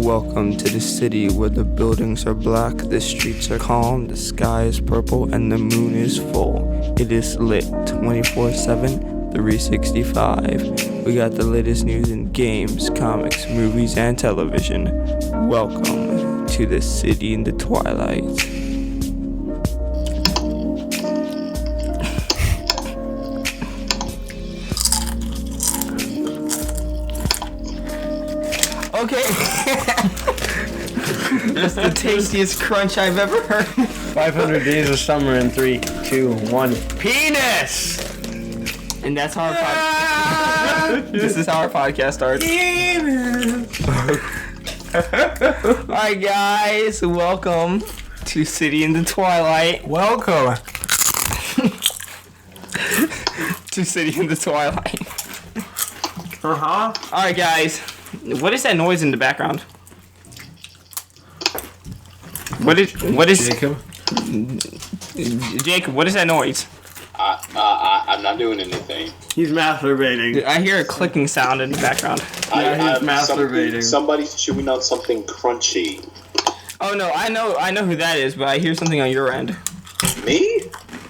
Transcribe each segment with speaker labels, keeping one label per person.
Speaker 1: Welcome to the city where the buildings are black, the streets are calm, the sky is purple, and the moon is full. It is lit 24/7, 365. We got the latest news in games, comics, movies, and television. Welcome to the city in the Twilight. Okay. That's the tastiest crunch I've ever heard.
Speaker 2: 500 Days of Summer in 3, 2, 1. Penis!
Speaker 1: And that's how our This is how our podcast starts. Alright guys, welcome to City in the Twilight.
Speaker 2: Welcome
Speaker 1: to City in the Twilight.
Speaker 2: Uh-huh.
Speaker 1: Alright guys, what is that noise in the background? What is
Speaker 2: Jacob?
Speaker 1: Jacob, what is that noise?
Speaker 3: I'm not doing anything.
Speaker 2: He's masturbating.
Speaker 1: I hear a clicking sound in the background.
Speaker 2: Yeah, he's masturbating.
Speaker 3: Somebody's chewing on something crunchy.
Speaker 1: Oh no, I know who that is, but I hear something on your end.
Speaker 3: Me?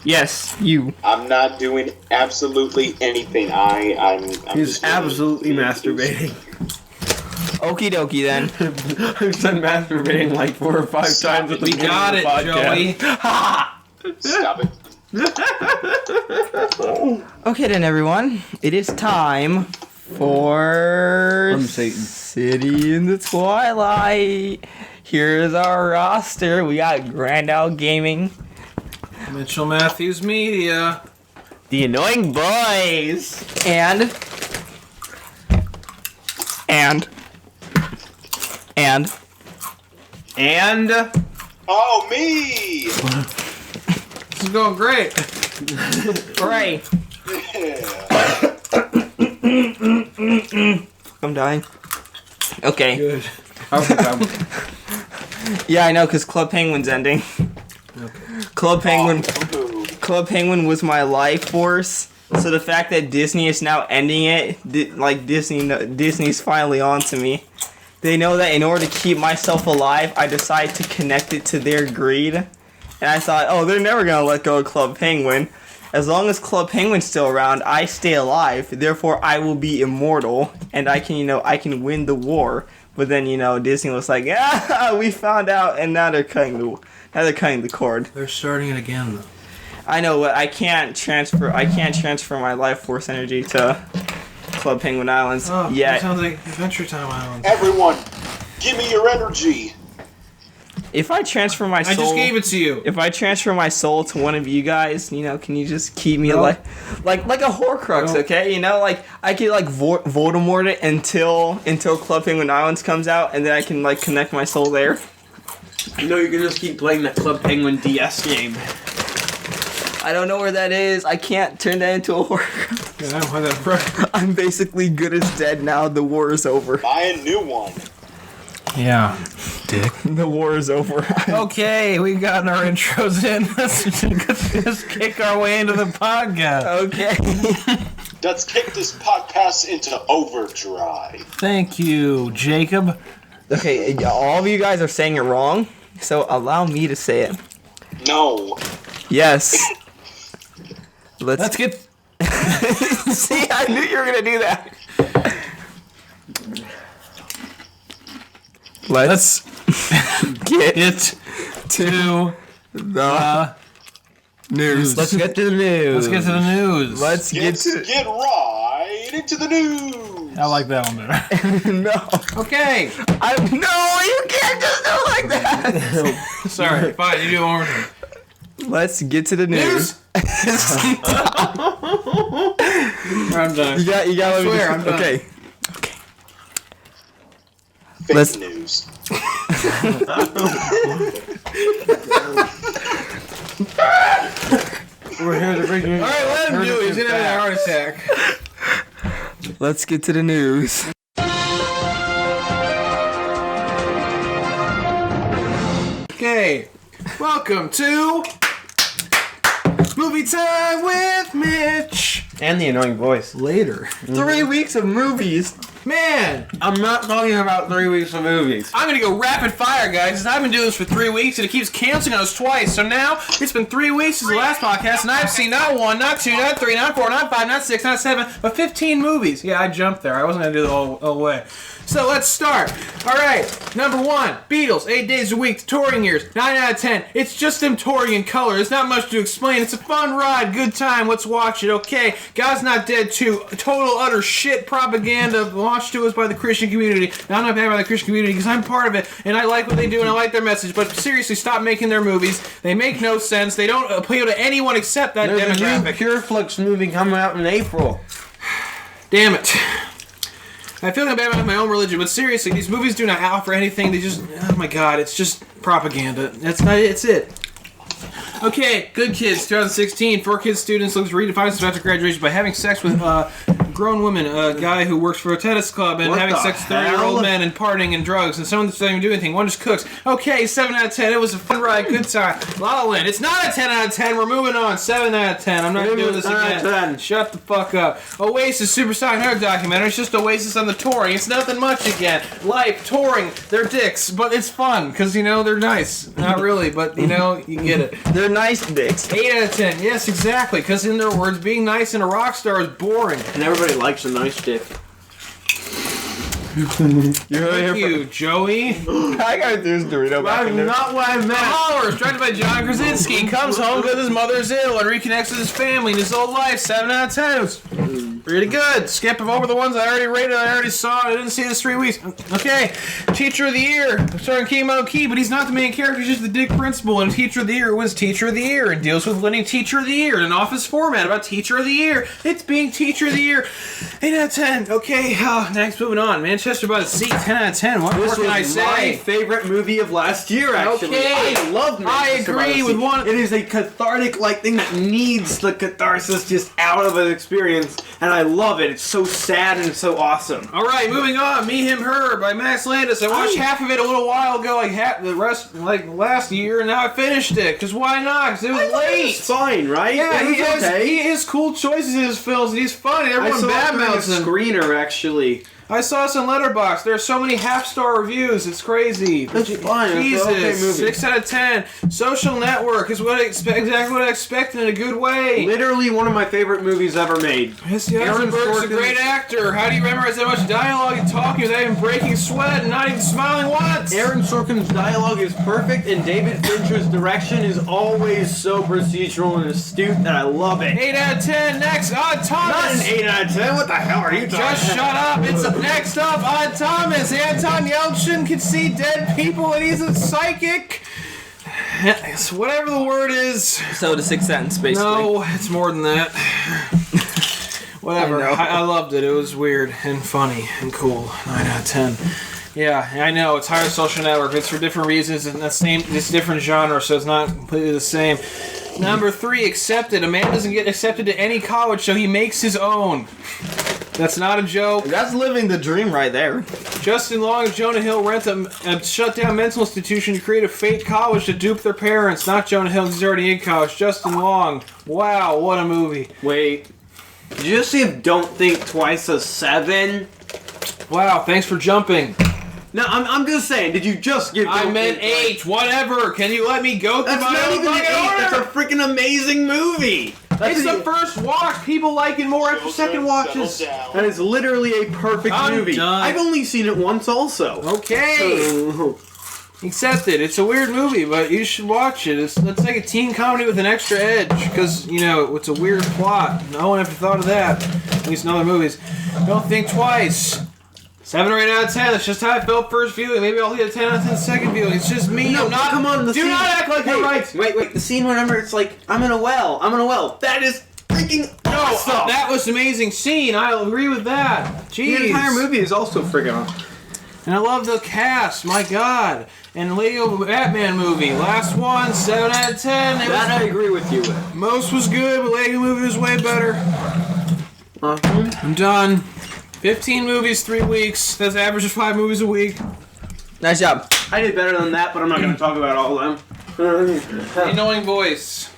Speaker 1: Yes, you.
Speaker 3: I'm not doing absolutely anything. I'm
Speaker 2: He's absolutely masturbating.
Speaker 1: Okie dokie then.
Speaker 2: I've said masturbating like 4 or 5 times at the beginning of the podcast.
Speaker 3: Stop it.
Speaker 1: Okay then everyone, it is time for
Speaker 2: From Satan.
Speaker 1: City in the Twilight. Here's our roster. We got Grand Out Gaming,
Speaker 4: Mitchell Matthews Media.
Speaker 1: The Annoying Boys, and
Speaker 3: Oh, me!
Speaker 4: This is going great.
Speaker 1: Ray.
Speaker 3: Yeah.
Speaker 1: I'm dying. Okay.
Speaker 2: Good.
Speaker 1: Yeah, I know, because Club Penguin's ending.
Speaker 4: Okay.
Speaker 1: Club Penguin
Speaker 3: Ooh.
Speaker 1: Club Penguin was my life force. So the fact that Disney is now ending it, Disney's finally on to me. They know that in order to keep myself alive, I decided to connect it to their greed. And I thought, oh, they're never going to let go of Club Penguin. As long as Club Penguin's still around, I stay alive. Therefore, I will be immortal. And I can win the war. But then, Disney was like, yeah, we found out. And now they're cutting the cord.
Speaker 4: They're starting it again, though.
Speaker 1: I know, but I can't transfer my life force energy to Club Penguin Islands
Speaker 4: Oh,
Speaker 1: yet.
Speaker 4: that sounds like Adventure Time Island.
Speaker 3: Everyone, give me your energy.
Speaker 1: If I transfer my soul,
Speaker 4: I just gave it to you.
Speaker 1: If I transfer my soul to one of you guys, can you just keep me alive, like a Horcrux, okay? I could Voldemort it until Club Penguin Islands comes out, and then I can connect my soul there.
Speaker 2: No, you can just keep playing that Club Penguin DS game.
Speaker 1: I don't know where that is. I can't turn that into a Horcrux.
Speaker 4: Yeah, I don't have that right.
Speaker 1: I'm basically good as dead now. The war is over.
Speaker 3: Buy a new one.
Speaker 4: Yeah, dick.
Speaker 1: The war is over.
Speaker 4: Okay, we've gotten our intros in. Let's kick our way into the podcast.
Speaker 1: Okay.
Speaker 3: Let's kick this podcast into overdrive.
Speaker 4: Thank you, Jacob.
Speaker 1: Okay, all of you guys are saying it wrong, so allow me to say it.
Speaker 3: No.
Speaker 1: Yes.
Speaker 4: Let's get...
Speaker 1: See, I knew you were gonna do that. Let's get to the news.
Speaker 4: Let's get to the news. Let's get to the news.
Speaker 1: Let's
Speaker 3: Get right into the news.
Speaker 4: I like that one better.
Speaker 1: No.
Speaker 4: Okay.
Speaker 1: No, you can't just do it like that.
Speaker 4: Sorry. Fine, you do one more time.
Speaker 1: Let's get to the news.
Speaker 4: I'm done.
Speaker 1: You got.
Speaker 4: I swear, I'm done.
Speaker 1: Okay.
Speaker 3: Fake
Speaker 1: Let's-
Speaker 3: news.
Speaker 2: We're here to bring you.
Speaker 4: All right, let him do it. He's gonna have a heart attack.
Speaker 1: Let's get to the news.
Speaker 4: Okay. Welcome to Movie Time with Mitch.
Speaker 2: And the annoying voice.
Speaker 4: Later.
Speaker 1: 3 weeks of movies.
Speaker 4: Man,
Speaker 2: I'm not talking about 3 weeks of movies.
Speaker 4: I'm gonna go rapid fire, guys, because I've been doing this for 3 weeks and it keeps canceling us twice. So now it's been 3 weeks since the last podcast, and I've seen not 1, not 2, not 3, not 4, not 5, not 6, not 7, but 15 movies. Yeah, I jumped there. I wasn't gonna do the whole way. So let's start. All right, number 1, Beatles, 8 days a week, touring years, 9 out of 10. It's just them touring in color. There's not much to explain. It's a fun ride, good time. Let's watch it. Okay, God's Not Dead 2, total utter shit propaganda launched to us by the Christian community. Now I'm not bad by the Christian community because I'm part of it and I like what they do and I like their message. But seriously, stop making their movies. They make no sense. They don't appeal to anyone except that
Speaker 2: There's
Speaker 4: demographic.
Speaker 2: a new Pureflix movie coming out in April.
Speaker 4: Damn it. I feel like I'm bad about my own religion, but seriously, these movies do not offer anything. They just, oh my god, it's just propaganda. That's not it. It's it. Okay, Good Kids, 2016. 4 kids students looks to redefine themselves after graduation by having sex with grown women. A guy who works for a tennis club and
Speaker 2: What
Speaker 4: having
Speaker 2: the
Speaker 4: sex with 30-year-old
Speaker 2: hell?
Speaker 4: men and partying and drugs. And someone that doesn't even do anything. One just cooks. Okay, 7 out of 10. It was a fun ride, good time. La La Land. It's not a 10 out of 10. We're moving on. 7 out of 10. I'm not doing this
Speaker 2: 9 out
Speaker 4: again.
Speaker 2: of 10.
Speaker 4: Shut the fuck up. Oasis, Supersonic Heart documentary. It's just Oasis on the touring. It's nothing much again. Life, touring, they're dicks, but it's fun because you know they're nice. Not really, but you know you get it.
Speaker 1: They're nice dicks.
Speaker 4: 8 out of 10. Yes, exactly. Because in their words, being nice and a rock star is boring.
Speaker 2: And everybody likes a nice dick.
Speaker 4: Thank you, Joey.
Speaker 1: I gotta do this Dorito back in
Speaker 2: That's
Speaker 1: there.
Speaker 2: not what I meant.
Speaker 4: Hours, directed by John Krasinski, comes home because his mother's ill and reconnects with his family and his old life. 7 out of 10. It was pretty good. Skip over the ones I already rated. I already saw. I didn't see this 3 weeks. Okay, Teacher of the Year, starring Keemo Key, but he's not the main character. He's just the dick principal. And Teacher of the Year was Teacher of the Year and deals with winning Teacher of the Year in an office format about Teacher of the Year. It's being Teacher of the Year. 8 out of 10. Okay, next moving on. Manchester by the Sea. 10 out of 10. What more
Speaker 2: This
Speaker 4: can I
Speaker 2: was
Speaker 4: say?
Speaker 2: my favorite movie of last year, actually.
Speaker 4: Okay.
Speaker 2: I love Manchester by the
Speaker 4: agree with
Speaker 2: Sea.
Speaker 4: one-
Speaker 2: It is a cathartic thing that needs the catharsis just out of an experience, and I love it. It's so sad and so awesome.
Speaker 4: All right, moving on. Me, Him, Her by Max Landis. I watched half of it a little while ago, like half the rest, like last year, and now I finished it. Cause why not? Cause it was late.
Speaker 2: It's fine, right?
Speaker 4: Yeah,
Speaker 2: It was
Speaker 4: he has cool choices in his films, and he's funny.
Speaker 2: I
Speaker 4: Everyone
Speaker 2: saw it during a
Speaker 4: badmouths him.
Speaker 2: screener, actually.
Speaker 4: I saw this on Letterboxd. There are so many half-star reviews. It's crazy.
Speaker 2: That's fine. It's
Speaker 4: Jesus,
Speaker 2: an okay movie.
Speaker 4: 6 out of 10. Social Network is what exactly what I expected in a good way.
Speaker 2: Literally one of my favorite movies ever made.
Speaker 4: Jesse
Speaker 2: Aaron
Speaker 4: Eisenberg's a
Speaker 2: Sorkin-
Speaker 4: great actor. How do you memorize that much dialogue and talking without even breaking sweat and not even smiling once?
Speaker 2: Aaron Sorkin's dialogue is perfect, and David Fincher's direction is always so procedural and astute that I love it.
Speaker 4: 8 out of 10. Next, Odd Thomas.
Speaker 2: Not an 8 out of 10. What the hell are you talking about?
Speaker 4: Just shut up. It's next up, Odd Thomas. Anton Yelchin can see dead people and he's a psychic. It's whatever the word is.
Speaker 1: So the sixth sentence, basically.
Speaker 4: No, it's more than that. Whatever.
Speaker 1: I know.
Speaker 4: I loved it. It was weird and funny and cool. 9 out of 10. Yeah, I know. It's higher social network. It's for different reasons and it's different genre, so it's not completely the same. Number 3, Accepted. A man doesn't get accepted to any college, so he makes his own. That's not a joke.
Speaker 1: That's living the dream right there.
Speaker 4: Justin Long and Jonah Hill rent a shut-down mental institution to create a fake college to dupe their parents. Not Jonah Hill, 'cause he's already in college. Justin Long. Wow, what a movie.
Speaker 2: Wait. Did you just see if Don't Think Twice a 7?
Speaker 4: Wow, thanks for jumping.
Speaker 2: No, I'm just saying, did you just give
Speaker 4: I
Speaker 2: Don't
Speaker 4: meant
Speaker 2: Think Twice-
Speaker 4: 8. Whatever. Can you let me go through
Speaker 2: That's
Speaker 4: my
Speaker 2: not
Speaker 4: own
Speaker 2: even an 8.
Speaker 4: fucking order?
Speaker 2: That's a freaking amazing movie.
Speaker 4: It's the first watch. People like it more after second watches.
Speaker 2: That is literally a perfect
Speaker 4: I'm
Speaker 2: movie.
Speaker 4: done.
Speaker 2: I've only seen it once also.
Speaker 4: Okay. Accepted. It's a weird movie, but you should watch it. It's like a teen comedy with an extra edge, because, you know, it's a weird plot. No one ever thought of that. At least in other movies. Don't Think Twice. 7 or 8 out of 10. That's just how I felt first viewing. Maybe I'll get a 10 out of 10 second viewing. It's just me.
Speaker 2: No,
Speaker 4: I'm not.
Speaker 2: come on. The
Speaker 4: do
Speaker 2: scene,
Speaker 4: not act like you're right.
Speaker 2: Wait. The scene whenever it's like, I'm in a well. That is freaking awesome.
Speaker 4: That was an amazing scene. I agree with that. Jeez.
Speaker 2: The entire movie is also freaking awesome.
Speaker 4: And I love the cast. My God. And Lego Batman movie. Last one. 7 out of 10.
Speaker 2: That I agree with you with.
Speaker 4: Most was good, but Lego movie was way better. I'm done. 15 movies, 3 weeks. That's average of 5 movies a week.
Speaker 1: Nice job.
Speaker 2: I did better than that, but I'm not going to talk about all of them.
Speaker 4: Annoying voice.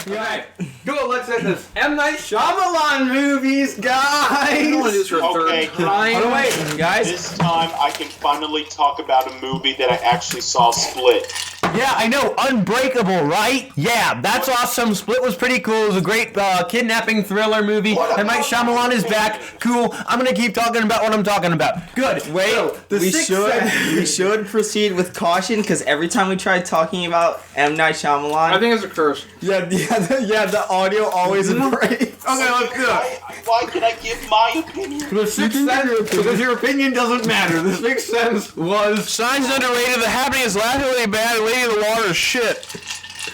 Speaker 2: Right. Go, let's hit this M. Night Shyamalan movies, guys!
Speaker 4: I don't want to do this for a
Speaker 3: Okay.
Speaker 4: third time.
Speaker 1: Oh, wait, guys.
Speaker 3: This time I can finally talk about a movie that I actually saw split.
Speaker 5: Yeah, I know. Unbreakable, right? Yeah, that's awesome. Split was pretty cool. It was a great kidnapping thriller movie. And Mike Shyamalan is back. Cool. I'm gonna keep talking about what I'm talking about. Good.
Speaker 1: Wait, we should proceed with caution because every time we try talking about M. Night Shyamalan,
Speaker 4: I think it's a curse.
Speaker 1: the audio always breaks.
Speaker 2: Okay, let's do it.
Speaker 3: Why can I give my opinion?
Speaker 2: The Sixth Sense, because your opinion doesn't matter. The Sixth Sense was...
Speaker 5: Signs underrated. The Happening is laughingly bad. Lady of the Water is shit.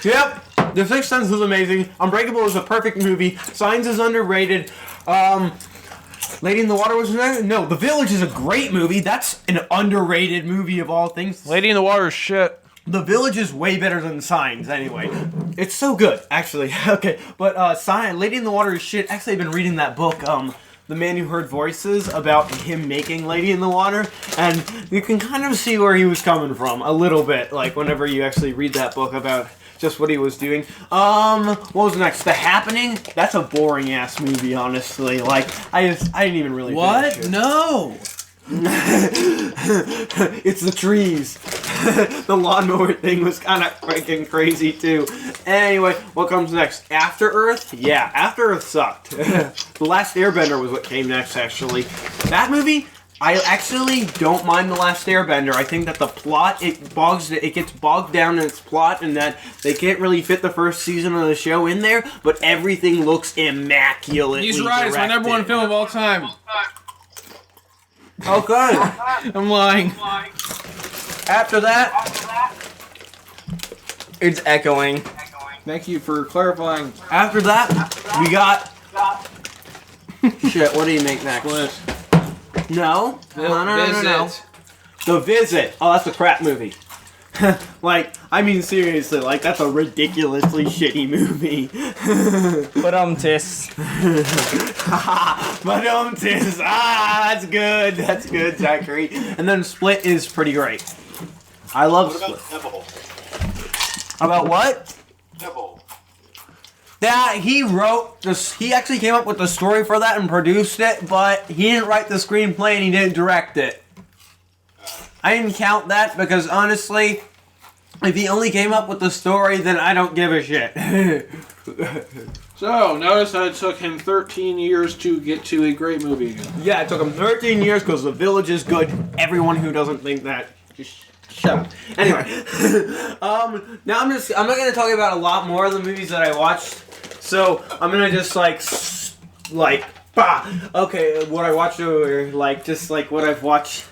Speaker 2: Yep. The Sixth Sense is amazing. Unbreakable is a perfect movie. Signs is underrated. Lady in the Water was... No, The Village is a great movie. That's an underrated movie of all things.
Speaker 5: Lady in the Water is shit.
Speaker 2: The Village is way better than Signs, anyway. It's so good, actually. Okay, but Lady in the Water is shit. Actually, I've been reading that book, The Man Who Heard Voices, about him making Lady in the Water, and you can kind of see where he was coming from, a little bit, like, whenever you actually read that book about just what he was doing. What was next? The Happening? That's a boring-ass movie, honestly. Like, I didn't even really finish
Speaker 4: What?
Speaker 2: it.
Speaker 4: No.
Speaker 2: It's the trees. The lawnmower thing was kind of freaking crazy too. Anyway, what comes next? After Earth? Yeah, After Earth sucked. The Last Airbender was what came next, actually. That movie, I actually don't mind The Last Airbender. I think that the plot, it gets bogged down in its plot, and that they can't really fit the first season of the show in there, but everything looks immaculate.
Speaker 4: He's right. It's my number one film of all time.
Speaker 2: Oh, good.
Speaker 4: I'm lying.
Speaker 2: After that,
Speaker 1: It's echoing.
Speaker 4: Thank you for clarifying.
Speaker 2: after that, we got... Shit, what do you make next?
Speaker 4: Split.
Speaker 2: No. No.
Speaker 4: Visit.
Speaker 2: The Visit. Oh, that's a crap movie. Like, I mean, seriously, like, that's a ridiculously shitty movie.
Speaker 1: But tis.
Speaker 2: That's good. That's good, Zachary. And then Split is pretty great. I love
Speaker 3: What about
Speaker 2: Split.
Speaker 3: Devil?
Speaker 2: About what?
Speaker 3: Devil.
Speaker 2: That he wrote this. He actually came up with the story for that and produced it, but he didn't write the screenplay and he didn't direct it. I didn't count that because honestly, if he only came up with the story, then I don't give a shit.
Speaker 4: So, notice that it took him 13 years to get to a great movie again.
Speaker 2: Yeah, it took him 13 years because The Village is good. Everyone who doesn't think that, just shut up. Anyway, now I'm not gonna talk about a lot more of the movies that I watched. So I'm gonna just okay, what I watched over, like just like what I've watched.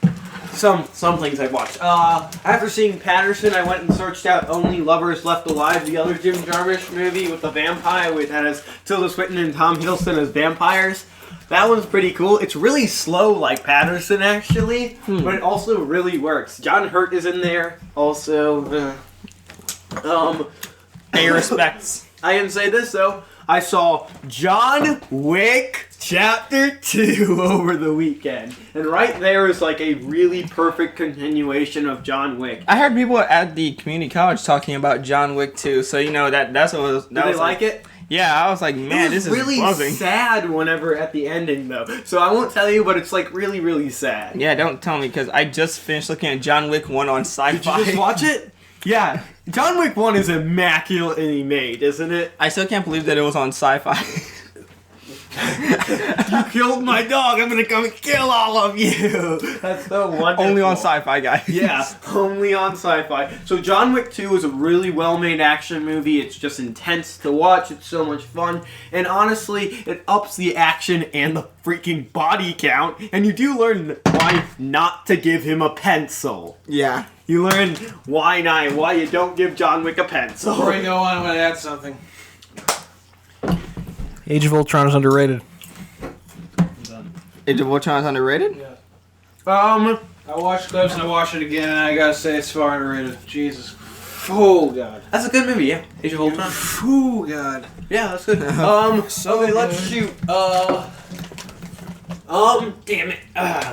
Speaker 2: Some things I've watched. After seeing Patterson, I went and searched out Only Lovers Left Alive, the other Jim Jarmusch movie with the vampire, that has Tilda Swinton and Tom Hiddleston as vampires. That one's pretty cool. It's really slow like Patterson, actually, but it also really works. John Hurt is in there, also.
Speaker 1: Pay respects.
Speaker 2: I can say this, though. I saw John Wick Chapter 2 over the weekend. And right there is like a really perfect continuation of John Wick.
Speaker 1: I heard people at the community college talking about John Wick 2, so you know that's what was.
Speaker 2: Did they like it?
Speaker 1: Yeah, I was like, man, this is
Speaker 2: really
Speaker 1: buzzing.
Speaker 2: sad whenever at the ending, though. So I won't tell you, but it's like really, really sad.
Speaker 1: Yeah, don't tell me, because I just finished looking at John Wick 1 on Sci-Fi.
Speaker 2: Did you just watch it? Yeah. John Wick 1 is immaculately made, isn't it?
Speaker 1: I still can't believe that it was on Sci-Fi.
Speaker 2: You killed my dog, I'm gonna come and kill all of you! That's so wonderful.
Speaker 1: Only on Sci-Fi, guys.
Speaker 2: Yeah, only on Sci-Fi. So John Wick 2 is a really well-made action movie. It's just intense to watch. It's so much fun. And honestly, it ups the action and the freaking body count. And you do learn why not to give him a pencil.
Speaker 1: Yeah.
Speaker 2: You learn why you don't give John Wick a pencil.
Speaker 4: Before we go on, I'm going to add something. Age of Ultron is underrated.
Speaker 1: Age of Ultron is underrated?
Speaker 4: Yeah. I watched clips and I watched it again, and I gotta say it's far underrated. Jesus. Oh god.
Speaker 2: That's a good movie, yeah. Age of Ultron.
Speaker 4: Oh god.
Speaker 2: Yeah, that's good.
Speaker 4: So
Speaker 2: okay, let's shoot. Damn it.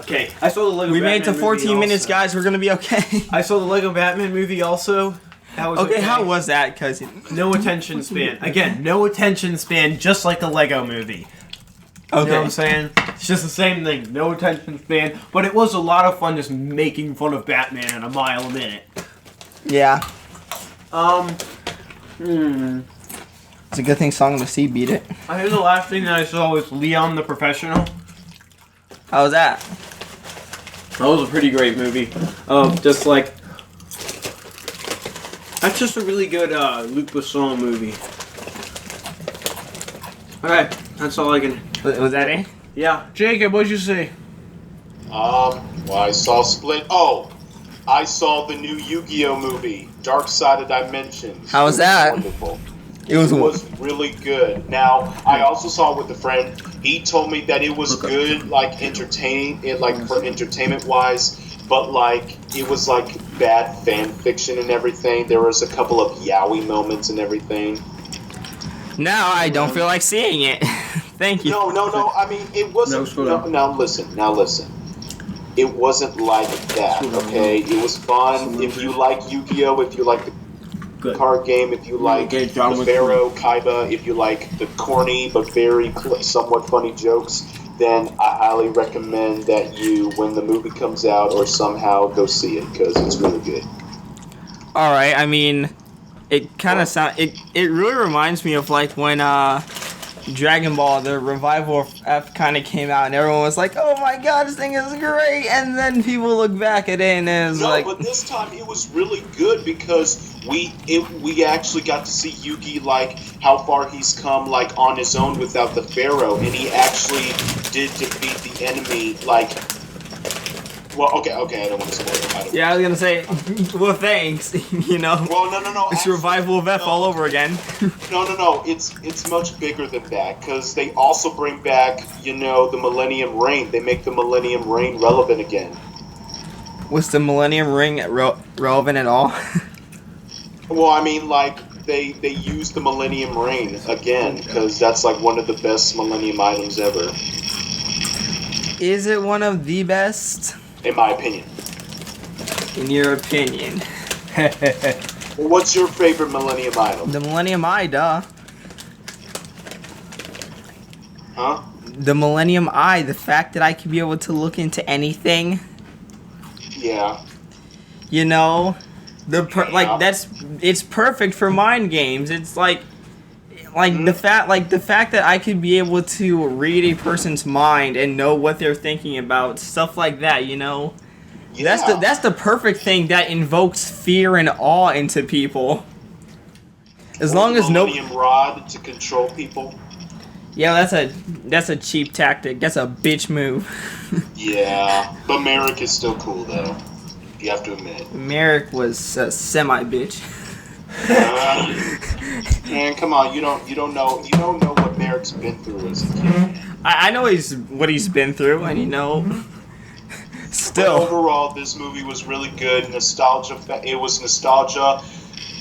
Speaker 2: Okay. I saw the Lego
Speaker 1: We
Speaker 2: Batman
Speaker 1: made it to 14
Speaker 2: movie
Speaker 1: minutes,
Speaker 2: also.
Speaker 1: guys. We're gonna be okay.
Speaker 2: I saw the Lego Batman movie also. That was
Speaker 1: Okay, how was that? Cause
Speaker 2: no attention span. Again, no attention span, just like the Lego movie.
Speaker 1: okay,
Speaker 2: You know what I'm saying? It's just the same thing. No attention span. But it was a lot of fun just making fun of Batman at a mile a minute.
Speaker 1: yeah,
Speaker 2: It's
Speaker 1: it's a good thing Song of the Sea beat it.
Speaker 2: I think the last thing that I saw was Leon the Professional.
Speaker 1: How was that?
Speaker 2: That was a pretty great movie. Just like... That's just a really good Luc Besson movie. Alright, that's all I can...
Speaker 1: Was that it?
Speaker 2: Yeah.
Speaker 4: Jacob, what'd you see?
Speaker 3: Well, I saw Split. Oh, I saw the new Yu-Gi-Oh movie, Dark Side of Dimensions.
Speaker 1: How was that?
Speaker 3: Wonderful.
Speaker 1: It was.
Speaker 3: It was really good. Now, I also saw it with a friend. He told me that it was good, like entertaining, for entertainment wise, but like it was like bad fan fiction and everything. There was a couple of yaoi moments and everything.
Speaker 1: Now I don't feel like seeing it. Thank you.
Speaker 3: No. I mean, it wasn't. Now listen. It wasn't like that. Okay, it was fun. If you like Yu-Gi-Oh, if you like the card game, if you like the Pharaoh Kaiba, if you like the corny but very somewhat funny jokes, then I highly recommend that you, when the movie comes out, or somehow go see it because it's really good.
Speaker 1: All right. I mean, it kind of sound. It really reminds me of like when Dragon Ball, the revival of F kind of came out, and everyone was like, "Oh my God, this thing is great!" And then people look back at it, and it's like,
Speaker 3: but this time it was really good because we actually got to see Yugi, like how far he's come, like on his own without the Pharaoh, and he actually did defeat the enemy. Like, well, okay, I don't want to spoil it.
Speaker 1: yeah, I was gonna say, well, thanks. You know,
Speaker 3: Well, no.
Speaker 1: it's revival of F all over again.
Speaker 3: No. It's much bigger than that because they also bring back, the Millennium Reign. They make the Millennium Reign relevant again.
Speaker 1: Was the Millennium Ring relevant at all?
Speaker 3: Well, I mean, like they use the Millennium Reign again because that's like one of the best Millennium items ever,
Speaker 1: Is it one of the best?
Speaker 3: in my opinion.
Speaker 1: In your opinion?
Speaker 3: Well, what's your favorite Millennium item?
Speaker 1: The Millennium Eye, duh.
Speaker 3: Huh?
Speaker 1: The Millennium Eye, the fact that I could be able to look into anything,
Speaker 3: Yeah.
Speaker 1: it's perfect for mind games. It's like the fact that I could be able to read a person's mind and know what they're thinking about, stuff like that,
Speaker 3: Yeah.
Speaker 1: That's the perfect thing that invokes fear and awe into people. As long as no
Speaker 3: Millennium Rod to control people.
Speaker 1: Yeah, that's a cheap tactic. That's a bitch move.
Speaker 3: Yeah, but Merrick is still cool though. You have to admit.
Speaker 1: Merrick was a semi-bitch.
Speaker 3: Man, come on, you don't know what Merrick's been through as a kid.
Speaker 1: I know what he's been through, and still.
Speaker 3: But overall, this movie was really good. Nostalgia. It was nostalgia,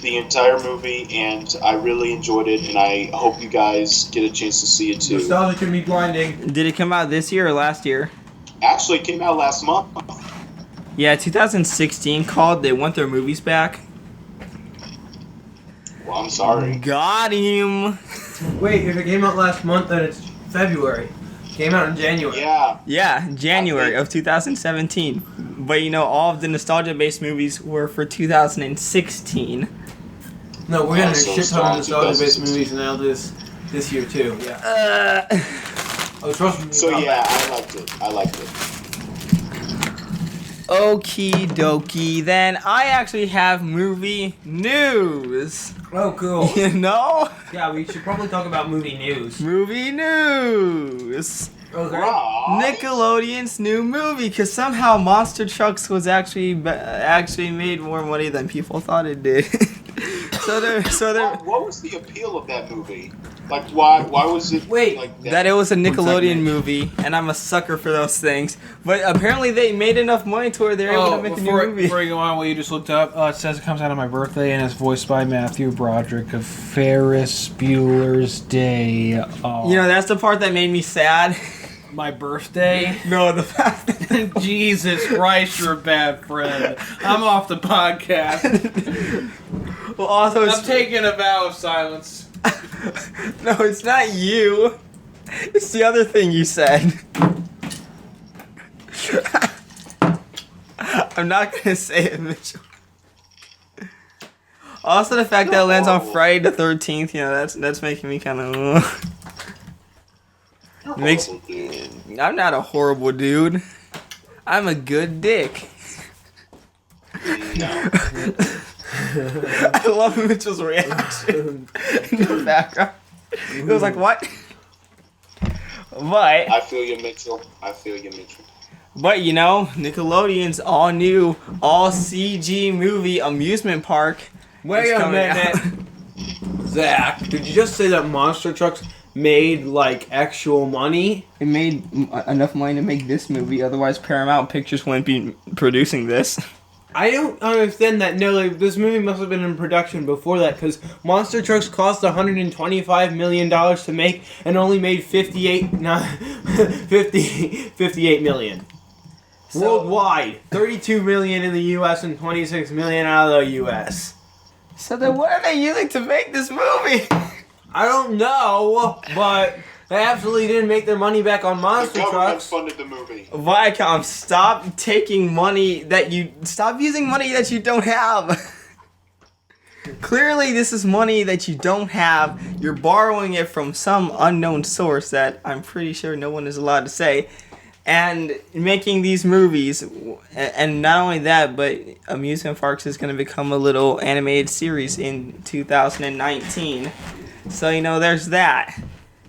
Speaker 3: the entire movie, and I really enjoyed it. And I hope you guys get a chance to see it too.
Speaker 2: Nostalgia can be blinding.
Speaker 1: Did it come out this year or last year?
Speaker 3: Actually, it came out last month.
Speaker 1: Yeah, 2016 called. They want their movies back.
Speaker 3: Well, I'm sorry.
Speaker 1: Got him.
Speaker 2: Wait, if it came out last month, then it's February. It came out in January.
Speaker 3: Yeah.
Speaker 1: Yeah, January of 2017. But all of the nostalgia-based movies were for 2016.
Speaker 2: No, we're getting a
Speaker 3: So
Speaker 2: shit ton of
Speaker 3: nostalgia
Speaker 2: nostalgia-based
Speaker 3: does-
Speaker 2: movies now this year too. Yeah. Oh, trust me.
Speaker 3: So yeah, I liked it.
Speaker 1: Okie dokie. Then I actually have movie news.
Speaker 2: Oh, cool. Yeah, we should probably talk about movie news.
Speaker 1: Movie news.
Speaker 2: Okay.
Speaker 3: Right.
Speaker 1: Nickelodeon's new movie, because somehow Monster Trucks was actually made more money than people thought it did. so they're
Speaker 3: What was the appeal of that movie? Like, why was it?
Speaker 2: Wait,
Speaker 3: like
Speaker 1: that it was a Nickelodeon movie, and I'm a sucker for those things. But apparently they made enough money to where they're able to make a new movie.
Speaker 4: Before you go on, what you just looked up, it says it comes out on my birthday and it's voiced by Matthew Broderick of Ferris Bueller's Day.
Speaker 1: That's the part that made me sad.
Speaker 4: My birthday?
Speaker 1: No, the fact that
Speaker 4: Jesus Christ, you're a bad friend. I'm off the podcast.
Speaker 1: Well, also,
Speaker 4: I'm taking a vow of silence.
Speaker 1: no, it's not you. It's the other thing you said. I'm not gonna say it, Mitchell. Also, the fact that it lands on Friday the 13th, you know, that's making me kind of. Makes. I'm not a horrible dude. I'm a good dick.
Speaker 3: No.
Speaker 1: I love Mitchell's reaction in the background. It was like, what? But
Speaker 3: I feel you, Mitchell.
Speaker 1: But you know, Nickelodeon's all new, all CG movie amusement park.
Speaker 2: Wait a minute. Zach, did you just say that monster trucks made like actual money?
Speaker 1: It made enough money to make this movie, otherwise Paramount Pictures wouldn't be producing this.
Speaker 2: I don't understand that. No, like, this movie must have been in production before that, because monster trucks cost $125 million to make and only made 58 million.
Speaker 1: So,
Speaker 2: worldwide. 32 million in the US and 26 million out of the US.
Speaker 1: So then what are they using to make this movie?
Speaker 2: I don't know, but they absolutely didn't make their money back on monster
Speaker 3: The government
Speaker 2: trucks.
Speaker 3: funded the movie.
Speaker 1: Viacom, stop using money that you don't have. Clearly this is money that you don't have. You're borrowing it from some unknown source that I'm pretty sure no one is allowed to say. And making these movies, and not only that, but Amusement Parks is going to become a little animated series in 2019. So, you know, there's that.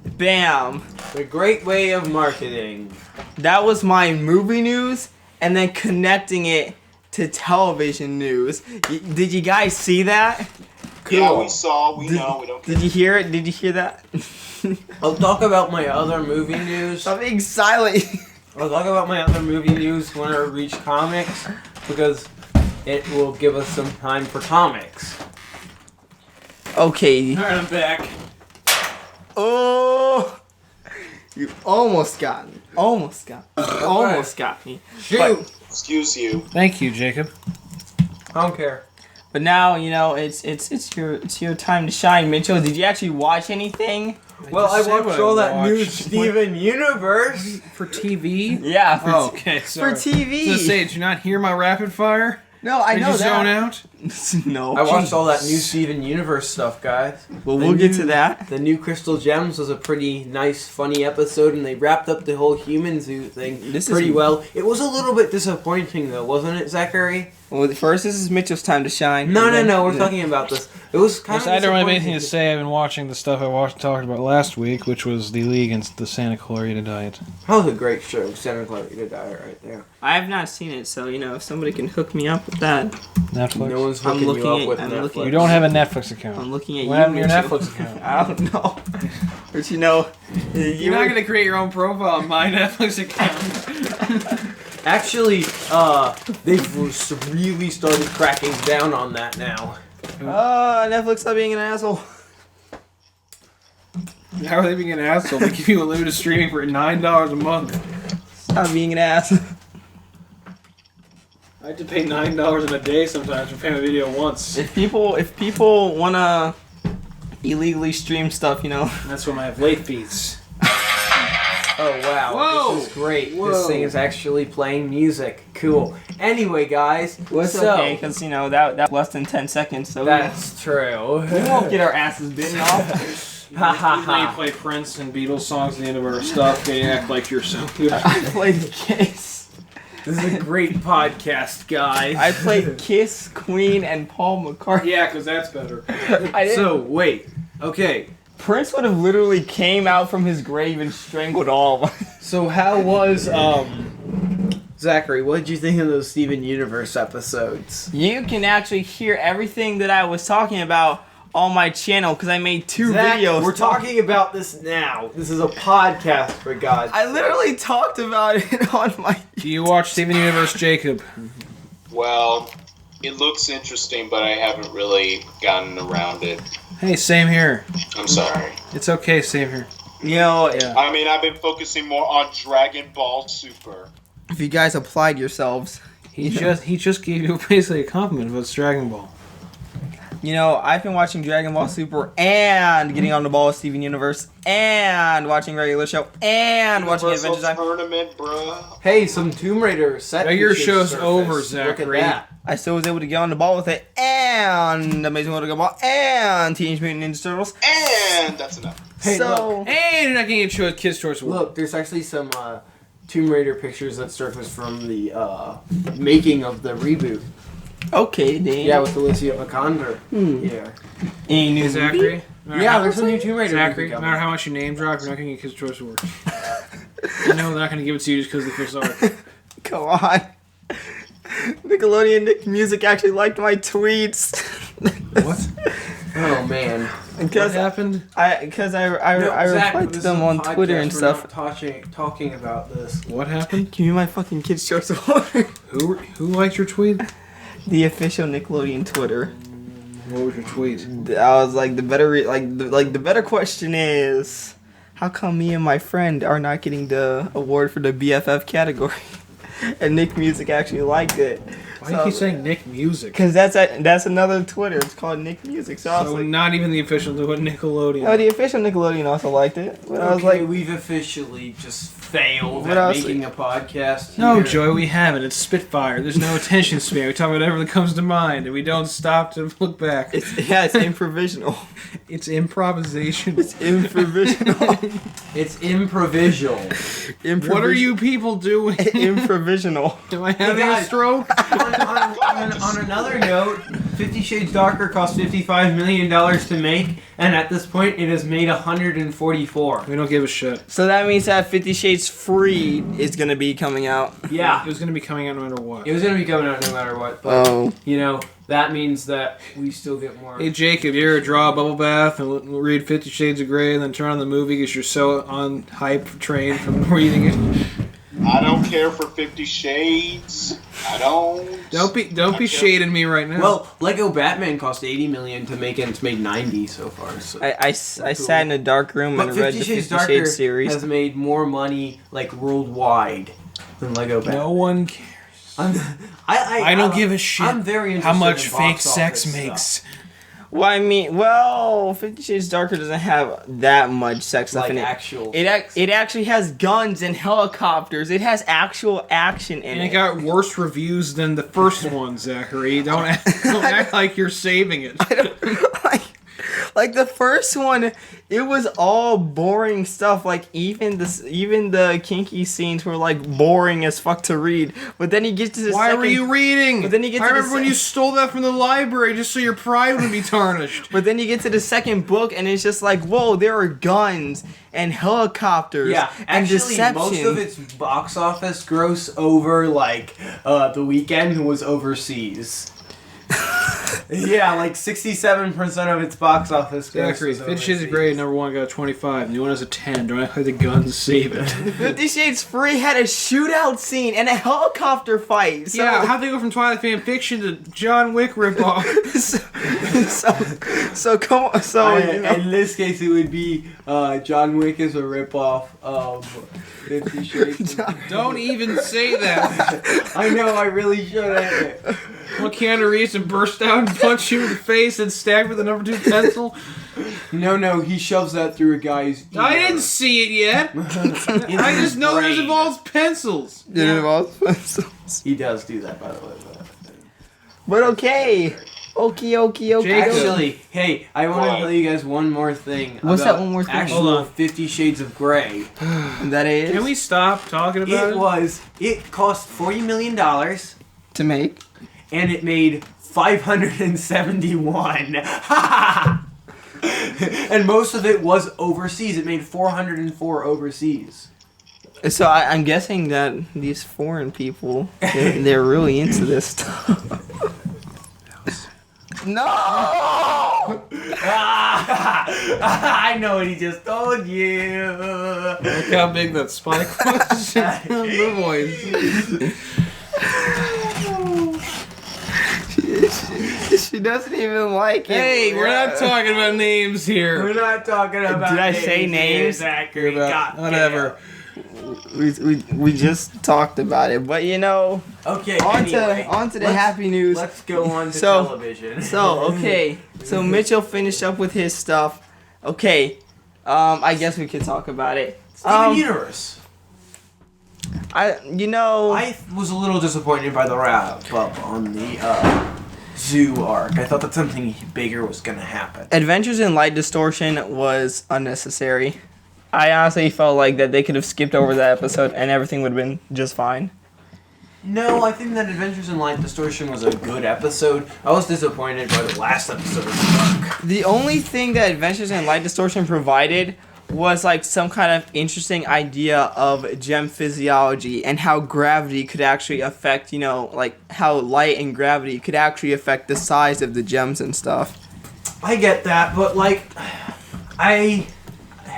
Speaker 1: Bam.
Speaker 2: A great way of marketing.
Speaker 1: That was my movie news, and then connecting it to television news. Did you guys see that? Cool.
Speaker 3: Yeah, we saw. We know. We don't care.
Speaker 1: Did you hear it? Did you hear that?
Speaker 2: I'll talk about my other movie news.
Speaker 1: I'm being silent.
Speaker 2: I'll talk about my other movie news when I reach comics, because it will give us some time for comics.
Speaker 1: Okay.
Speaker 4: Alright, I'm back.
Speaker 1: Oh, you almost got me. Almost got me.
Speaker 2: Shoot!
Speaker 1: But,
Speaker 3: Excuse you.
Speaker 4: Thank you, Jacob.
Speaker 2: I don't care.
Speaker 1: but now you know it's your time to shine, Mitchell. Did you actually watch anything?
Speaker 2: Well, I
Speaker 4: just said
Speaker 2: watched
Speaker 4: what I
Speaker 2: all that new
Speaker 4: watched.
Speaker 2: Steven Universe.
Speaker 4: For TV?
Speaker 1: Yeah. For
Speaker 4: Oh, okay, sorry.
Speaker 1: For TV.
Speaker 4: I was gonna say, did you not hear my rapid fire?
Speaker 1: No, I
Speaker 4: Did
Speaker 1: know
Speaker 4: you zone
Speaker 1: that.
Speaker 4: out?
Speaker 1: No.
Speaker 2: I watched all that new Steven Universe stuff, guys.
Speaker 1: Well,
Speaker 2: The
Speaker 1: we'll get
Speaker 2: new-
Speaker 1: to that.
Speaker 2: The new Crystal Gems was a pretty nice, funny episode, and they wrapped up the whole human zoo thing pretty well. It was a little bit disappointing, though, wasn't it, Zachary?
Speaker 1: Well, first, this is Mitchell's time to shine.
Speaker 2: No,
Speaker 1: and then-
Speaker 2: we're talking about this. It was kind of
Speaker 4: I don't have anything to
Speaker 2: disappointing.
Speaker 4: say. I've been watching the stuff I talked about last week, which was the League and the Santa Clarita Diet.
Speaker 2: That was a great show, Santa Clarita Diet right there.
Speaker 1: I have not seen it, so you know if somebody can hook me up with that.
Speaker 4: Netflix?
Speaker 2: No one's
Speaker 1: I'm
Speaker 2: hooking
Speaker 1: looking
Speaker 2: you up
Speaker 1: at-
Speaker 2: with
Speaker 1: I'm
Speaker 2: Netflix.
Speaker 1: looking-
Speaker 4: You don't have a Netflix account.
Speaker 1: I'm looking at
Speaker 4: What
Speaker 1: you.
Speaker 4: happened to your
Speaker 1: Mitchell.
Speaker 4: Netflix account?
Speaker 1: I don't know. But you know,
Speaker 4: You're not going to create your own profile on my Netflix account.
Speaker 2: Actually, they've really started cracking down on that now.
Speaker 1: Netflix, stop being an asshole.
Speaker 4: How are they being an asshole? They give you unlimited streaming for $9 a month.
Speaker 1: Stop being an ass.
Speaker 4: I have to pay $9 in a day sometimes for paying a video once.
Speaker 1: If people wanna illegally stream stuff, you know.
Speaker 4: That's when I have late fees.
Speaker 2: Oh wow,
Speaker 4: Whoa!
Speaker 2: this is great.
Speaker 4: Whoa.
Speaker 2: This thing is actually playing music. Cool. Anyway, guys,
Speaker 1: Well, it's
Speaker 2: so
Speaker 1: okay, because you know that's less than 10 seconds, so
Speaker 2: that's true.
Speaker 1: we won't get our asses bitten off.
Speaker 2: Ha ha
Speaker 4: When you
Speaker 2: ha.
Speaker 4: play Prince and Beatles songs at the end of our stuff, they act like you're so good.
Speaker 1: I played Kiss.
Speaker 2: This is a great podcast, guys.
Speaker 1: I played Kiss, Queen, and Paul McCartney.
Speaker 4: Yeah, because that's better.
Speaker 1: I didn't.
Speaker 2: So wait, okay.
Speaker 1: Prince would have literally came out from his grave and strangled all of us.
Speaker 2: So how was Zachary? What did you think of those Steven Universe episodes?
Speaker 1: You can actually hear everything that I was talking about on my channel because I made two
Speaker 2: Zach,
Speaker 1: videos.
Speaker 2: we're talking about this now. This is a podcast, for God's
Speaker 1: I literally talked about it on my.
Speaker 4: Do you watch Steven Universe, Jacob?
Speaker 3: Well, it looks interesting, but I haven't really gotten around it.
Speaker 4: Hey, same here.
Speaker 3: I'm sorry.
Speaker 4: It's okay, same here.
Speaker 1: You know,
Speaker 4: Yeah.
Speaker 3: I mean, I've been focusing more on Dragon Ball Super.
Speaker 1: if you guys applied yourselves.
Speaker 4: He just gave you basically a compliment about Dragon Ball.
Speaker 1: You know, I've been watching Dragon Ball Super and getting on the ball with Steven Universe and watching regular show and watching
Speaker 3: Universal
Speaker 1: Adventure Time.
Speaker 3: Tournament, bro.
Speaker 2: Hey, some Tomb Raider set.
Speaker 4: Your
Speaker 2: pieces
Speaker 4: show's
Speaker 2: surfaced.
Speaker 4: over,
Speaker 2: Look
Speaker 4: Zachary.
Speaker 2: at that.
Speaker 1: I still was able to get on the ball with it and Amazing World of Gumball and Teenage Mutant Ninja Turtles.
Speaker 3: And that's enough.
Speaker 2: Hey,
Speaker 1: So,
Speaker 4: And you're not getting a show at Kids Choice Award.
Speaker 2: Look, there's actually some Tomb Raider pictures that surfaced from the making of the reboot.
Speaker 1: okay, then.
Speaker 2: Yeah, with Alicia Vikander. Yeah.
Speaker 1: Any new
Speaker 4: Zachary?
Speaker 2: Yeah, there's a new Tomb Raider
Speaker 4: Zachary,
Speaker 2: movie
Speaker 4: no
Speaker 2: coming.
Speaker 4: matter how much you name drop, you're not going to get Kids Choice Award. I know they're not going to give it to you just because they feel sorry.
Speaker 1: Come on. Nickelodeon Nick Music actually liked my tweets.
Speaker 4: What?
Speaker 2: Oh man.
Speaker 4: What
Speaker 1: Because
Speaker 4: happened?
Speaker 1: I replied to them on Twitter and stuff.
Speaker 2: Talking about this.
Speaker 4: What happened?
Speaker 1: Give me my fucking Kids Choice Award.
Speaker 4: Who liked your tweet?
Speaker 1: The official Nickelodeon Twitter.
Speaker 4: What was your tweet?
Speaker 1: I was like, the better question is, how come me and my friend are not getting the award for the BFF category? And Nick Music actually liked it.
Speaker 4: Why do you keep saying Nick Music?
Speaker 1: Because that's another Twitter. It's called Nick Music. So I was
Speaker 4: So
Speaker 1: like,
Speaker 4: not even the official Nickelodeon.
Speaker 1: no, the official Nickelodeon also liked it. But I was
Speaker 2: Okay,
Speaker 1: like,
Speaker 2: we've officially just failed
Speaker 1: What
Speaker 2: at
Speaker 1: else?
Speaker 2: making a podcast.
Speaker 4: No,
Speaker 2: here.
Speaker 4: Joey, we haven't. It's Spitfire. There's no attention span. We talk about whatever that comes to mind, and we don't stop to look back.
Speaker 1: it's improvisational.
Speaker 4: It's improvisation.
Speaker 1: It's improvisational.
Speaker 2: It's improvisational.
Speaker 4: What are you people doing?
Speaker 1: Improvisational.
Speaker 4: Am I having a
Speaker 2: guys.
Speaker 4: stroke?
Speaker 2: on another note, 50 Shades Darker cost $55 million to make, and at this point it has made 144.
Speaker 4: We don't give a shit.
Speaker 1: So that means that 50 Shades Free is gonna be coming out.
Speaker 2: Yeah,
Speaker 4: It was going to be coming out no matter what.
Speaker 2: it was going to be coming out no matter what, but,
Speaker 1: Oh.
Speaker 2: you know, that means that we still get more.
Speaker 4: Hey, Jacob, you ever draw a bubble bath and read 50 Shades of Grey and then turn on the movie because you're so on hype train from reading it?
Speaker 3: I don't care for 50 Shades. I don't.
Speaker 4: Don't be shading me right now.
Speaker 2: Well, Lego Batman cost $80 million to make, and it's made 90 so far. So.
Speaker 1: I sat in a dark room
Speaker 2: But
Speaker 1: and read
Speaker 2: 50
Speaker 1: the
Speaker 2: Shades
Speaker 1: 50
Speaker 2: Darker
Speaker 1: Shades series.
Speaker 2: has made more money, like, worldwide than Lego Batman.
Speaker 4: no one cares.
Speaker 2: I
Speaker 4: don't give a shit
Speaker 2: I'm very
Speaker 4: how
Speaker 2: interested
Speaker 4: much
Speaker 2: in
Speaker 4: fake
Speaker 2: box
Speaker 4: sex
Speaker 2: office
Speaker 4: makes.
Speaker 2: stuff.
Speaker 1: Well, I mean, 50 Shades Darker doesn't have that much sex stuff
Speaker 2: Like
Speaker 1: in it.
Speaker 2: actual.
Speaker 1: It actually has guns and helicopters. It has actual action in
Speaker 4: And it
Speaker 1: it.
Speaker 4: got worse reviews than the first one, Zachary. Don't act like you're saving it.
Speaker 1: I don't like the first one. It was all boring stuff. Like even the kinky scenes were like boring as fuck to read. But then you get to the
Speaker 4: Why
Speaker 1: second,
Speaker 4: were you reading?
Speaker 1: But then you get
Speaker 4: I
Speaker 1: to the
Speaker 4: remember when
Speaker 1: se-
Speaker 4: you stole that from the library just so your pride would be tarnished.
Speaker 1: But then you get to the second book and it's just like, whoa, there are guns and helicopters
Speaker 2: Yeah,
Speaker 1: and
Speaker 2: actually,
Speaker 1: deception.
Speaker 2: most of its box office gross over like the weekend was overseas. Yeah, like 67% of its box office gross
Speaker 4: Zachary,
Speaker 2: was
Speaker 4: 50 Shades of
Speaker 2: overseas.
Speaker 4: Grey, number one got a 25, and the one has a 10. Don't act like the guns save it.
Speaker 1: 50 Shades Free had a shootout scene and a helicopter fight. So,
Speaker 4: Yeah, how'd they go from Twilight fan fiction to John Wick ripoff?
Speaker 1: so come on. So you know.
Speaker 2: In this case, it would be John Wick is a ripoff of 50 Shades.
Speaker 4: Don't even say that.
Speaker 2: I know, I really shouldn't.
Speaker 4: Well, Keanu Reeves to burst out and punch you in the face and stab with a number 2 pencil.
Speaker 2: No, he shoves that through a guy's ear.
Speaker 4: I didn't see it yet. I just know there's involves pencils.
Speaker 1: It involves pencils.
Speaker 2: He does do that, by the way.
Speaker 1: But okay. Okay.
Speaker 4: Jacob.
Speaker 2: Actually, hey, I want to tell you guys one more thing.
Speaker 1: What's
Speaker 2: about
Speaker 1: that one more thing?
Speaker 2: Actual
Speaker 4: Hold on.
Speaker 2: 50 Shades of Grey.
Speaker 1: That is
Speaker 4: Can we stop talking about it?
Speaker 2: It cost $40 million,
Speaker 1: to make.
Speaker 2: and it made 571. And most of it was overseas. It made 404 overseas.
Speaker 1: So I'm guessing that these foreign people, they're really into this stuff. No!
Speaker 2: I know what he just told you.
Speaker 4: Look how big that spike was. The voice.
Speaker 1: She doesn't even like it.
Speaker 4: Hey, we're not talking about names here.
Speaker 2: We're not talking about
Speaker 1: Did I say
Speaker 2: names here,
Speaker 1: names?
Speaker 2: Zachary.
Speaker 4: About-
Speaker 2: God
Speaker 4: whatever.
Speaker 1: we just talked about it, but you know.
Speaker 5: Okay.
Speaker 1: On
Speaker 5: anyway,
Speaker 1: to the happy news.
Speaker 5: Let's go on to television.
Speaker 1: So Mitchell finished up with his stuff. Okay, I guess we could talk about it.
Speaker 5: Steven Universe.
Speaker 1: I
Speaker 5: was a little disappointed by the wrap up on the zoo arc. I thought that something bigger was gonna happen.
Speaker 1: Adventures in Light Distortion was unnecessary. I honestly felt like that they could have skipped over that episode and everything would have been just fine.
Speaker 5: No, I think that Adventures in Light Distortion was a good episode. I was disappointed by the last episode of the arc.
Speaker 1: The only thing that Adventures in Light Distortion provided was like some kind of interesting idea of gem physiology and how gravity could actually affect, like how light and gravity could actually affect the size of the gems and stuff.
Speaker 5: I get that, but like, I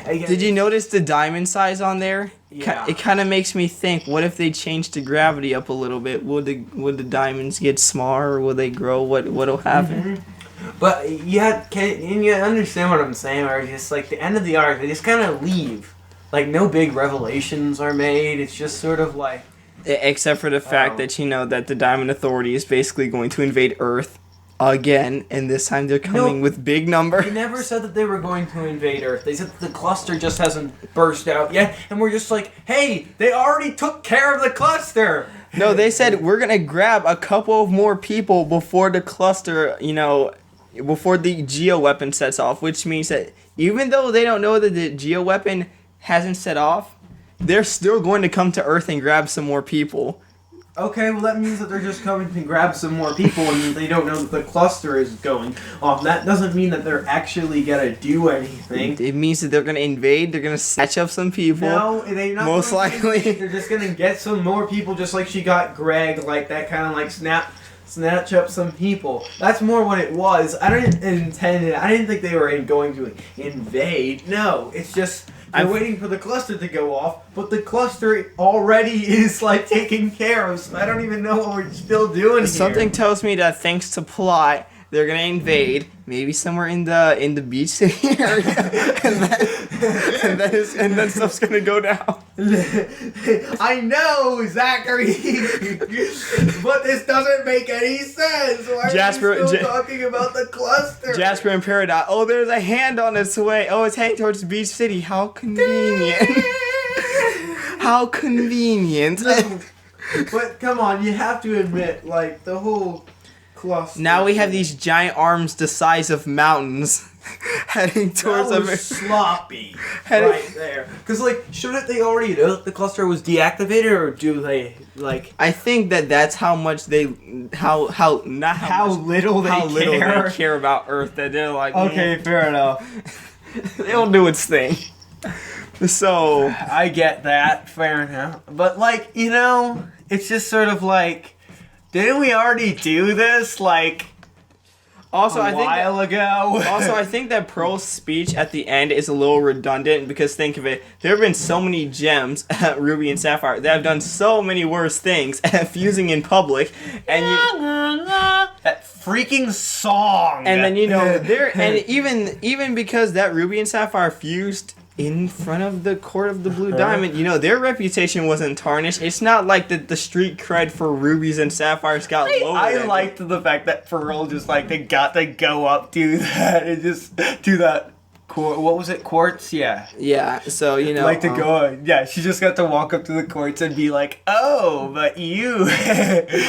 Speaker 1: Did you notice the diamond size on there?
Speaker 5: Yeah.
Speaker 1: It kind of makes me think, what if they changed the gravity up a little bit? Would the diamonds get smaller or will they grow? What'll happen?
Speaker 5: Mm-hmm. But yeah, can you understand what I'm saying? Or just like the end of the arc, they just kind of leave. Like no big revelations are made. It's just sort of like.
Speaker 1: Except for the fact that that the Diamond Authority is basically going to invade Earth again, and this time they're coming with big numbers.
Speaker 5: They never said that they were going to invade Earth. They said that the cluster just hasn't burst out yet, and we're just like, hey, they already took care of the cluster.
Speaker 1: No, they said we're gonna grab a couple of more people before the cluster, before the geo weapon sets off, which means that even though they don't know that the geo weapon hasn't set off, they're still going to come to Earth and grab some more people.
Speaker 5: Okay, well that means that they're just coming to grab some more people and they don't know that the cluster is going off. That doesn't mean that they're actually gonna do anything.
Speaker 1: It means that they're gonna invade, they're gonna snatch up some people.
Speaker 5: No, they're not.
Speaker 1: Most likely.
Speaker 5: They're just gonna get some more people just like she got Greg, like that kind of like snatch up some people. That's more what it was. I didn't think they were going to invade. No, it's just they're waiting for the cluster to go off, but the cluster already is like taken care of, so I don't even know what we're still doing here.
Speaker 1: Something tells me that thanks to plot, they're gonna invade, maybe somewhere in the beach city area, and then stuff's gonna go down.
Speaker 5: I know, Zachary, but this doesn't make any sense. Why
Speaker 1: Jasper,
Speaker 5: are we still talking about the cluster?
Speaker 1: Jasper and Paradox. Oh, there's a hand on its way. Oh, it's heading towards Beach City. How convenient. How convenient.
Speaker 5: But come on, you have to admit, like the whole. Cluster.
Speaker 1: Now we have these giant arms the size of mountains heading towards
Speaker 5: that was sloppy right there. Because like, shouldn't they already know that the cluster was deactivated, or do they like?
Speaker 1: I think that's how much how little they care about Earth, that they're like,
Speaker 5: okay, fair enough.
Speaker 1: They'll do its thing. So
Speaker 5: I get that, fair enough. But like, it's just sort of like. Didn't we already do this like a while ago?
Speaker 1: Also, I think that Pearl's speech at the end is a little redundant because think of it, there have been so many gems, Ruby and Sapphire, that have done so many worse things at fusing in public, and
Speaker 5: that freaking song.
Speaker 1: And then and even because that Ruby and Sapphire fused in front of the court of the Blue Diamond, their reputation wasn't tarnished. It's not like the street cred for Rubies and Sapphires got lowered.
Speaker 5: I liked the fact that Pearl just like they got to go up to that and just do that. What was it? Quartz? Yeah.
Speaker 1: Yeah. So
Speaker 5: like to go. Yeah. She just got to walk up to the quartz and be like, "Oh, but you,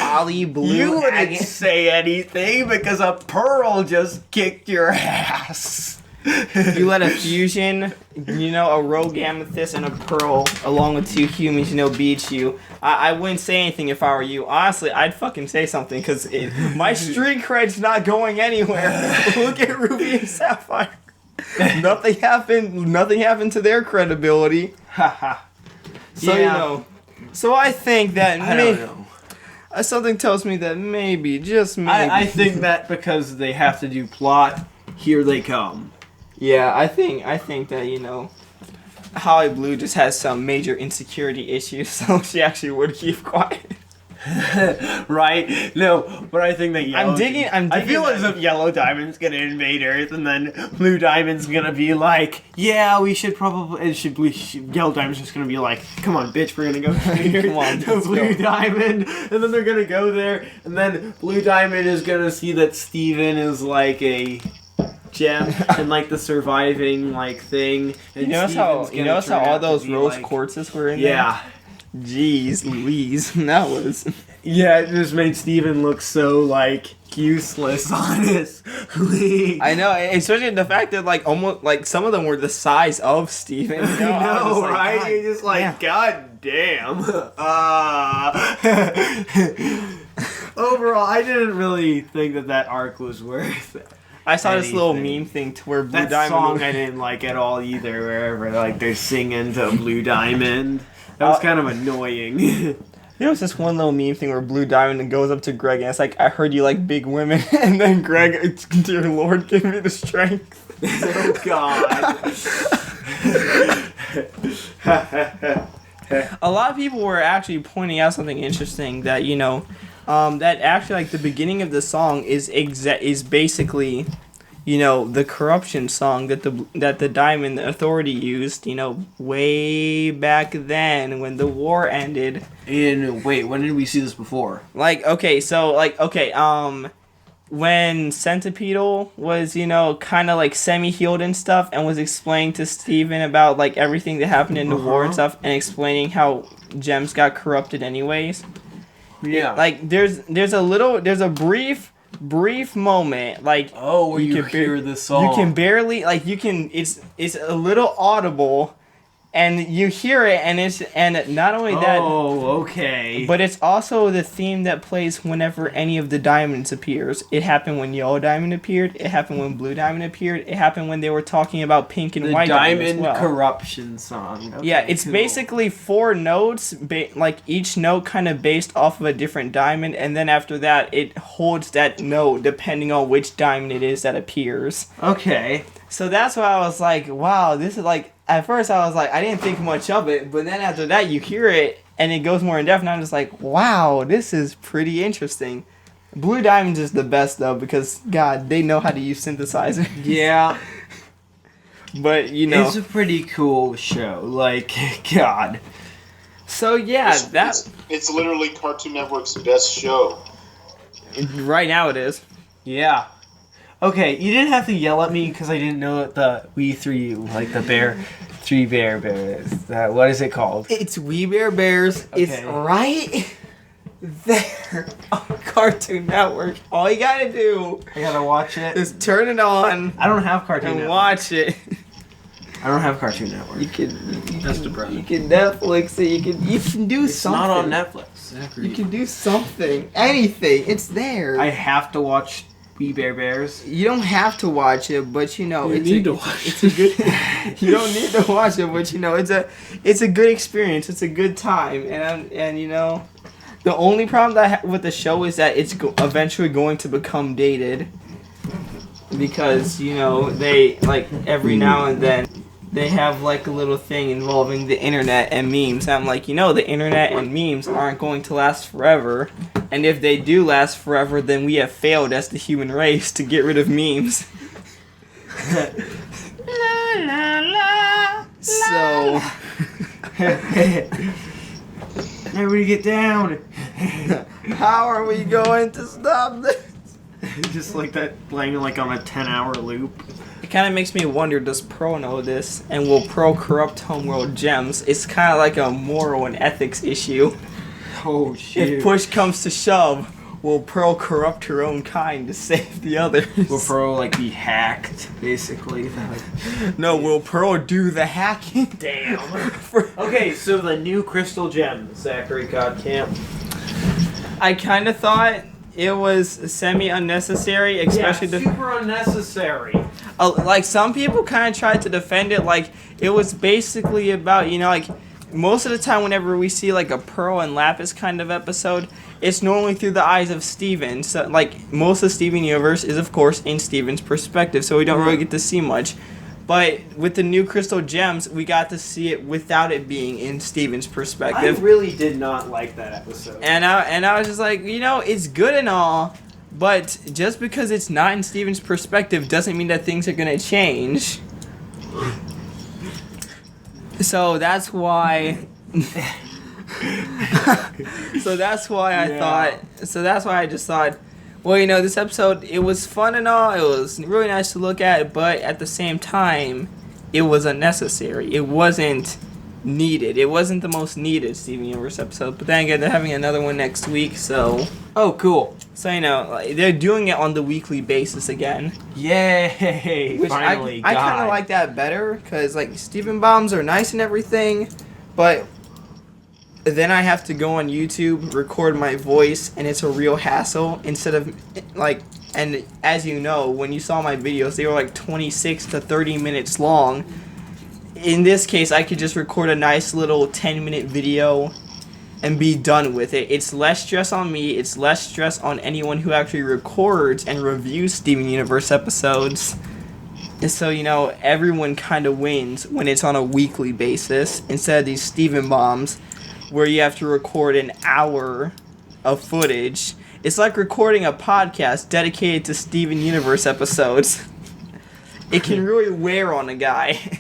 Speaker 1: Ollie Blue,
Speaker 5: you wouldn't say anything because a Pearl just kicked your ass."
Speaker 1: You let a fusion, a rogue amethyst and a pearl, along with two humans, beat you. I wouldn't say anything if I were you. Honestly, I'd fucking say something, because my street cred's not going anywhere. Look at Ruby and Sapphire. Nothing happened to their credibility. So, so I think that
Speaker 5: I don't know.
Speaker 1: Something tells me that maybe, just maybe.
Speaker 5: I think that because they have to do plot, here they come.
Speaker 1: Yeah, I think that, Holly Blue just has some major insecurity issues, so she actually would keep quiet.
Speaker 2: Right? No, but I think that Yellow...
Speaker 1: I'm digging
Speaker 2: I feel
Speaker 1: that-
Speaker 2: as if Yellow Diamond's gonna invade Earth, and then Blue Diamond's gonna be like, yeah, we should probably... Yellow Diamond's just gonna be like, come on, bitch, we're gonna go here
Speaker 1: Come on,
Speaker 2: to
Speaker 1: let's
Speaker 2: Blue
Speaker 1: go.
Speaker 2: Diamond, and then they're gonna go there, and then Blue Diamond is gonna see that Steven is like a... gem and like the surviving like thing. And
Speaker 1: You notice how all those rose
Speaker 2: like,
Speaker 1: quartzes were in
Speaker 2: yeah.
Speaker 1: there? Jeez Louise, that was...
Speaker 2: Yeah, it just made Steven look so like useless, honestly.
Speaker 1: I know, especially the fact that like almost like some of them were the size of Steven. You know?
Speaker 2: I
Speaker 1: I was
Speaker 2: know,
Speaker 1: just like,
Speaker 2: right?
Speaker 1: God
Speaker 2: You're just like,
Speaker 1: damn.
Speaker 2: God damn. Overall, I didn't really think that arc was worth it.
Speaker 1: I saw this little
Speaker 2: anything.
Speaker 1: meme thing to where Blue
Speaker 2: That
Speaker 1: Diamond.
Speaker 2: song I didn't like at all either, wherever like they're singing to Blue Diamond. That was kind of annoying.
Speaker 1: There was this one little meme thing where Blue Diamond goes up to Greg and it's like, I heard you like big women, and then Greg, it's, dear Lord, give me the strength.
Speaker 2: Oh God.
Speaker 1: A lot of people were actually pointing out something interesting that, you know, that actually like the beginning of the song is basically, you know, the corruption song that the Diamond Authority used, you know, way back then when the war ended.
Speaker 2: And wait, when did we see this before?
Speaker 1: When Centipedal was, you know, kind of like semi-healed and stuff and was explaining to Steven about like everything that happened in the war and stuff and explaining how gems got corrupted anyways.
Speaker 2: Yeah.
Speaker 1: Like there's a brief moment like
Speaker 2: where you
Speaker 1: can
Speaker 2: hear the song.
Speaker 1: You can barely it's a little audible and you hear it and not only that.
Speaker 2: Oh, okay.
Speaker 1: But it's also the theme that plays whenever any of the diamonds appears. It happened when Yellow Diamond appeared. It happened when Blue Diamond appeared. It happened when they were talking about Pink and White Diamond as
Speaker 2: Diamond
Speaker 1: well.
Speaker 2: Corruption song. Okay,
Speaker 1: Yeah, it's
Speaker 2: cool.
Speaker 1: basically 4 notes, like each note kind of based off of a different diamond, and then after that, it holds that note depending on which diamond it is that appears.
Speaker 2: Okay.
Speaker 1: So that's why I was like, wow, this is like, at first I was like, I didn't think much of it, but then after that you hear it, and it goes more in depth, and I'm just like, wow, this is pretty interesting. Blue Diamond is the best though, because, God, they know how to use synthesizer.
Speaker 2: Yeah.
Speaker 1: But, you know.
Speaker 2: It's a pretty cool show. Like, God.
Speaker 1: So, yeah,
Speaker 3: it's literally Cartoon Network's best show.
Speaker 1: Right now it is.
Speaker 2: Yeah. Okay, you didn't have to yell at me because I didn't know what the three bear bears. What is it called?
Speaker 1: It's We Bare Bears.
Speaker 2: Okay.
Speaker 1: It's right there on Cartoon Network. All you gotta do
Speaker 2: I gotta watch it.
Speaker 1: is turn it on
Speaker 2: I don't have Cartoon
Speaker 1: and
Speaker 2: Network.
Speaker 1: watch it.
Speaker 2: I don't have Cartoon Network.
Speaker 1: You can
Speaker 4: brand.
Speaker 1: Netflix it. You can do
Speaker 2: It's
Speaker 1: something.
Speaker 2: not on Netflix.
Speaker 1: You can do something. Anything. It's there.
Speaker 2: I have to watch We Bare Bears.
Speaker 1: You don't have to watch it, but you know
Speaker 4: You need to watch
Speaker 1: it's a good. You don't need to watch it, but you know it's a good experience. It's a good time, and you know, the only problem that I have with the show is that it's eventually going to become dated, because you know they like every now and then they have like a little thing involving the internet and memes. And I'm like, you know, the internet and memes aren't going to last forever. And if they do last forever, then we have failed as the human race to get rid of memes. La, la, la, so,
Speaker 2: Everybody get down.
Speaker 1: how are we going to stop this?
Speaker 2: Just like that, playing like on a 10-hour loop.
Speaker 1: It kind of makes me wonder, does Pro know this? And will Pro corrupt Homeworld gems? It's kind of like a moral and ethics issue.
Speaker 2: Oh shit.
Speaker 1: If push comes to shove, will Pearl corrupt her own kind to save the others?
Speaker 2: Will Pearl like be hacked, basically?
Speaker 1: No, will Pearl do the hacking?
Speaker 2: Damn. Okay, so the new crystal gem, Zachary Godcamp.
Speaker 1: I kind of thought it was semi-unnecessary, especially
Speaker 2: super unnecessary.
Speaker 1: like some people kind of tried to defend it, like it was basically about, you know, like most of the time whenever we see like a Pearl and Lapis kind of episode, it's normally through the eyes of Steven. So like most of Steven Universe is of course in Steven's perspective, so we don't really get to see much. But with the new Crystal Gems, we got to see it without it being in Steven's
Speaker 2: I
Speaker 1: perspective.
Speaker 2: really did not like that episode.
Speaker 1: And I was just like, it's good and all, but just because it's not in Steven's perspective doesn't mean that things are gonna change. So that's why. I just thought, well, this episode, it was fun and all, it was really nice to look at, but at the same time, it was unnecessary. It wasn't needed. It wasn't the most needed Steven Universe episode, but then again, they're having another one next week, so...
Speaker 2: Oh, cool.
Speaker 1: So, they're doing it on the weekly basis again.
Speaker 2: Yay!
Speaker 1: Which
Speaker 2: Finally,
Speaker 1: I kind of like that better, because, Steven bombs are nice and everything, but... then I have to go on YouTube, record my voice, and it's a real hassle instead of, and as you know, when you saw my videos, they were 26 to 30 minutes long. In this case, I could just record a nice little 10-minute video and be done with it. It's less stress on me, it's less stress on anyone who actually records and reviews Steven Universe episodes. And so, everyone kind of wins when it's on a weekly basis instead of these Steven bombs, where you have to record an hour of footage. It's like recording a podcast dedicated to Steven Universe episodes. It can really wear on a guy.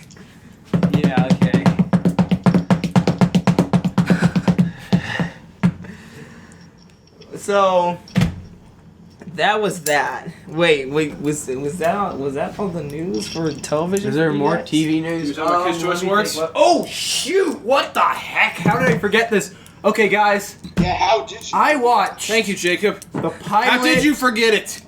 Speaker 2: Yeah, okay.
Speaker 1: So that was that. Wait, was that all the news for television?
Speaker 2: Is there
Speaker 1: for you
Speaker 2: more
Speaker 1: guys?
Speaker 2: TV news?
Speaker 4: You talking about Kids Choice Awards?
Speaker 2: Oh shoot! What the heck? How did I forget this? Okay, guys,
Speaker 3: Yeah, how did you?
Speaker 2: I watched
Speaker 4: Thank you, Jacob.
Speaker 2: the pilot
Speaker 4: How did you forget it?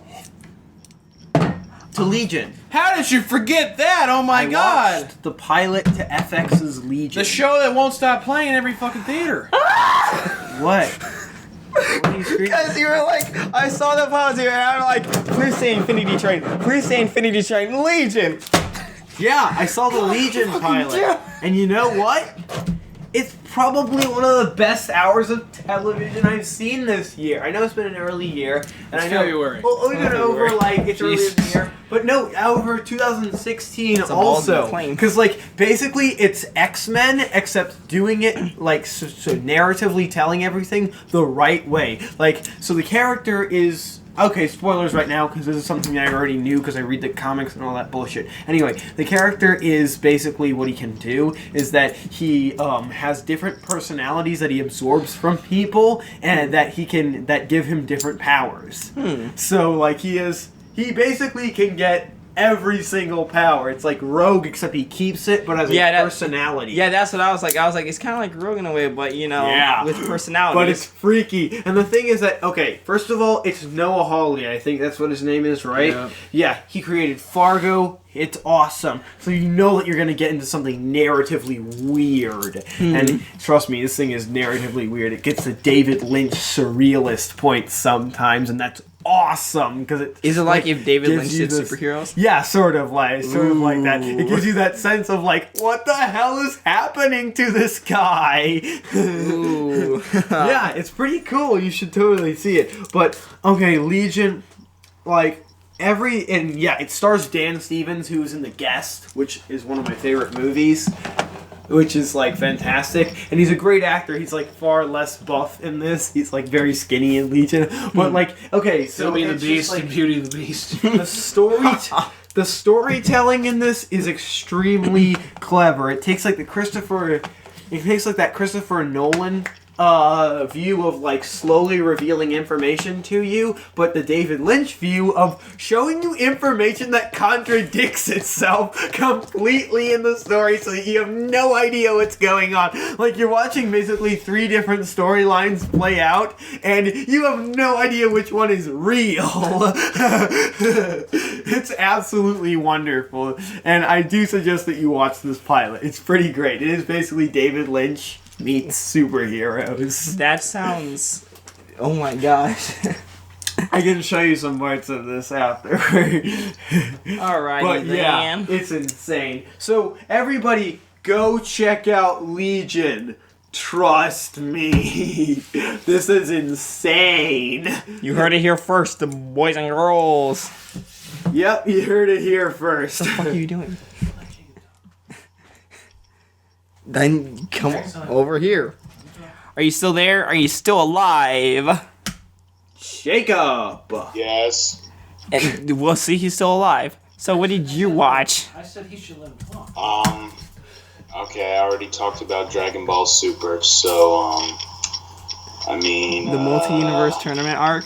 Speaker 2: to Legion.
Speaker 4: How did you forget that? Oh my
Speaker 2: I
Speaker 4: god!
Speaker 2: watched the pilot to FX's Legion.
Speaker 4: The show that won't stop playing in every fucking theater.
Speaker 2: What? What are you screaming?
Speaker 1: Because you were like, I saw the pause here, and I'm like, please say Infinity Train, Legion.
Speaker 2: Yeah, I saw the Legion pilot. And you know what? It's probably one of the best hours of television I've seen this year. I know it's been an early year, and
Speaker 4: It's
Speaker 2: I know
Speaker 4: February.
Speaker 2: Well, even over it's early in the
Speaker 4: Jeez.
Speaker 2: year, but no, over 2016
Speaker 1: It's a bold
Speaker 2: also.
Speaker 1: claim.
Speaker 2: Because basically it's X-Men, except doing it so narratively telling everything the right way. So the character is. Okay, spoilers right now, because this is something that I already knew because I read the comics and all that bullshit. Anyway, the character is basically what he can do is that he has different personalities that he absorbs from people and that give him different powers. So, he basically can get every single power. It's like Rogue, except he keeps it, but as a personality.
Speaker 1: Yeah, that's what I was like. I was like, it's kind of like Rogue in a way, but with personality.
Speaker 2: But it's freaky. And the thing is that, okay, first of all, it's Noah Hawley. I think that's what his name is, right? Yeah, he created Fargo. It's awesome. So you know that you're going to get into something narratively weird. And trust me, this thing is narratively weird. It gets the David Lynch surrealist point sometimes, and that's awesome because it
Speaker 1: is it like if David
Speaker 2: gives
Speaker 1: Lynch
Speaker 2: you
Speaker 1: did
Speaker 2: this-
Speaker 1: superheroes?
Speaker 2: Yeah, sort of like that. It gives you that sense of what the hell is happening to this guy?
Speaker 1: Ooh.
Speaker 2: Yeah, it's pretty cool. You should totally see it. But okay, Legion, it stars Dan Stevens, who's in The Guest, which is one of my favorite movies. Which is fantastic, and he's a great actor. He's far less buff in this. He's very skinny in Legion, but okay, so
Speaker 4: Beauty and
Speaker 2: it's
Speaker 4: the Beast
Speaker 2: just,
Speaker 4: and Beauty and the Beast.
Speaker 2: the storytelling in this is extremely clever. It takes that Christopher Nolan view of slowly revealing information to you, but the David Lynch view of showing you information that contradicts itself completely in the story so that you have no idea what's going on. You're watching basically 3 different storylines play out and you have no idea which one is real. It's absolutely wonderful, and I do suggest that you watch this pilot. It's pretty great. It is basically David Lynch meets superheroes.
Speaker 1: That sounds... Oh my gosh.
Speaker 2: I can show you some parts of this after.
Speaker 1: Alrighty,
Speaker 2: But yeah,
Speaker 1: then.
Speaker 2: it's insane. So everybody, go check out Legion. Trust me. This is insane.
Speaker 1: You heard it here first, the boys and girls.
Speaker 2: Yep, you heard it here first.
Speaker 1: What are you doing? Then come over here. Are you still there? Are you still alive?
Speaker 2: Jacob.
Speaker 3: Yes.
Speaker 1: And we'll see he's still alive. So what did you watch?
Speaker 4: I said he should let him talk.
Speaker 3: Okay, I already talked about Dragon Ball Super, so, I mean...
Speaker 1: The multi-universe tournament arc?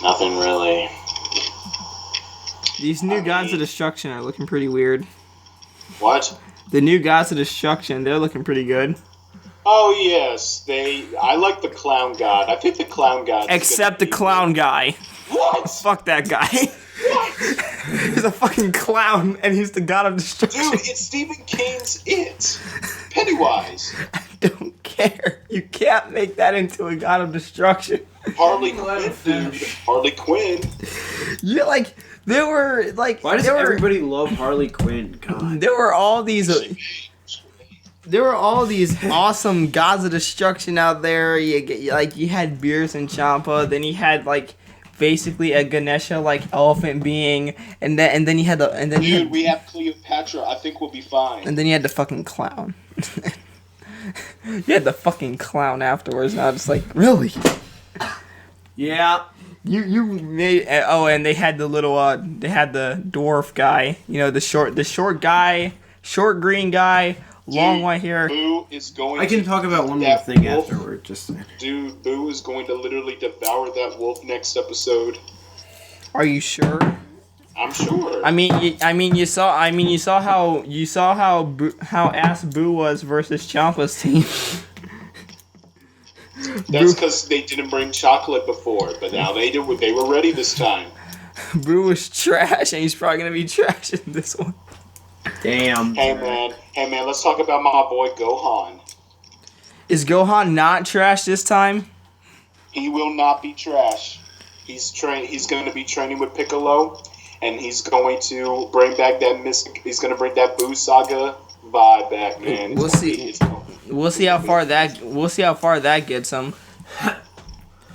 Speaker 3: Nothing really.
Speaker 1: These new Gods of Destruction are looking pretty weird.
Speaker 3: What?
Speaker 1: The new Gods of Destruction, they're looking pretty good.
Speaker 3: Oh, yes. I like the Clown God. I think the Clown God...
Speaker 1: Except the clown guy.
Speaker 3: What?
Speaker 1: Fuck that guy.
Speaker 3: What?
Speaker 1: He's a fucking clown, and he's the God of Destruction.
Speaker 3: Dude, it's Stephen King's It. Pennywise.
Speaker 1: I don't care. You can't make that into a God of Destruction.
Speaker 3: Harley Quinn, dude. Harley Quinn.
Speaker 1: Yeah, like, there were, like...
Speaker 2: Why does everybody love Harley Quinn? God.
Speaker 1: There were all these... There were all these awesome Gods of Destruction out there. You had Beers and Champa. Then you had, like... basically a Ganesha like elephant being, and then you had the
Speaker 3: we have Cleopatra. I think we'll be fine.
Speaker 1: And then you had the fucking clown. You had the fucking clown afterwards. And I was just like, really?
Speaker 2: Yeah.
Speaker 1: You made and they had the little they had the dwarf guy. You know, the short guy, short green guy. Long white hair.
Speaker 3: Boo is going.
Speaker 2: I can talk about one more thing afterward. Just
Speaker 3: dude, Boo is going to literally devour that wolf next episode.
Speaker 1: Are you sure?
Speaker 3: I'm sure.
Speaker 1: I mean, you saw how ass Boo was versus Champa's team.
Speaker 3: That's because they didn't bring chocolate before, but now they did. They were ready this time.
Speaker 1: Boo was trash, and he's probably gonna be trash in this one.
Speaker 2: Damn.
Speaker 3: Hey man, let's talk about my boy Gohan.
Speaker 1: Is Gohan not trash this time?
Speaker 3: He will not be trash. He's going to be training with Piccolo, and he's going to bring back that He's going to bring that Boo Saga vibe back, man.
Speaker 1: We'll see. We'll see how far that gets him.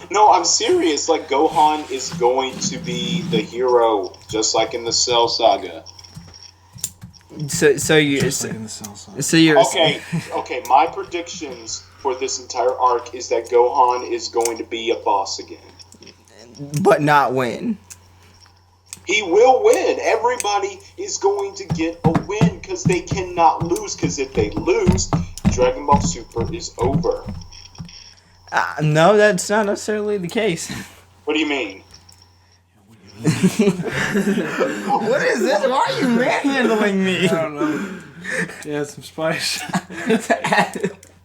Speaker 3: No, I'm serious. Like, Gohan is going to be the hero, just like in the Cell Saga.
Speaker 1: So you're
Speaker 3: okay. My predictions for this entire arc is that Gohan is going to be a boss again,
Speaker 1: but not win.
Speaker 3: He will win. Everybody is going to get a win because they cannot lose. Because if they lose, Dragon Ball Super is over.
Speaker 1: No, that's not necessarily the case.
Speaker 3: What do you mean?
Speaker 1: What is this? Why are you manhandling me?
Speaker 2: I don't know. Yeah, some spice.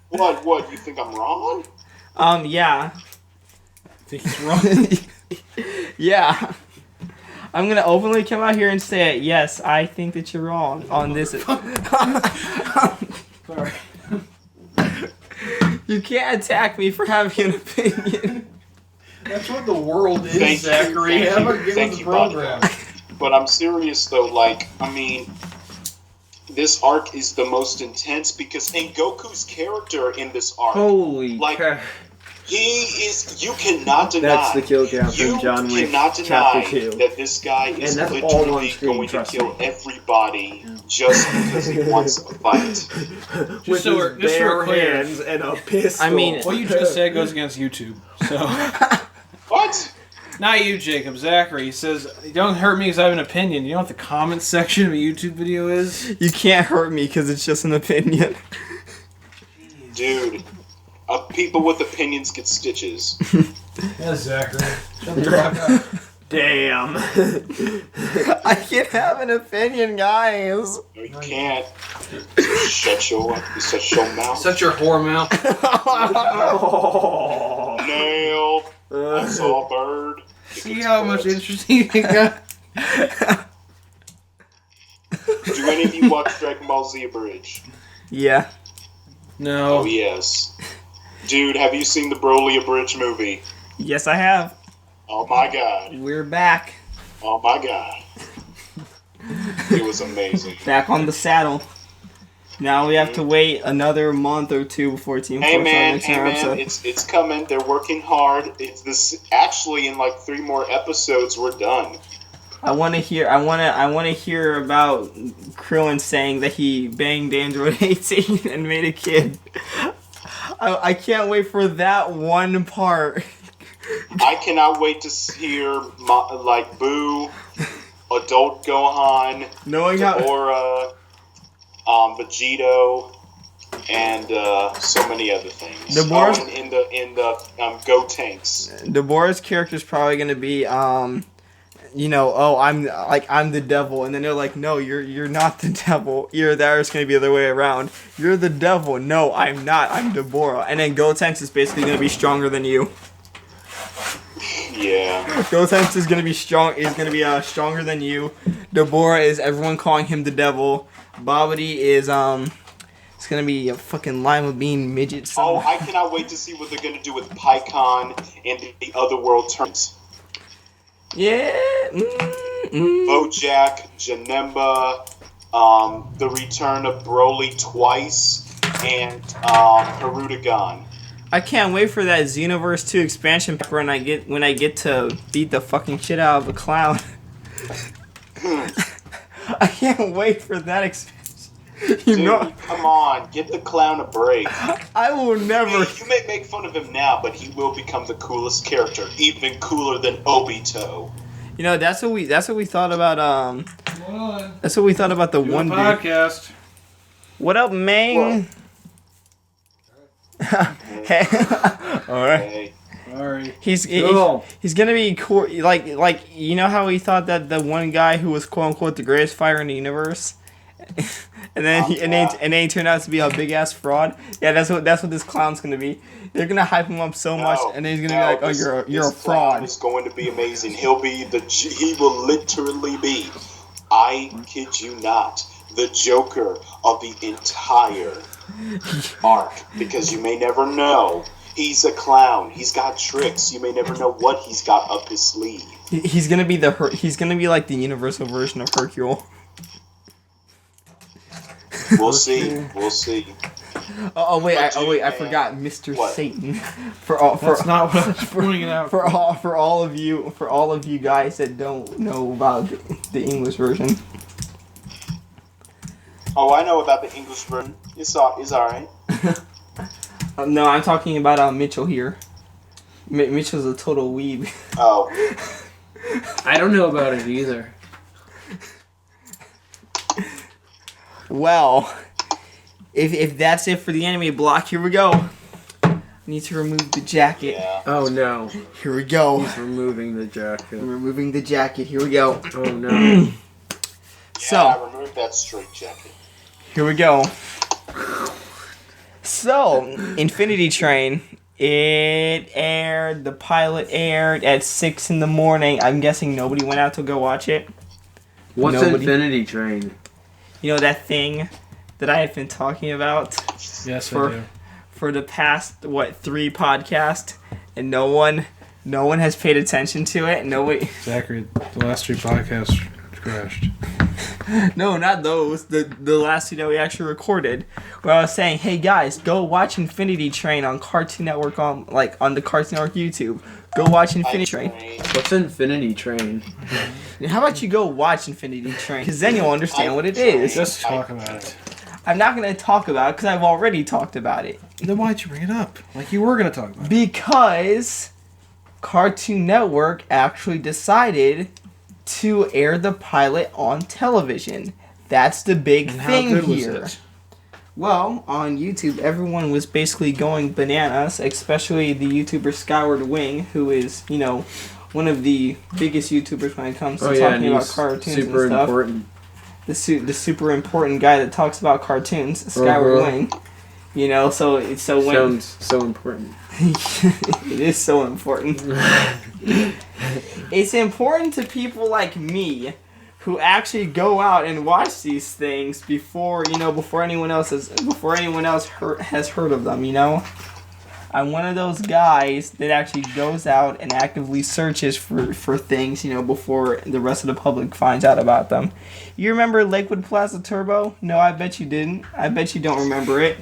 Speaker 3: What? You think I'm wrong?
Speaker 1: Yeah.
Speaker 2: Think he's wrong?
Speaker 1: Yeah. I'm gonna openly come out here and say, yes, I think that you're wrong on this.
Speaker 2: Sorry.
Speaker 1: You can't attack me for having an opinion.
Speaker 4: That's what the world is, Zachary.
Speaker 3: Thank you, program. But I'm serious though. Like, I mean, this arc is the most intense because in Goku's character in this arc,
Speaker 2: holy
Speaker 3: like,
Speaker 2: crap.
Speaker 3: he is. You cannot deny.
Speaker 2: That's the kill count from John Wick.
Speaker 3: You cannot deny
Speaker 2: Chapter 2.
Speaker 3: that this guy is
Speaker 2: that's
Speaker 3: literally going to kill everybody just because he wants a fight.
Speaker 2: With his bare hands and a pistol.
Speaker 1: I mean,
Speaker 4: what you just said goes against YouTube. So.
Speaker 3: What?
Speaker 4: Not you, Jacob. Zachary. He says, don't hurt me because I have an opinion. You know what the comment section of a YouTube video is?
Speaker 1: You can't hurt me because it's just an opinion.
Speaker 3: Dude, people with opinions get stitches.
Speaker 4: Yeah, Zachary. Shut the fuck up.
Speaker 2: Damn.
Speaker 1: I can have an opinion, guys.
Speaker 3: No, you can't. Shut your mouth.
Speaker 4: Shut your whore mouth.
Speaker 2: Oh.
Speaker 3: Nail. I saw a bird.
Speaker 4: See how much interest you got?
Speaker 3: Do any of you watch Dragon Ball Z Abridged?
Speaker 1: Yeah.
Speaker 4: No.
Speaker 3: Oh, yes. Dude, have you seen the Broly Abridged movie?
Speaker 1: Yes, I have.
Speaker 3: Oh my god.
Speaker 1: We're back.
Speaker 3: Oh my god. It was amazing.
Speaker 1: Back on the saddle. Now we have to wait another month or two before Team Fortress
Speaker 3: next episode. It's coming. They're working hard. It's this actually in like 3 more episodes we're done.
Speaker 1: I want to hear about Krillin saying that he banged Android 18 and made a kid. I can't wait for that one part.
Speaker 3: I cannot wait to hear Boo, Adult Gohan,
Speaker 1: Knowing how
Speaker 3: Deborah, Vegito, and so many other things.
Speaker 1: Deborah's
Speaker 3: in the Go Tanks.
Speaker 1: Deborah's character is probably gonna be I'm the devil, and then they're like, no, you're not the devil. Either that or it's gonna be the other way around. You're the devil. No, I'm not. I'm Deborah. And then Gotenks is basically gonna be stronger than you.
Speaker 3: Yeah.
Speaker 1: Gotenks is gonna be strong. Is gonna be stronger than you. Deborah is everyone calling him the devil. Babidi is it's gonna be a fucking lima bean midget.
Speaker 3: Oh, I cannot wait to see what they're gonna do with Pycon and the other world turns.
Speaker 1: Yeah.
Speaker 3: Bojack, Janemba, the return of Broly twice, and Hirudegan.
Speaker 1: I can't wait for that Xenoverse 2 expansion pack when I get to beat the fucking shit out of a clown. I can't wait for that expansion.
Speaker 3: Dude, come on, give the clown a break.
Speaker 1: I will never.
Speaker 3: You may make fun of him now, but he will become the coolest character, even cooler than Obito.
Speaker 1: You know, that's what we thought about. That's what we thought about the one
Speaker 4: podcast.
Speaker 1: What up, man? Hey. All right.
Speaker 3: Hey.
Speaker 4: Sorry.
Speaker 1: He's gonna be cool. Like you know how we thought that the one guy who was quote unquote the greatest fighter in the universe, and then he turned out to be a big ass fraud. Yeah, that's what this clown's gonna be. They're gonna hype him up so much, and then he's gonna be like, "Oh, you're a fraud."
Speaker 3: It's going to be amazing. He will literally be, I kid you not, the Joker of the entire arc, because you may never know. He's a clown. He's got tricks. You may never know what he's got up his sleeve.
Speaker 1: He's gonna be like the universal version of Hercule.
Speaker 3: We'll see. We'll see.
Speaker 1: I forgot Mr.
Speaker 3: What?
Speaker 1: Satan.
Speaker 4: That's not what I was pointing out.
Speaker 1: For all of you guys that don't know about the English version.
Speaker 3: Oh, I know about the English version. It's alright.
Speaker 1: No, I'm talking about Mitchell here. Mitchell's a total weeb.
Speaker 3: Oh.
Speaker 4: I don't know about it either.
Speaker 1: Well, if that's it for the anime block, here we go. I need to remove the jacket.
Speaker 3: Yeah.
Speaker 4: Oh no.
Speaker 1: Here we go.
Speaker 4: He's removing the jacket.
Speaker 1: I'm removing the jacket. Here we go.
Speaker 4: Oh no.
Speaker 1: So,
Speaker 3: remove that straight jacket.
Speaker 1: here we go. So, Infinity Train, the pilot aired at 6 in the morning. I'm guessing nobody went out to go watch it.
Speaker 5: What's
Speaker 1: Nobody.
Speaker 5: Infinity Train?
Speaker 1: You know that thing that I have been talking about
Speaker 4: Yes, I do.
Speaker 1: for the past 3 podcasts, and no one has paid attention to it. Nobody.
Speaker 4: Zachary, the last 3 podcasts crashed.
Speaker 1: No, not those. The last 2 that we actually recorded, where I was saying, "Hey guys, go watch Infinity Train on Cartoon Network on the Cartoon Network YouTube. Go watch Infinity Train."
Speaker 5: What's Infinity Train?
Speaker 1: How about you go watch Infinity Train? Because then you'll understand what it is.
Speaker 4: Just talk about it.
Speaker 1: I'm not going to talk about it because I've already talked about it.
Speaker 4: Then why'd you bring it up? Like you were going to talk about it.
Speaker 1: Because Cartoon Network actually decided to air the pilot on television. That's the big thing
Speaker 4: how good
Speaker 1: here.
Speaker 4: Was it?
Speaker 1: Well, on YouTube, everyone was basically going bananas, especially the YouTuber Skyward Wing, who is, one of the biggest YouTubers when it comes to talking about cartoons and stuff.
Speaker 5: Important.
Speaker 1: The super important guy that talks about cartoons, Skyward Wing. So when
Speaker 5: Sounds so important.
Speaker 1: it is so important. It's important to people like me who actually go out and watch these things before anyone else has heard of them, I'm one of those guys that actually goes out and actively searches for things, before the rest of the public finds out about them. You remember Lakewood Plaza Turbo? No, I bet you didn't. I bet you don't remember it.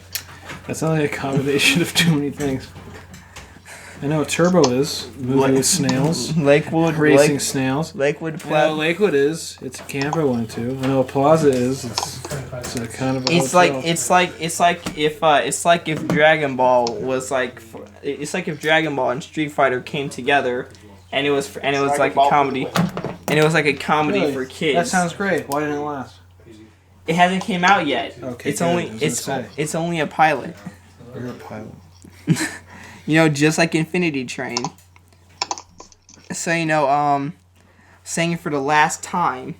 Speaker 4: That's only a combination of too many things. I know what Turbo is. Movie with snails.
Speaker 1: Lakewood
Speaker 4: Racing snails.
Speaker 1: Lakewood
Speaker 4: I know
Speaker 1: Plaza.
Speaker 4: what Lakewood is. It's a camp I went to. I know what Plaza is. It's a kind of a
Speaker 1: It's like if Dragon Ball was like it's like if Dragon Ball and Street Fighter came together, and it was like a comedy, and it was like a comedy
Speaker 4: Really?
Speaker 1: for kids.
Speaker 4: That sounds great. Why didn't it last?
Speaker 1: It hasn't came out yet.
Speaker 4: Okay,
Speaker 1: it's
Speaker 4: good.
Speaker 1: only
Speaker 4: I was gonna say.
Speaker 1: it's only a pilot.
Speaker 4: You're a pilot.
Speaker 1: You know, just like Infinity Train. So saying it for the last time,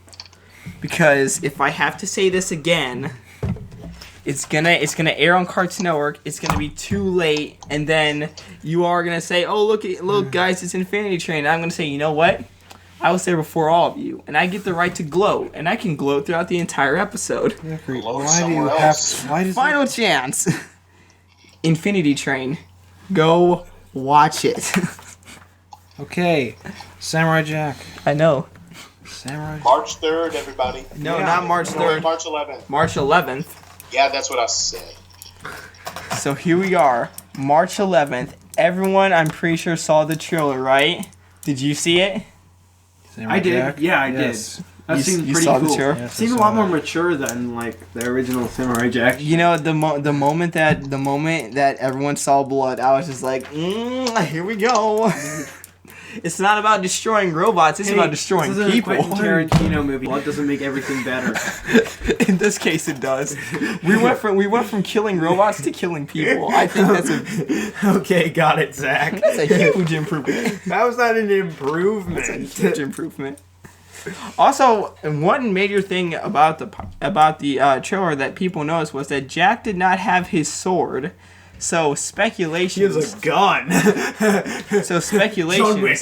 Speaker 1: because if I have to say this again, it's gonna air on Cartoon Network. It's gonna be too late, and then you are gonna say, "Oh, look, guys, it's Infinity Train." And I'm gonna say, you know what? I was there before all of you, and I get the right to gloat, and I can gloat throughout the entire episode.
Speaker 4: Why do you have? Why does
Speaker 1: Final chance. Infinity Train. Go watch it.
Speaker 4: Okay, Samurai Jack.
Speaker 1: I know.
Speaker 4: Samurai.
Speaker 3: March 3rd, everybody.
Speaker 1: No,
Speaker 4: Yeah.
Speaker 1: not March 3rd.
Speaker 3: March 11th.
Speaker 1: March 11th.
Speaker 3: Yeah, that's what I said.
Speaker 1: So here we are, March 11th. Everyone, I'm pretty sure, saw the trailer, right? Did you see it?
Speaker 4: Samurai
Speaker 2: I did.
Speaker 4: Jack?
Speaker 2: Yeah, I
Speaker 4: Yes.
Speaker 2: did. That
Speaker 1: You-
Speaker 2: seemed
Speaker 1: you
Speaker 2: pretty
Speaker 1: saw the
Speaker 2: cool.
Speaker 1: trailer?
Speaker 4: Yes, I
Speaker 2: Seemed a
Speaker 4: saw
Speaker 2: lot more
Speaker 4: that.
Speaker 2: mature than like the original Samurai Jack.
Speaker 1: You know, the moment that everyone saw blood, I was just like, here we go. It's not about destroying robots. It's about destroying
Speaker 2: this isn't
Speaker 1: people.
Speaker 2: a Quentin Tarantino movie. Blood doesn't make everything better.
Speaker 1: In this case, it does. We went from killing robots to killing people. I think
Speaker 2: Okay, got it, Zach.
Speaker 1: that's a huge improvement.
Speaker 2: That was not an improvement.
Speaker 1: Huge improvement. Also, one major thing about the trailer that people noticed was that Jack did not have his sword. So speculation.
Speaker 2: He has a gun.
Speaker 1: So speculation.
Speaker 2: John Wick.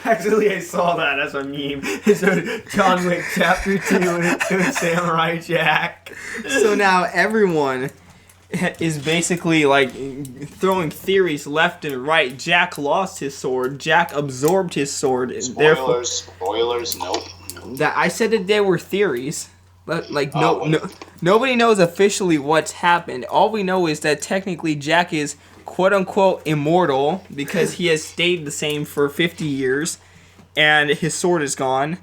Speaker 2: Actually, I saw that as a meme. It's John Wick Chapter 2 and it's doing Samurai Jack.
Speaker 1: So now everyone is basically like throwing theories left and right. Jack lost his sword. Jack absorbed his sword.
Speaker 3: Spoilers, nope.
Speaker 1: That I said that there were theories. Like nobody knows officially what's happened. All we know is that technically Jack is quote unquote immortal because he has stayed the same for 50 years and his sword is gone.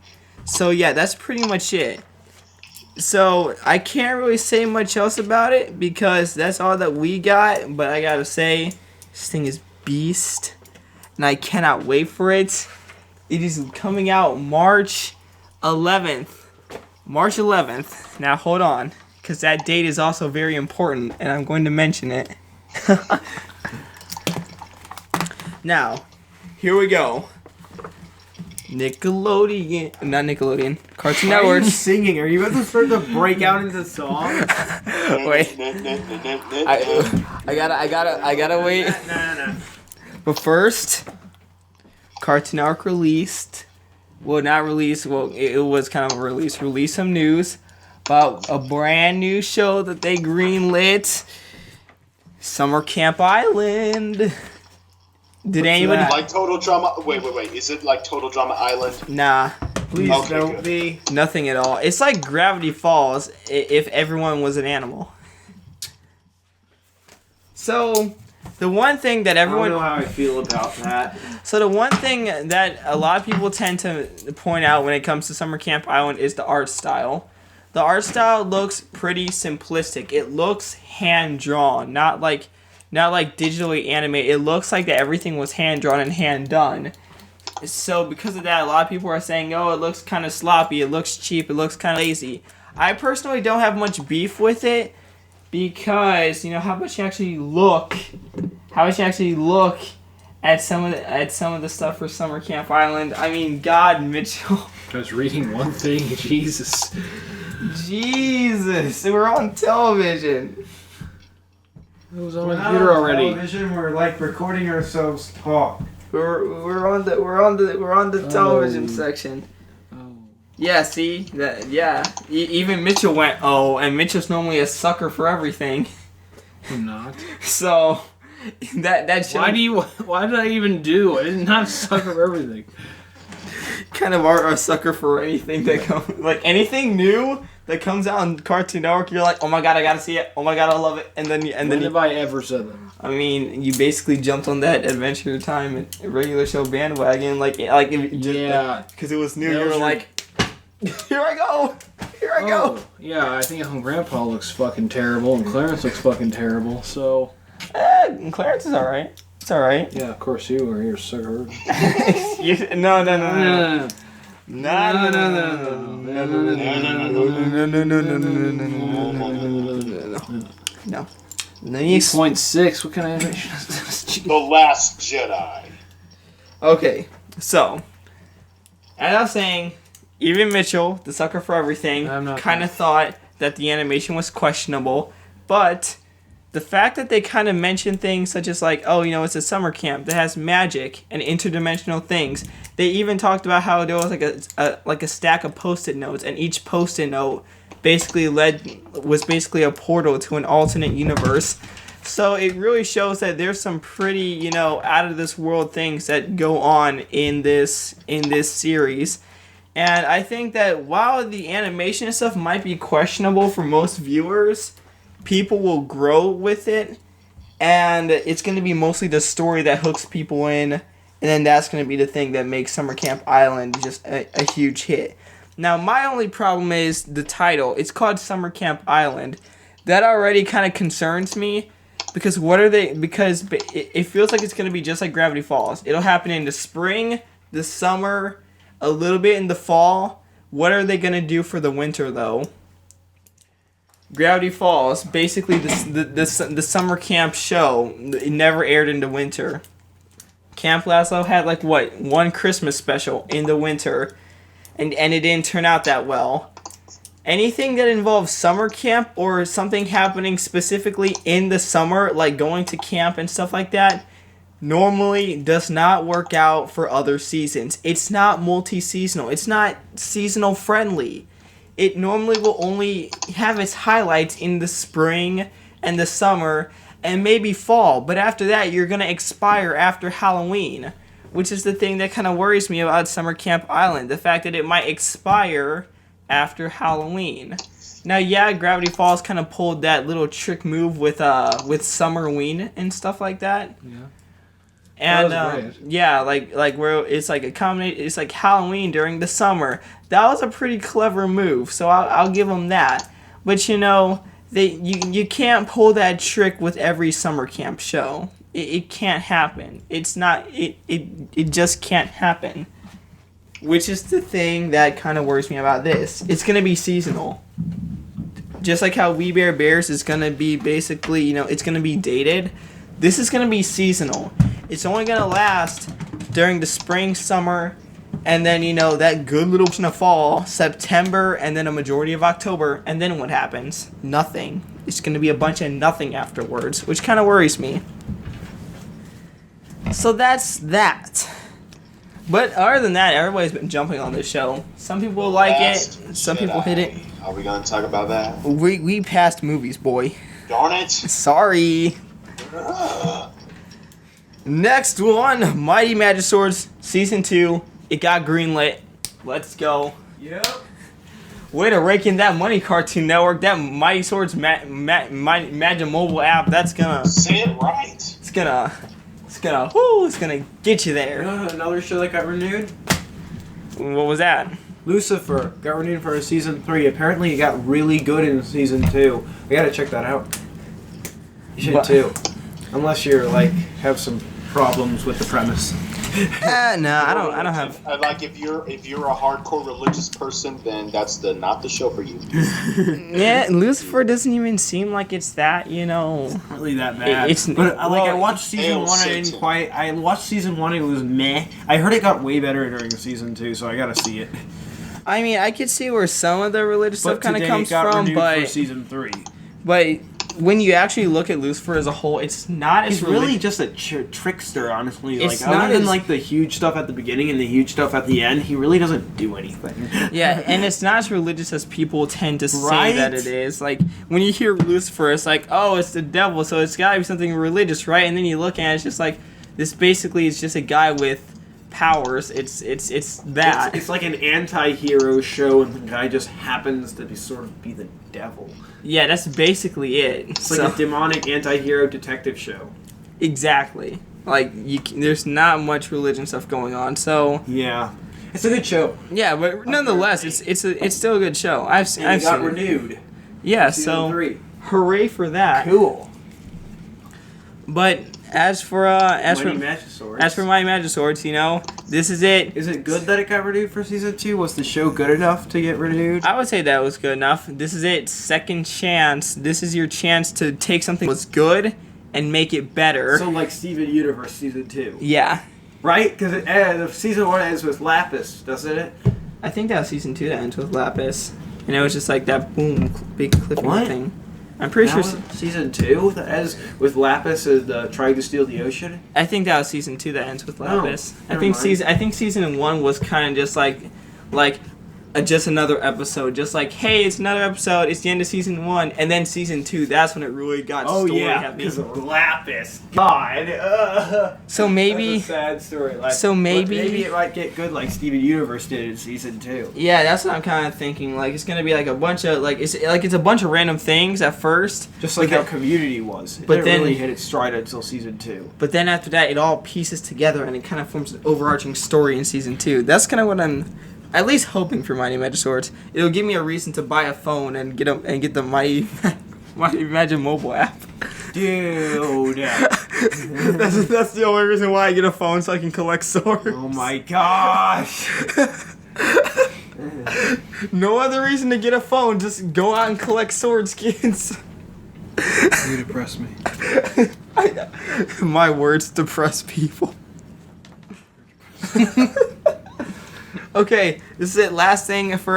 Speaker 1: So yeah, that's pretty much it. So I can't really say much else about it because that's all that we got, but I gotta say, this thing is beast and I cannot wait for it. It is coming out March 11th. March 11th. Now hold on, because that date is also very important, and I'm going to mention it. Now, here we go. Nickelodeon, not Nickelodeon, Cartoon
Speaker 2: Why are you
Speaker 1: Network.
Speaker 2: singing? Are you about to start to break out into song?
Speaker 1: Wait, I gotta wait.
Speaker 2: Nah.
Speaker 1: But first, Cartoon Network released. Well, not released. Well, it was kind of a release. Release some news about a brand new show that they greenlit. Summer Camp Island. Did anybody?
Speaker 2: that?
Speaker 3: Like Total Drama. Wait. Is it like Total Drama Island?
Speaker 1: Nah,
Speaker 2: Please
Speaker 3: Okay,
Speaker 2: don't
Speaker 3: good.
Speaker 2: be.
Speaker 1: nothing at all. It's like Gravity Falls if everyone was an animal. So, the one thing that
Speaker 2: I
Speaker 1: everyone.
Speaker 2: don't know how I feel about that.
Speaker 1: So the one thing that a lot of people tend to point out when it comes to Summer Camp Island is the art style. The art style looks pretty simplistic. It looks hand drawn, not like digitally animated. It looks like that everything was hand drawn and hand done. So because of that, a lot of people are saying, "Oh, it looks kind of sloppy. It looks cheap. It looks kind of lazy." I personally don't have much beef with it because how much you actually look at some of the stuff for Summer Camp Island. I mean, God, Mitchell.
Speaker 4: I was reading one thing. Jesus.
Speaker 1: Jesus, we're on television.
Speaker 4: It was on my computer already.
Speaker 2: Television, we're like recording ourselves talk.
Speaker 1: We're on the television section.
Speaker 4: Oh.
Speaker 1: Yeah, see that? Yeah, even Mitchell went and Mitchell's normally a sucker for everything.
Speaker 4: I'm not.
Speaker 1: So that show
Speaker 4: Why did I even do? I did not suck for everything.
Speaker 1: kind of are a sucker for anything that comes, like anything new that comes out on Cartoon Network, you're like, oh my god, I gotta see it. Oh my god, I love it. And then
Speaker 2: When have I ever said that?
Speaker 1: I mean, you basically jumped on that Adventure Time and regular show bandwagon, like because it was new. You were like, here I go, go.
Speaker 2: Yeah, I think Grandpa looks fucking terrible and Clarence looks fucking terrible. So.
Speaker 1: Clarence is all right. It's all right.
Speaker 2: Yeah, of course you are. You're so hurt.
Speaker 1: No. No.
Speaker 2: 8.6. What kind of animation is this?
Speaker 3: The Last Jedi.
Speaker 1: Okay, so as I was saying, even Mitchell, the sucker for everything, kind of thought that the animation was questionable, but the fact that they kind of mention things such as like, oh, it's a summer camp that has magic and interdimensional things. They even talked about how there was like a stack of Post-it notes, and each Post-it note was basically a portal to an alternate universe. So it really shows that there's some pretty, out of this world things that go on in this series. And I think that while the animation and stuff might be questionable for most viewers, people will grow with it, and it's going to be mostly the story that hooks people in, and then that's going to be the thing that makes Summer Camp Island just a huge hit. Now, my only problem is the title. It's called Summer Camp Island. That already kind of concerns me, because because it feels like it's going to be just like Gravity Falls. It'll happen in the spring, the summer, a little bit in the fall. What are they going to do for the winter, though? Gravity Falls, basically the summer camp show, it never aired in the winter. Camp Lazlo had one Christmas special in the winter, and it didn't turn out that well. Anything that involves summer camp or something happening specifically in the summer, like going to camp and stuff like that, normally does not work out for other seasons. It's not multi-seasonal. It's not seasonal friendly. It normally will only have its highlights in the spring and the summer and maybe fall. But after that, you're going to expire after Halloween, which is the thing that kind of worries me about Summer Camp Island. The fact that it might expire after Halloween. Now, yeah, Gravity Falls kind of pulled that little trick move with Summerween and stuff like that.
Speaker 2: Yeah.
Speaker 1: And yeah, like where it's like it's like Halloween during the summer. That was a pretty clever move, so I'll give them that. But you can't pull that trick with every summer camp show. It can't happen. It's not. It just can't happen. Which is the thing that kind of worries me about this. It's gonna be seasonal. Just like how We Bare Bears is gonna be basically, it's gonna be dated. This is gonna be seasonal. It's only gonna last during the spring, summer, and then that good little portion of fall, September, and then a majority of October. And then what happens? Nothing. It's gonna be a bunch of nothing afterwards, which kind of worries me. So that's that. But other than that, everybody's been jumping on this show. Some people like it, some people hit it.
Speaker 3: Are we gonna talk about that?
Speaker 1: We passed movies, boy.
Speaker 3: Darn it!
Speaker 1: Sorry. Next one, Mighty Magic Swords Season 2. It got greenlit. Let's go.
Speaker 2: Yep.
Speaker 1: Way to rake in that money, Cartoon Network. That Mighty Swords Magic mobile app. That's gonna.
Speaker 3: Say it right.
Speaker 1: It's gonna get you there.
Speaker 2: Another show that got renewed?
Speaker 1: What was that?
Speaker 2: Lucifer got renewed for season 3. Apparently it got really good in season 2. We gotta check that out. You should too. Unless you're have some problems with the premise.
Speaker 1: No, I don't have.
Speaker 3: If you're a hardcore religious person, then that's not the show for you.
Speaker 1: Yeah, Lucifer doesn't even seem like it's that,
Speaker 2: Not really that bad. I watched season 1. I watched season 1. It was meh. I heard it got way better during season 2, so I gotta see it.
Speaker 1: I mean, I could see where some of the religious stuff kind of comes from, but
Speaker 2: for season 3.
Speaker 1: But when you actually look at Lucifer as a whole, it's not as
Speaker 2: really just a trickster, honestly.
Speaker 1: It's
Speaker 2: other than the huge stuff at the beginning and the huge stuff at the end, he really doesn't do anything.
Speaker 1: Yeah, and it's not as religious as people tend to say that it is. When you hear Lucifer, it's like, oh, it's the devil, so it's gotta be something religious, right? And then you look at it, it's just like, this basically is just a guy with powers. It's that.
Speaker 2: It's like an anti-hero show, and the guy just happens to be the devil.
Speaker 1: Yeah, that's basically it.
Speaker 2: It's like a demonic anti-hero detective show.
Speaker 1: Exactly. Like there's not much religion stuff going on, so
Speaker 2: yeah, it's a good show.
Speaker 1: Yeah, but nonetheless, it's still a good show. I've seen it.
Speaker 2: Renewed.
Speaker 1: Yeah,
Speaker 2: Season 3.
Speaker 1: Hooray for that.
Speaker 2: Cool.
Speaker 1: But as for
Speaker 2: Mighty
Speaker 1: Magiswords, you know, this is it.
Speaker 2: Is it good that it got renewed for season 2? Was the show good enough to get renewed?
Speaker 1: I would say that was good enough. This is it. Second chance. This is your chance to take something that was good and make it better.
Speaker 2: So like Steven Universe season 2.
Speaker 1: Yeah.
Speaker 2: Right? Because season 1 ends with Lapis, doesn't it?
Speaker 1: I think that was season 2 that ends with Lapis. And it was just like that boom, big cliffhanger thing. I'm pretty sure
Speaker 2: season 2 that ends with Lapis trying to steal the ocean.
Speaker 1: I think that was season 2 that ends with Lapis.
Speaker 2: I
Speaker 1: think season 1 was kind of just like just another episode. Just like, hey, it's another episode. It's the end of season 1, and then season 2. That's when it really got story heavy.
Speaker 2: Because of Lapis. God.
Speaker 1: So maybe
Speaker 2: that's a sad story.
Speaker 1: Maybe
Speaker 2: it might get good like Steven Universe did in season 2.
Speaker 1: Yeah, that's what I'm kind of thinking. Like it's gonna be like a bunch of it's a bunch of random things at first,
Speaker 2: just like how Community was. It didn't really hit its stride until season 2.
Speaker 1: But then after that, it all pieces together and it kind of forms an overarching story in season 2. That's kind of what I'm at least hoping for Mighty Magiswords. It'll give me a reason to buy a phone and get the Mighty Magin mobile app.
Speaker 2: Dude.
Speaker 1: that's the only reason why I get a phone, so I can collect swords.
Speaker 2: Oh my gosh.
Speaker 1: No other reason to get a phone, just go out and collect sword skins.
Speaker 4: You depress me.
Speaker 1: My words depress people. Okay, this is it. Last thing for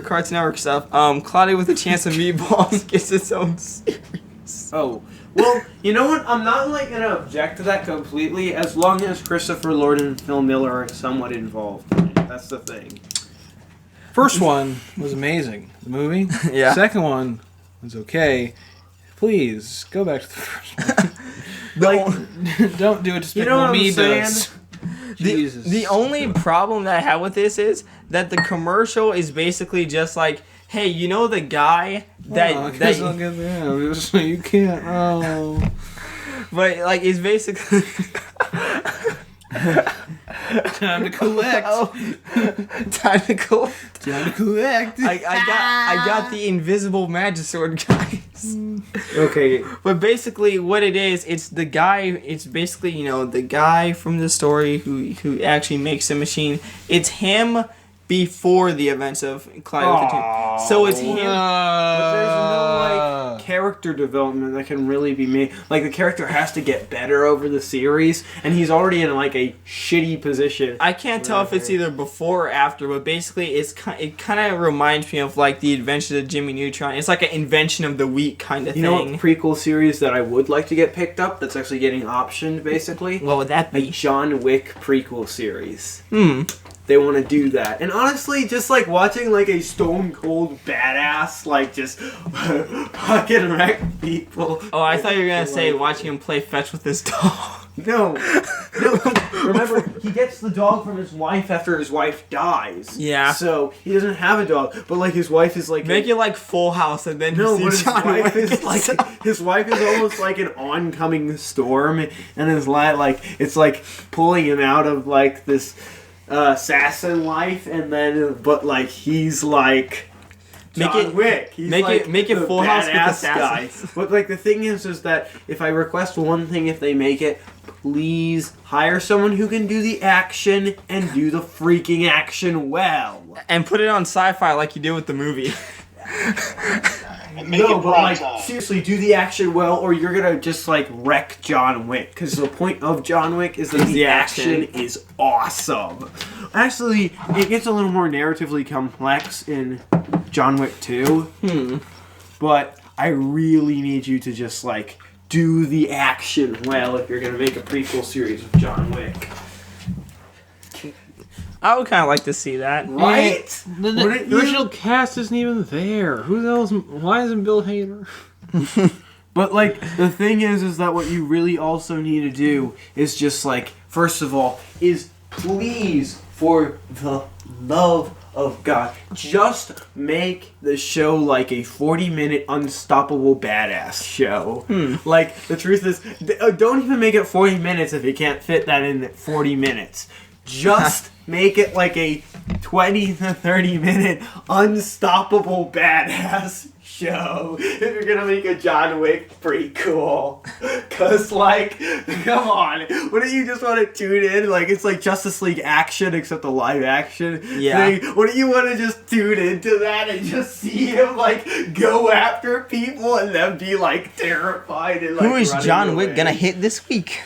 Speaker 1: Cartoon Network stuff. Cloudy with a Chance of Meatballs gets its own series.
Speaker 2: Oh, well, you know what? I'm not gonna object to that completely, as long as Christopher Lord and Phil Miller are somewhat involved. That's the thing.
Speaker 4: First one was amazing. The movie.
Speaker 1: Yeah.
Speaker 4: Second one was okay. Please go back to the first one. Don't do it. Despicable Me does.
Speaker 1: The only problem that I have with this is that the commercial is basically just like, hey, you know the guy that
Speaker 4: you can't. Oh,
Speaker 1: but like it's basically
Speaker 4: time to collect.
Speaker 1: Time to collect.
Speaker 4: Time to collect.
Speaker 1: I got the invisible Magisword guys.
Speaker 2: Okay.
Speaker 1: But basically what it is, it's the guy, it's basically, you know, the guy from the story who actually makes the machine. It's him before the events of Cloudy with a Chance. So it's him.
Speaker 2: But there's no character development that can really be made. Like the character has to get better over the series, and he's already in a shitty position.
Speaker 1: I can't tell if it's either before or after, but basically it kind of reminds me of like the Adventures of Jimmy Neutron. It's like an invention of the week kind of thing.
Speaker 2: You know what prequel series that I would like to get picked up that's actually getting optioned basically?
Speaker 1: What would that be?
Speaker 2: A John Wick prequel series. They want to do that. And honestly, just watching a stone cold badass just fucking wreck people.
Speaker 1: Oh, I thought you were going to say watching him play fetch with his dog.
Speaker 2: No. Remember, he gets the dog from his wife after his wife dies.
Speaker 1: Yeah.
Speaker 2: So he doesn't have a dog, but his wife is
Speaker 1: make it like Full House, and then his wife is
Speaker 2: his wife is almost like an oncoming storm, and his it's pulling him out of this assassin life, and then he's John Wick. He's
Speaker 1: make it Full House with assassins.
Speaker 2: Guy. But the thing is that if I request one thing, if they make it, please hire someone who can do the action and do the freaking action well,
Speaker 1: and put it on Sci-Fi like you did with the movie.
Speaker 3: No, but
Speaker 2: seriously, do the action well, or you're gonna just wreck John Wick. Because the point of John Wick is that the action is awesome. Actually, it gets a little more narratively complex in John Wick 2. But I really need you to just do the action well if you're gonna make a prequel series of John Wick.
Speaker 1: I would kind of like to see that.
Speaker 2: Right?
Speaker 4: The original cast isn't even there. Who else? Why isn't Bill Hader?
Speaker 2: But the thing is that what you really also need to do is just first of all, is please, for the love of God, just make the show like a 40-minute unstoppable badass show. Like, the truth is, don't even make it 40 minutes if you can't fit that in 40 minutes. Just make it like a 20 to 30 minute unstoppable badass show. If you're gonna make a John Wick prequel. Cause like, come on. Wouldn't you just want to tune in? Like, it's like Justice League action except the live action thing. Wouldn't you want to just tune into that and just see him like go after people and then be like terrified and like,
Speaker 1: who is John
Speaker 2: away?
Speaker 1: Wick gonna hit this week?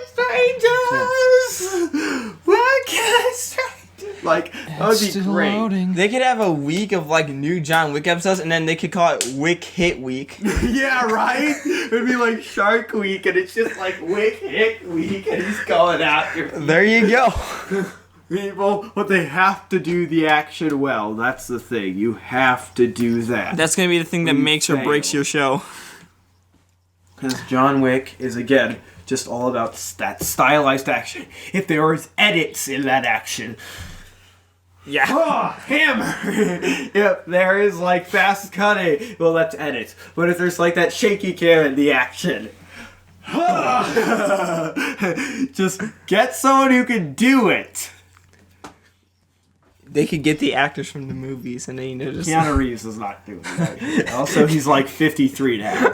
Speaker 2: Strangers! Why can't strangers? Like, that would be great.
Speaker 4: Loading.
Speaker 1: They could have a week of like new John Wick episodes, and then they could call it Wick Hit Week.
Speaker 2: Yeah, right? It'd be like Shark Week, and it's just like Wick Hit Week, and he's going after
Speaker 1: There you go.
Speaker 2: people. But they have to do the action well. That's the thing. You have to do that.
Speaker 1: That's gonna be the thing that makes or
Speaker 2: fail.
Speaker 1: breaks your show.
Speaker 2: Because John Wick is, again, just all about that stylized action. If there is edits in that action.
Speaker 1: Yeah.
Speaker 2: Oh, hammer! If there is like fast cutting, well, that's edit. But if there's like that shaky cam in the action. Just get someone who can do it.
Speaker 1: They could get the actors from the movies, and then just
Speaker 2: Keanu Reeves is not doing that. Also, he's like 53 now.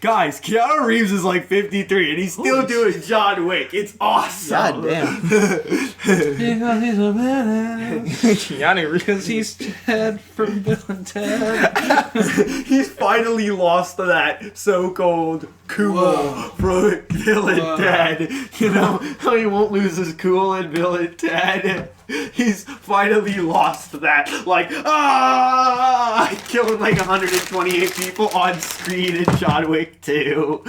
Speaker 2: Guys, Keanu Reeves is like 53, and he's still doing John Wick. It's awesome.
Speaker 1: God damn.
Speaker 4: Because he's a badass.
Speaker 1: Keanu Reeves.
Speaker 4: Because he's Ted from Bill and Ted.
Speaker 2: He's finally lost that so-called cool from Bill and Ted. You know how he won't lose his cool in Bill and Ted? He's finally lost that. Like, killing like 128 people on screen in John Wick 2.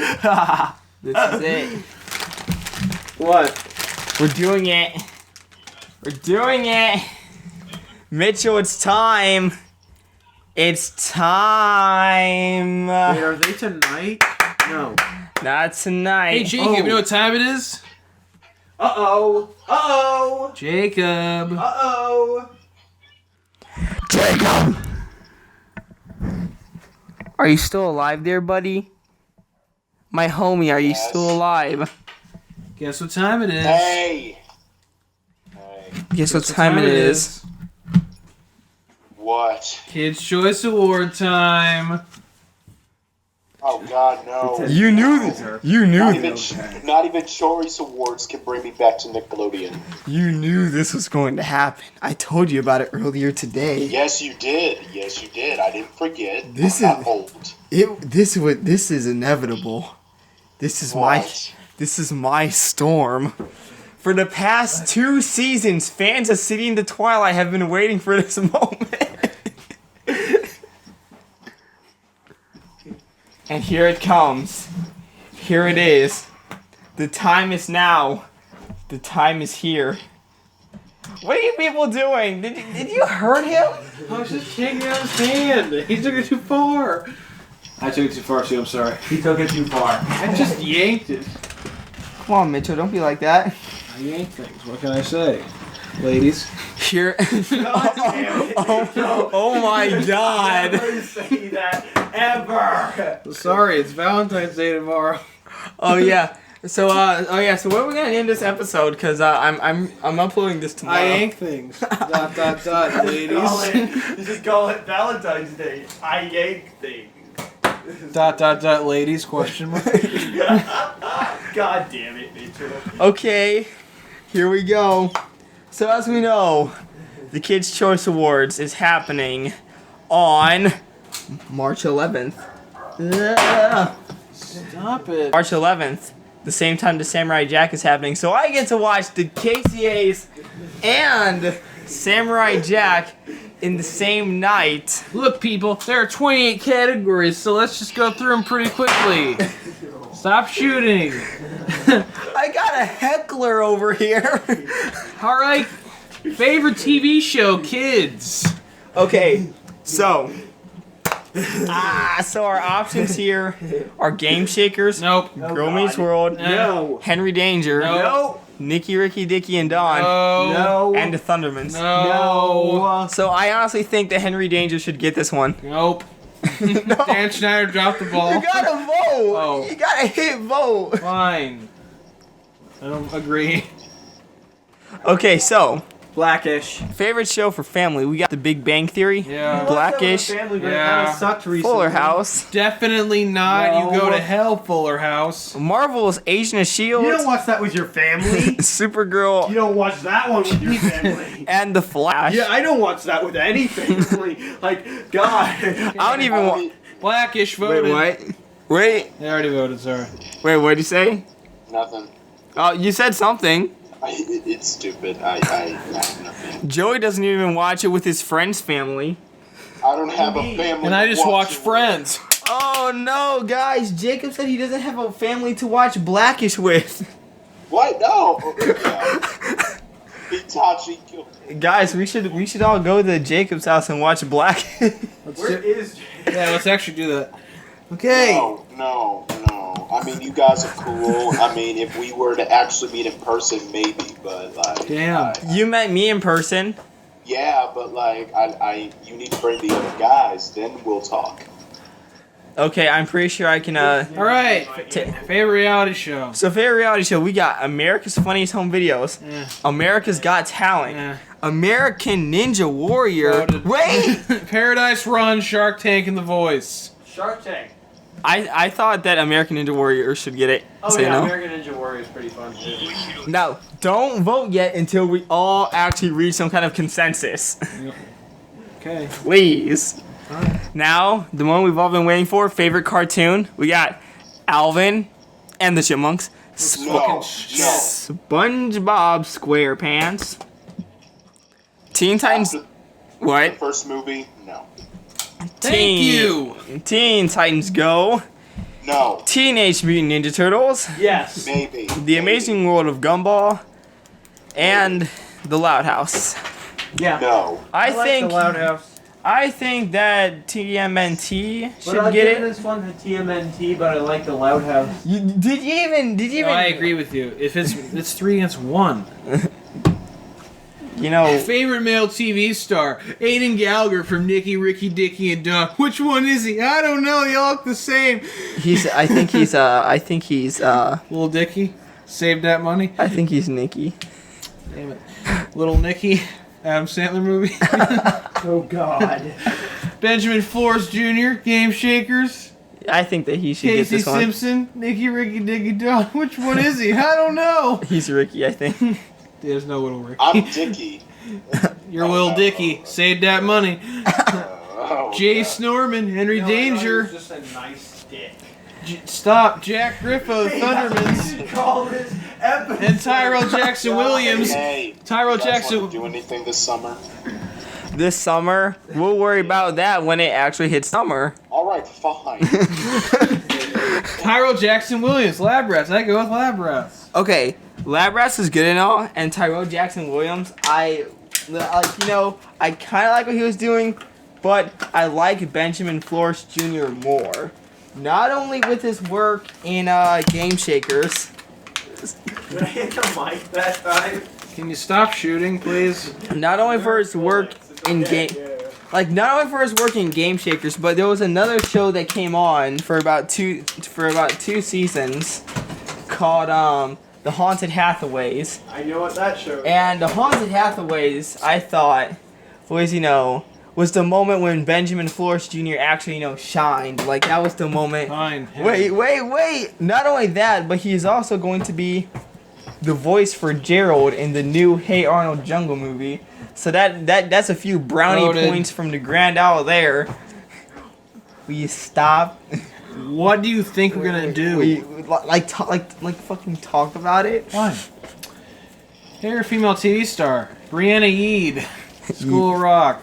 Speaker 1: This is it.
Speaker 2: What?
Speaker 1: We're doing it. We're doing it. Mitchell, it's time. It's time.
Speaker 2: Wait, are they tonight? No.
Speaker 1: Not tonight.
Speaker 4: Hey, Jacob, you know what time it is?
Speaker 2: Uh-oh. Uh-oh.
Speaker 4: Jacob.
Speaker 2: Uh-oh.
Speaker 1: Jacob! Are you still alive there, buddy? My homie, are you still alive?
Speaker 4: Guess what time it is?
Speaker 3: Hey.
Speaker 1: Guess what time it is?
Speaker 3: What?
Speaker 4: Kids' Choice Award time.
Speaker 3: Oh God, no!
Speaker 1: You knew. You knew.
Speaker 3: Not even Choice Awards can bring me back to Nickelodeon.
Speaker 1: You knew this was going to happen. I told you about it earlier today.
Speaker 3: Yes, you did. Yes, you did. I didn't forget.
Speaker 1: This
Speaker 3: I'm
Speaker 1: is-
Speaker 3: not old.
Speaker 1: This is inevitable. This is my storm. For the past 2 seasons, fans of City into Twilight have been waiting for this moment. And here it comes. Here it is. The time is now. The time is here. What are you people doing? Did you hurt him?
Speaker 4: I was just shaking out his hand. He took it too far. I took it too far too, I'm sorry.
Speaker 2: He took it too far.
Speaker 4: I just yanked it.
Speaker 1: Come on, Mitchell, don't be like that.
Speaker 4: I yank things. What can I say? Ladies.
Speaker 1: Here.
Speaker 2: God damn it.
Speaker 1: Oh my God.
Speaker 2: Never say that ever.
Speaker 4: Sorry, it's Valentine's Day tomorrow.
Speaker 1: Oh yeah. So so what are we gonna name this episode? Cause I'm uploading this tomorrow.
Speaker 4: I yank things. ... ladies.
Speaker 2: You just call it Valentine's Day. I yank things. ...
Speaker 4: ladies, question mark.
Speaker 2: God damn it, Mitchell.
Speaker 1: Okay, here we go. So as we know, the Kids' Choice Awards is happening on March 11th.
Speaker 4: Stop it.
Speaker 1: March 11th, the same time the Samurai Jack is happening. So I get to watch the KCAs and Samurai Jack in the same night.
Speaker 4: Look, people, there are 28 categories, so let's just go through them pretty quickly. Stop shooting.
Speaker 1: I got a heckler over here.
Speaker 4: All right. Favorite TV show, kids.
Speaker 1: Okay, so our options here are Game Shakers,
Speaker 4: Nope.
Speaker 1: Girl Meets World,
Speaker 2: No.
Speaker 1: Henry Danger,
Speaker 4: No.
Speaker 1: Nicky, Ricky, Dicky, and Don.
Speaker 2: No.
Speaker 1: And the Thundermans.
Speaker 2: No.
Speaker 1: So I honestly think that Henry Danger should get this one.
Speaker 4: Nope. Dan Schneider dropped the ball.
Speaker 1: You gotta vote.
Speaker 4: Oh.
Speaker 1: You gotta hit vote.
Speaker 4: Fine. I don't agree.
Speaker 1: Okay, so
Speaker 2: Blackish.
Speaker 1: favorite show for family. We got The Big Bang Theory.
Speaker 4: Yeah.
Speaker 1: Blackish.
Speaker 2: Family, but
Speaker 4: Yeah.
Speaker 2: it kind of sucked recently.
Speaker 1: Fuller House.
Speaker 4: Definitely not.
Speaker 2: No.
Speaker 4: You go to hell, Fuller House.
Speaker 1: Marvel's Agent of Shield.
Speaker 2: You don't watch that with your family.
Speaker 1: Supergirl.
Speaker 2: You don't watch that one with your family.
Speaker 1: And The Flash.
Speaker 2: Yeah, I don't watch that with any family. Like, God.
Speaker 1: I don't even want.
Speaker 4: Blackish voted.
Speaker 1: Wait, what? Wait,
Speaker 4: They already voted, sorry.
Speaker 1: wait, what'd you say?
Speaker 3: Nothing.
Speaker 1: Oh, you said something.
Speaker 3: It's stupid. I have nothing.
Speaker 1: Joey doesn't even watch it with his friend's family.
Speaker 3: I don't have a family.
Speaker 4: And I just
Speaker 3: to
Speaker 4: watched
Speaker 3: it with.
Speaker 4: Friends.
Speaker 1: Oh no, guys! Jacob said he doesn't have a family to watch Blackish with.
Speaker 3: What? No. Yeah. Itachi.
Speaker 1: Guys, we should all go to Jacob's house and watch Blackish.
Speaker 2: Where is...
Speaker 4: Yeah, let's actually do that. Okay.
Speaker 3: No. I mean, you guys are cool. I mean, if we were to actually meet in person, maybe. But like,
Speaker 4: Damn.
Speaker 1: You met me in person.
Speaker 3: yeah, but like, you need to bring the other guys. Then we'll talk.
Speaker 1: Okay, I'm pretty sure I can.
Speaker 4: All right. Favorite reality show.
Speaker 1: So favorite reality show, we got America's Funniest Home Videos,
Speaker 4: Yeah.
Speaker 1: America's Got Talent,
Speaker 4: Yeah.
Speaker 1: American Ninja Warrior.
Speaker 4: Voted.
Speaker 1: Wait,
Speaker 4: Paradise Run, Shark Tank, and The Voice.
Speaker 2: Shark Tank.
Speaker 1: I thought that American Ninja Warrior should get it.
Speaker 2: Oh,
Speaker 1: Say
Speaker 2: yeah,
Speaker 1: no.
Speaker 2: American Ninja Warrior is pretty fun, too.
Speaker 1: No, don't vote yet until we all actually reach some kind of consensus.
Speaker 4: Okay.
Speaker 1: Please. Now, the one we've all been waiting for, favorite cartoon. We got Alvin and the Chipmunks.
Speaker 3: No.
Speaker 1: SpongeBob SquarePants. Teen Titans.
Speaker 3: The
Speaker 1: What?
Speaker 3: first movie? No.
Speaker 4: Thank you.
Speaker 1: Teen Titans Go.
Speaker 3: No.
Speaker 1: Teenage Mutant Ninja Turtles.
Speaker 2: Yes.
Speaker 3: Maybe.
Speaker 1: The Amazing World of Gumball. And The Loud House.
Speaker 2: Yeah.
Speaker 3: No.
Speaker 1: I
Speaker 2: like
Speaker 1: think
Speaker 2: the Loud House.
Speaker 1: I think that TMNT
Speaker 2: But
Speaker 1: should
Speaker 2: I'll
Speaker 1: get
Speaker 2: give
Speaker 1: it.
Speaker 2: this one to TMNT, but I like the Loud House.
Speaker 1: Did you even?
Speaker 4: No, I agree with you. If it's 3 against 1.
Speaker 1: You know,
Speaker 4: Favorite male TV star, Aiden Gallagher from Nicky, Ricky, Dicky, and Don. Which one is he? I don't know. They all look the same.
Speaker 1: I think he's
Speaker 4: Little Dicky, save that money.
Speaker 1: I think he's Nicky.
Speaker 4: Damn it. Little Nicky, Adam Sandler movie.
Speaker 2: Oh, God.
Speaker 4: Benjamin Flores Jr., Game Shakers.
Speaker 1: I think that he should get
Speaker 4: Casey
Speaker 1: this one.
Speaker 4: Simpson, Nicky, Ricky, Dicky, Don. Which one is he? I don't know.
Speaker 1: He's Ricky, I think.
Speaker 4: There's no Little Ricky.
Speaker 3: I'm Dicky.
Speaker 4: You're Little Dicky, save that money.
Speaker 3: Oh,
Speaker 4: Jace Norman, Henry Danger.
Speaker 2: Just a nice dick.
Speaker 4: Stop, Jack Griffo, the Thundermans.
Speaker 2: Call this episode.
Speaker 4: And Tyrell Jackson Williams.
Speaker 3: Hey,
Speaker 4: Tyrell
Speaker 3: you guys
Speaker 4: Jackson.
Speaker 3: want to do anything this summer?
Speaker 1: This summer, we'll worry about that when it actually hits summer.
Speaker 3: All right, fine.
Speaker 4: Tyrell Jackson Williams, Lab Rats. I go with Lab Rats.
Speaker 1: Okay, Lab Rats is good and all, and Tyrell Jackson Williams, I kind of like what he was doing, but I like Benjamin Flores Jr. more. Not only with his work in Game Shakers.
Speaker 2: Did I hit the mic that time?
Speaker 4: Can you stop shooting, please?
Speaker 1: Not only for his work in game, not only for his work in Game Shakers, but there was another show that came on for about two seasons, called The Haunted Hathaways.
Speaker 2: I know what that show is.
Speaker 1: And The Haunted Hathaways, I thought, was the moment when Benjamin Flores Jr. actually, shined. Like, that was the moment.
Speaker 4: Fine.
Speaker 1: Wait. Not only that, but he's also going to be the voice for Gerald in the new Hey Arnold Jungle movie. So that's a few brownie
Speaker 4: Voted.
Speaker 1: points from the Grand Owl there. Will you stop?
Speaker 4: What do you think we're gonna do?
Speaker 1: Will you, fucking talk about it?
Speaker 4: Fine. Favorite female TV star, Brianna Yeed, School of Rock.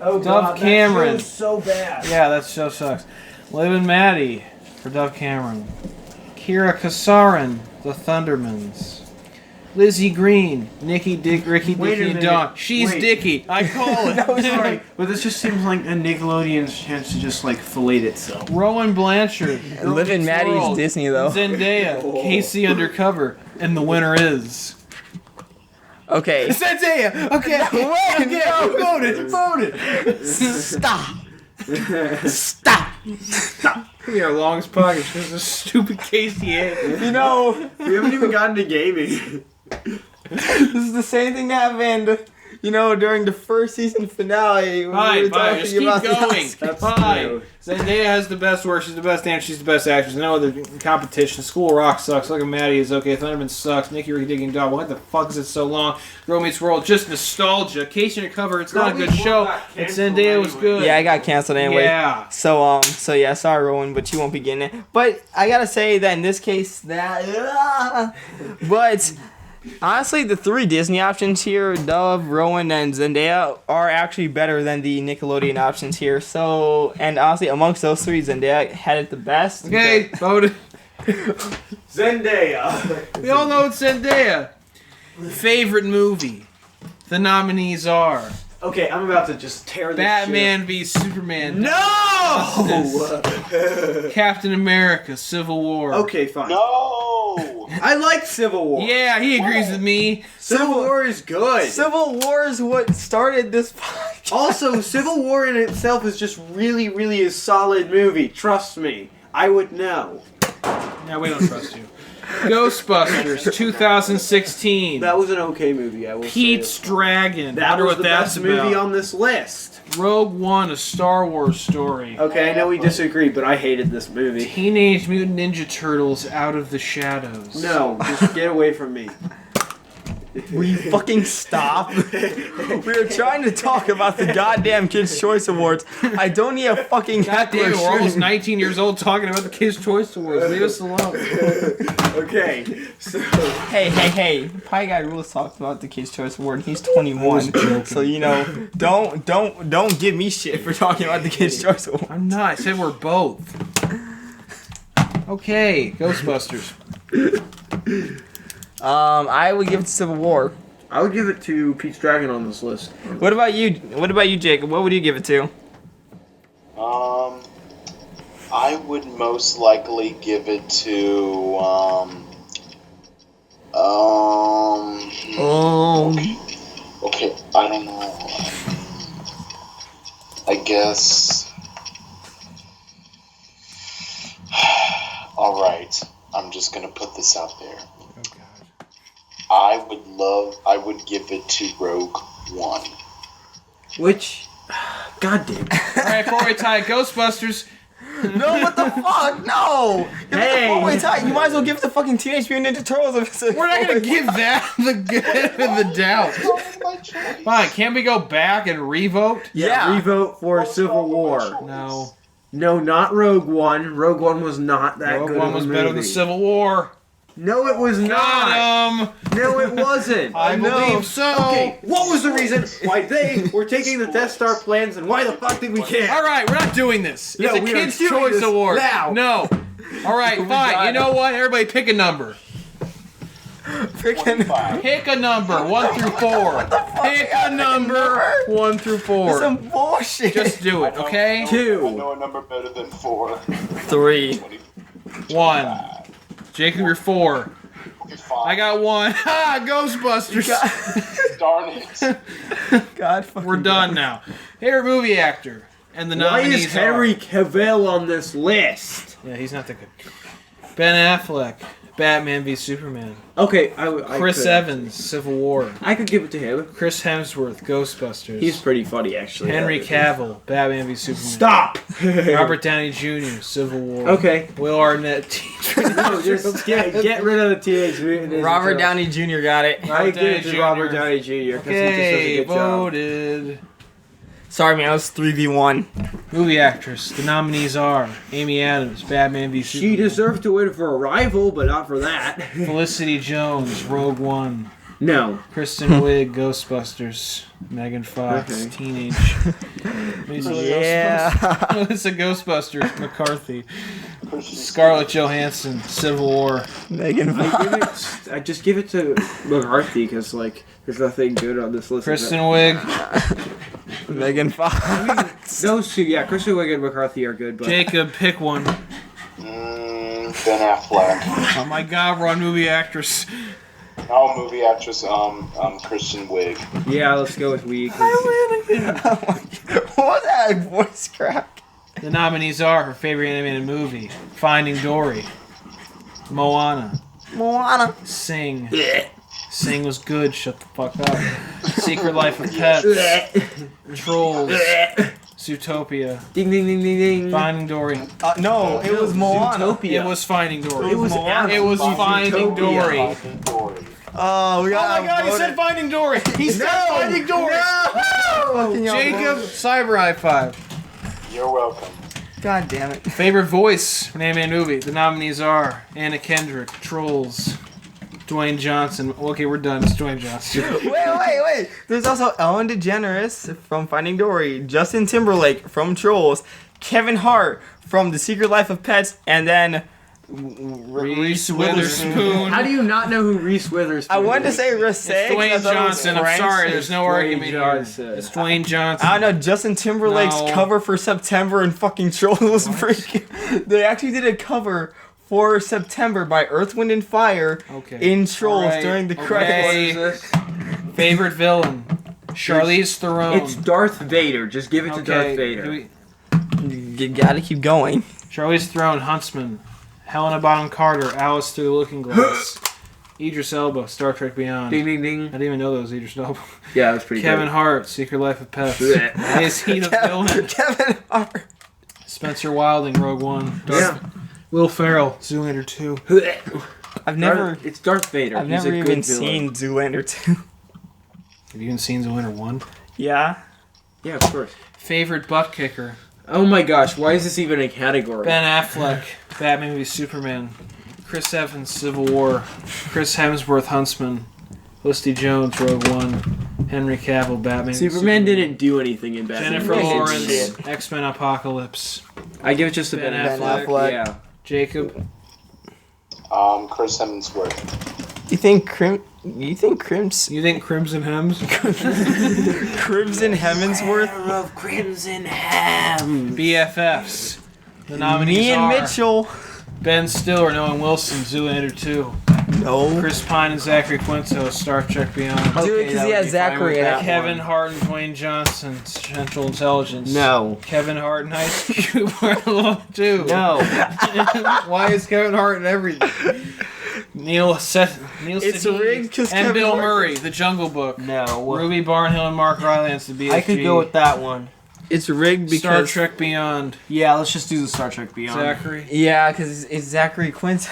Speaker 2: Oh,
Speaker 4: Dove
Speaker 2: God,
Speaker 4: Cameron.
Speaker 2: that show's so bad.
Speaker 4: Yeah, that show sucks. Liv and Maddie for Dove Cameron. Kira Kasarin, The Thundermans. Lizzie Green, Nikki, Dick, Ricky,
Speaker 2: Wait a
Speaker 4: Dicky, and
Speaker 2: minute.
Speaker 4: Don. She's
Speaker 2: Wait.
Speaker 4: Dicky. I call it.
Speaker 2: No, sorry, but this just seems like a Nickelodeon's chance to just fillet itself.
Speaker 4: Rowan Blanchard.
Speaker 1: Liv and Maddie's
Speaker 4: World,
Speaker 1: Disney though.
Speaker 4: Zendaya, Casey Undercover, and the winner is
Speaker 1: Okay.
Speaker 4: Zendaya. Okay. Voted.
Speaker 1: Stop. Stop.
Speaker 4: Give me our longest podcast. This is a stupid KCA.
Speaker 1: You know,
Speaker 2: We haven't even gotten to gaming.
Speaker 1: this is the same thing that happened, you know, during the first season finale. When we were
Speaker 4: Fine, just keep
Speaker 1: talking about
Speaker 4: going.
Speaker 1: the
Speaker 2: That's
Speaker 4: Fine.
Speaker 2: true.
Speaker 4: Zendaya has the best work. She's the best dancer. She's the best actress. No other competition. School Rock sucks. Look at Maddie is okay. Thunderman sucks. Nikki Digging Dog. What the fuck is it so long? Girl Meets World. Just nostalgia. Case in your cover. It's not a good show. And Zendaya was good.
Speaker 1: Yeah, I got canceled anyway.
Speaker 4: Yeah.
Speaker 1: So yeah, sorry, Rowan, but you won't be getting it. But I gotta say that in this case, but honestly, the three Disney options here, Dove, Rowan, and Zendaya, are actually better than the Nickelodeon options here. So, and honestly, amongst those three, Zendaya had it the best.
Speaker 4: Okay, voted.
Speaker 2: Zendaya.
Speaker 4: We all know it's Zendaya. Favorite movie. The nominees are
Speaker 2: Okay, I'm about to just tear this
Speaker 4: Batman v Superman.
Speaker 2: No!
Speaker 4: Captain America, Civil War.
Speaker 2: Okay, fine.
Speaker 3: No!
Speaker 2: I like Civil War.
Speaker 4: Yeah, he agrees with me.
Speaker 2: Civil War is good.
Speaker 1: Civil War is what started this podcast.
Speaker 2: Also, Civil War in itself is just really, really a solid movie. Trust me. I would know.
Speaker 4: No, we don't trust you. Ghostbusters 2016.
Speaker 2: That was an okay movie, I will
Speaker 4: Pete's
Speaker 2: say.
Speaker 4: Dragon.
Speaker 2: That
Speaker 4: Wonder
Speaker 2: was
Speaker 4: what
Speaker 2: the
Speaker 4: that's
Speaker 2: best movie
Speaker 4: about.
Speaker 2: on this list.
Speaker 4: Rogue One, a Star Wars story.
Speaker 2: Okay, I know we disagree, but I hated this movie.
Speaker 4: Teenage Mutant Ninja Turtles, Out of the Shadows.
Speaker 2: No, just get away from me.
Speaker 1: Will you fucking stop? We were trying to talk about the goddamn Kids' Choice Awards. I don't need a fucking
Speaker 4: God damn it,
Speaker 1: heckler
Speaker 4: we're almost
Speaker 1: shooting.
Speaker 4: 19 years old talking about the Kids' Choice Awards. Leave us alone.
Speaker 2: Okay, so...
Speaker 1: Hey. Pie Guy Rules talks about the Kids' Choice Award. He's 21. So, you know, don't give me shit for talking about the Kids' Choice Award.
Speaker 4: I'm not. I said we're both. Okay, Ghostbusters.
Speaker 1: I would give it to Civil War.
Speaker 2: I would give it to Pete's Dragon on this list.
Speaker 1: What about you, Jacob? What would you give it to?
Speaker 3: I would most likely give it to, okay, I don't know. I guess. Alright, I'm just gonna put this out there. I would give it to Rogue One.
Speaker 2: Which... God damn.
Speaker 4: Alright, four-way tie, Ghostbusters.
Speaker 1: No, what the fuck? No!
Speaker 2: Hey.
Speaker 1: You might as well give it to fucking Teenage Mutant Ninja Turtles if it's a
Speaker 4: We're not gonna give that the benefit of the doubt.
Speaker 3: My choice.
Speaker 4: Fine, can we go back and revote?
Speaker 1: Yeah.
Speaker 2: Revote for Civil War.
Speaker 4: No.
Speaker 2: No, not Rogue One. Rogue One was not that
Speaker 4: Rogue
Speaker 2: good
Speaker 4: One
Speaker 2: of a
Speaker 4: was
Speaker 2: movie.
Speaker 4: better than Civil War.
Speaker 2: No, it was not.
Speaker 4: Got him.
Speaker 2: No, it wasn't.
Speaker 4: I believe so.
Speaker 2: Okay, what was the reason why they were taking the Death Star plans and why the fuck did we care?
Speaker 4: All right, we're not doing this. It's
Speaker 2: No,
Speaker 4: a
Speaker 2: we are
Speaker 4: Kids'
Speaker 2: doing
Speaker 4: Choice
Speaker 2: this
Speaker 4: Award.
Speaker 2: now.
Speaker 4: No. All right, fine. You know what? Everybody pick a number.
Speaker 1: freaking.
Speaker 4: Pick a number, 1 through 4. Pick a number, 1 through 4.
Speaker 1: Some bullshit.
Speaker 4: Just do it, okay?
Speaker 3: I
Speaker 2: 2.
Speaker 3: know a number better than 4.
Speaker 1: 3.
Speaker 4: 1. Jacob, you're 4.
Speaker 3: Okay, 5.
Speaker 4: I got 1. Ha! Ghostbusters.
Speaker 3: Darn it.
Speaker 1: God fucking.
Speaker 4: We're done now. Favorite movie actor. And the
Speaker 2: Why
Speaker 4: nominees
Speaker 2: is Henry Cavill on this list?
Speaker 4: are... Yeah, he's not that good. Ben Affleck, Batman v Superman.
Speaker 2: Okay, I
Speaker 4: Chris
Speaker 2: could.
Speaker 4: Evans, Civil War.
Speaker 2: I could give it to him.
Speaker 4: Chris Hemsworth, Ghostbusters.
Speaker 2: He's pretty funny, actually.
Speaker 4: Henry Cavill, Batman v Superman.
Speaker 2: Stop!
Speaker 4: Robert Downey Jr., Civil War.
Speaker 2: Okay.
Speaker 4: Will Arnett,
Speaker 2: No, just get rid of the Teenage Mutant Ninja
Speaker 1: Robert
Speaker 2: Turtles.
Speaker 1: Downey Jr. got it.
Speaker 2: I give it
Speaker 4: Downey
Speaker 2: to
Speaker 4: Jr.
Speaker 2: Robert Downey Jr. because he just does
Speaker 4: Okay,
Speaker 2: a good job.
Speaker 4: voted.
Speaker 1: Sorry, man. It was 3v1.
Speaker 4: Movie actress. The nominees are Amy Adams, Batman v
Speaker 2: She
Speaker 4: Superman.
Speaker 2: deserved to win for Arrival, but not for that.
Speaker 4: Felicity Jones, Rogue One.
Speaker 2: No.
Speaker 4: Kristen Wiig, Ghostbusters. Megan Fox,
Speaker 2: Okay.
Speaker 4: Teenage.
Speaker 1: Yeah.
Speaker 4: Melissa Ghostbusters, McCarthy. Scarlett Johansson, Civil War.
Speaker 1: Megan Fox.
Speaker 2: I just give it to McCarthy because, like, there's nothing good on this list.
Speaker 4: Kristen Wiig.
Speaker 1: Megan Fox.
Speaker 2: Those two, yeah, Kristen Wiig and McCarthy are good, but
Speaker 4: Jacob, pick one.
Speaker 3: Ben Affleck.
Speaker 4: Oh my god, we're on movie actress.
Speaker 3: Oh, movie actress, Kristen Wiig.
Speaker 2: Yeah, let's go with Wiig.
Speaker 1: What was that voice crack?
Speaker 4: The nominees are her favorite animated movie: Finding Dory, Moana, Sing. Sing was good. Shut the fuck up. Secret Life of Pets, Trolls, Zootopia,
Speaker 2: Ding ding ding ding ding.
Speaker 4: Finding Dory.
Speaker 1: No, it was Moana.
Speaker 2: Zootopia.
Speaker 4: It was Finding Dory.
Speaker 1: It was Moana.
Speaker 4: It was Finding Dory.
Speaker 1: Oh, we
Speaker 4: Oh my
Speaker 1: got
Speaker 4: god, he said Finding Dory! He said Finding Dory! Jacob, Cyber High Five.
Speaker 3: You're welcome.
Speaker 1: God damn it.
Speaker 4: Favorite voice for an animated movie? The nominees are Anna Kendrick, Trolls, Dwayne Johnson. Okay, we're done. It's Dwayne Johnson.
Speaker 1: Wait. There's also Ellen DeGeneres from Finding Dory, Justin Timberlake from Trolls, Kevin Hart from The Secret Life of Pets, and then
Speaker 4: Reese Witherspoon.
Speaker 2: How do you not know who Reese Witherspoon
Speaker 1: I wanted to
Speaker 2: is?
Speaker 1: say Rose.
Speaker 4: It's Dwayne Johnson. I'm sorry, there's no argument here.
Speaker 2: Johnson.
Speaker 4: It's Dwayne Johnson.
Speaker 1: I don't know, Justin Timberlake's
Speaker 4: No.
Speaker 1: cover for September and fucking Trolls was freaking... They actually did a cover for September by Earth, Wind, and Fire in Trolls
Speaker 2: Alright,
Speaker 1: during the
Speaker 2: okay.
Speaker 1: credits.
Speaker 2: What is this?
Speaker 4: Favorite villain? Charlize Theron.
Speaker 2: It's Darth Vader. Just give it to Darth Vader.
Speaker 1: You gotta keep going.
Speaker 4: Charlize Theron, Huntsman. Helena Bonham Carter, Alice Through the Looking Glass. Idris Elba, Star Trek Beyond.
Speaker 2: Ding ding ding.
Speaker 4: I didn't even know that was Idris Elba.
Speaker 2: Yeah, that's pretty
Speaker 4: Kevin
Speaker 2: good.
Speaker 4: Hart, Secret Life of Pets. Is he the villain?
Speaker 1: Kevin Hart.
Speaker 4: Spencer Wilding, Rogue One.
Speaker 2: Yeah.
Speaker 4: Will Ferrell, Zoolander 2.
Speaker 2: It's Darth Vader.
Speaker 1: I've
Speaker 2: He's
Speaker 1: never
Speaker 2: a
Speaker 1: even
Speaker 2: good villain.
Speaker 1: seen Zoolander 2.
Speaker 4: Have you even seen Zoolander 1?
Speaker 1: Yeah.
Speaker 2: Yeah, of course.
Speaker 4: Favorite butt kicker?
Speaker 2: Oh my gosh, why is this even a category?
Speaker 4: Ben Affleck, Batman v Superman. Chris Evans, Civil War. Chris Hemsworth, Huntsman. Felicity Jones, Rogue One. Henry Cavill, Batman v
Speaker 2: Superman didn't do anything in Batman.
Speaker 4: Jennifer
Speaker 1: Shit.
Speaker 4: Lawrence, X-Men Apocalypse.
Speaker 2: I give it just to
Speaker 4: Ben
Speaker 2: Ben
Speaker 1: Affleck.
Speaker 2: Affleck. Yeah.
Speaker 4: Jacob.
Speaker 3: Chris Hemsworth.
Speaker 1: You think Crimson
Speaker 4: You think Crimson Hems?
Speaker 1: Hemsworth?
Speaker 2: of Crimson Ham.
Speaker 4: BFFs. The nominees
Speaker 1: Me and
Speaker 4: are
Speaker 1: Mitchell.
Speaker 4: Ben Stiller, Owen Wilson, Zoolander 2.
Speaker 1: No.
Speaker 4: Chris Pine and Zachary Quinto, Star Trek Beyond.
Speaker 1: Do it because he has Zachary in it.
Speaker 4: Kevin Hart and Dwayne Johnson, Central Intelligence.
Speaker 2: No.
Speaker 4: Kevin Hart and Ice Cube are Love 2.
Speaker 2: No.
Speaker 4: Why is Kevin Hart in everything? Neil
Speaker 1: It's
Speaker 4: Sedgwick
Speaker 1: rigged because
Speaker 4: and
Speaker 1: Kevin
Speaker 4: Bill
Speaker 1: Hart-
Speaker 4: Murray, The Jungle Book.
Speaker 2: No.
Speaker 4: Ruby Barnhill and Mark Rylance, The BFG.
Speaker 2: I could go with that one.
Speaker 1: It's rigged
Speaker 4: Star
Speaker 1: because...
Speaker 4: Trek Beyond.
Speaker 2: Yeah, let's just do the Star Trek Beyond.
Speaker 4: Zachary.
Speaker 1: Yeah, because it's Zachary Quinto.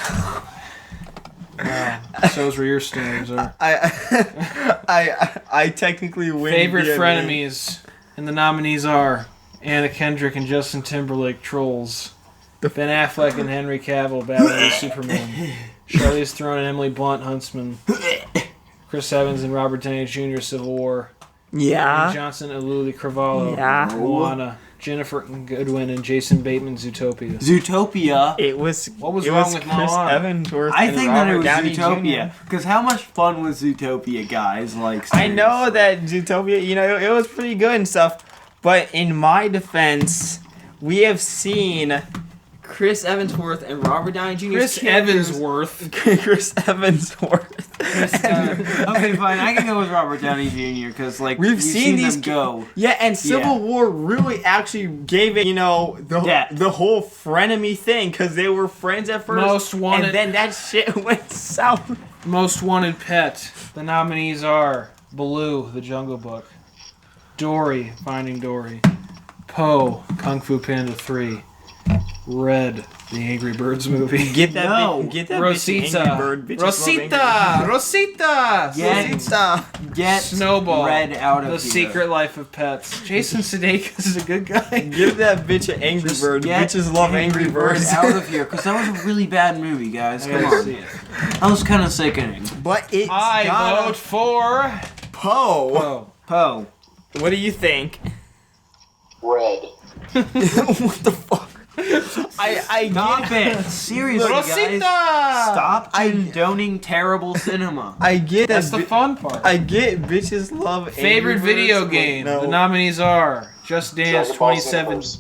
Speaker 4: Wow. So's where your standards are.
Speaker 1: I technically win.
Speaker 4: Favorite
Speaker 1: via
Speaker 4: frenemies, and the nominees are Anna Kendrick and Justin Timberlake, Trolls. Ben Affleck and Henry Cavill, Batman v Superman. Charlize Theron and Emily Blunt, Huntsman. Chris Evans and Robert Downey Jr., Civil War.
Speaker 1: Yeah.
Speaker 4: Dwayne Johnson and Lily Cravallo,
Speaker 1: Yeah.
Speaker 4: Moana. Jennifer Goodwin and Jason Bateman, Zootopia.
Speaker 2: Zootopia.
Speaker 1: It was.
Speaker 4: What was
Speaker 1: it
Speaker 4: wrong
Speaker 1: was
Speaker 4: with
Speaker 1: Chris
Speaker 4: Moana?
Speaker 1: Evansworth
Speaker 2: I
Speaker 1: and
Speaker 2: think that it
Speaker 1: Robert
Speaker 2: was
Speaker 1: Downey
Speaker 2: Zootopia.
Speaker 1: Jr.
Speaker 2: Because how much fun was Zootopia, guys? Like,
Speaker 1: I know
Speaker 2: seriously.
Speaker 1: that Zootopia, it was pretty good and stuff, but in my defense, we have seen Chris Evansworth and Robert Downey Jr.
Speaker 4: Chris Evansworth.
Speaker 1: Chris Evansworth.
Speaker 2: Okay, fine. I can go with Robert Downey Jr. because, like,
Speaker 1: We've seen these
Speaker 2: them go.
Speaker 1: Yeah, and Civil
Speaker 2: Yeah.
Speaker 1: War really actually gave it, the whole frenemy thing, because they were friends at first,
Speaker 4: Most wanted-
Speaker 1: and then that shit went south.
Speaker 4: Most Wanted Pet. The nominees are Baloo, The Jungle Book. Dory, Finding Dory. Po, Kung Fu Panda 3. Red, The Angry Birds movie.
Speaker 1: Get that,
Speaker 2: No.
Speaker 1: get that
Speaker 4: Rosita.
Speaker 1: bitch Angry Bird. Bitches love
Speaker 4: Rosita! Rosita!
Speaker 2: Get-
Speaker 1: Rosita.
Speaker 2: Get
Speaker 4: Snowball.
Speaker 2: Red out of
Speaker 4: The
Speaker 2: here.
Speaker 4: Secret Life of Pets. Jason Sudeikis is a good guy.
Speaker 1: Give that bitch an Angry
Speaker 2: Just
Speaker 1: Bird.
Speaker 2: get
Speaker 1: Bitches love Angry Birds.
Speaker 2: out of here because that was a really bad movie, guys.
Speaker 4: I
Speaker 2: Come
Speaker 4: gotta
Speaker 2: on.
Speaker 4: see it.
Speaker 2: That was kind of sickening.
Speaker 1: But it's
Speaker 4: I
Speaker 1: got
Speaker 4: vote for
Speaker 1: Poe.
Speaker 4: Po.
Speaker 2: Poe.
Speaker 1: What do you think?
Speaker 3: Red.
Speaker 1: What the fuck? I
Speaker 2: Stop
Speaker 1: get
Speaker 2: it. Seriously,
Speaker 4: Rosita!
Speaker 2: guys. Stop condoning terrible cinema.
Speaker 1: I get
Speaker 4: That's
Speaker 1: that.
Speaker 4: the fun part.
Speaker 1: I get bitches love
Speaker 4: Favorite
Speaker 1: Angry
Speaker 4: video
Speaker 1: Birds,
Speaker 4: game.
Speaker 1: but no.
Speaker 4: The nominees are Just Dance
Speaker 3: Dragon Ball
Speaker 4: 27.
Speaker 3: Xenoverse.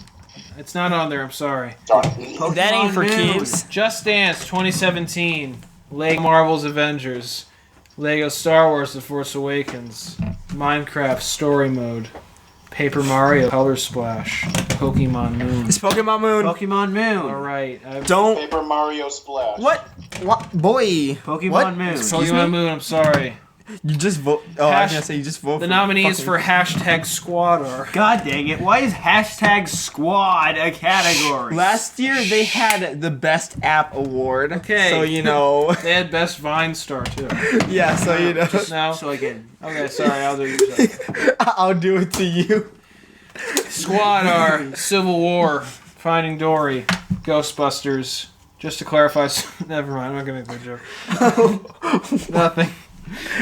Speaker 4: It's not on there, I'm sorry.
Speaker 3: Darn.
Speaker 1: That ain't for
Speaker 2: Pokemon Moon.
Speaker 1: kids.
Speaker 4: Just Dance 2017. Lego Marvel's Avengers. Lego Star Wars The Force Awakens, Minecraft Story Mode, Paper Mario Color Splash, Pokemon Moon.
Speaker 1: It's Pokemon Moon.
Speaker 2: Pokemon Moon.
Speaker 4: Alright,
Speaker 1: Don't.
Speaker 3: Paper Mario Splash.
Speaker 1: What? Boy.
Speaker 2: Pokemon
Speaker 1: What?
Speaker 2: Moon.
Speaker 1: Excuse
Speaker 4: Pokemon
Speaker 1: me?
Speaker 4: Moon, I'm sorry.
Speaker 1: You just vote. Oh, I was gonna say you just vote.
Speaker 4: The
Speaker 1: for
Speaker 4: nominees
Speaker 1: fucking-
Speaker 4: for hashtag squad are...
Speaker 2: God dang it! Why is hashtag squad a category?
Speaker 1: Last year they had the best app award.
Speaker 4: Okay.
Speaker 1: So you know.
Speaker 4: They had Best Vine Star, too.
Speaker 1: Yeah. So you know.
Speaker 4: No?
Speaker 2: So again,
Speaker 4: Okay, sorry, I'll do yours.
Speaker 1: I'll do it to you.
Speaker 4: Squad are Civil War, Finding Dory, Ghostbusters. Just to clarify, never mind, I'm not gonna make that joke. Nothing.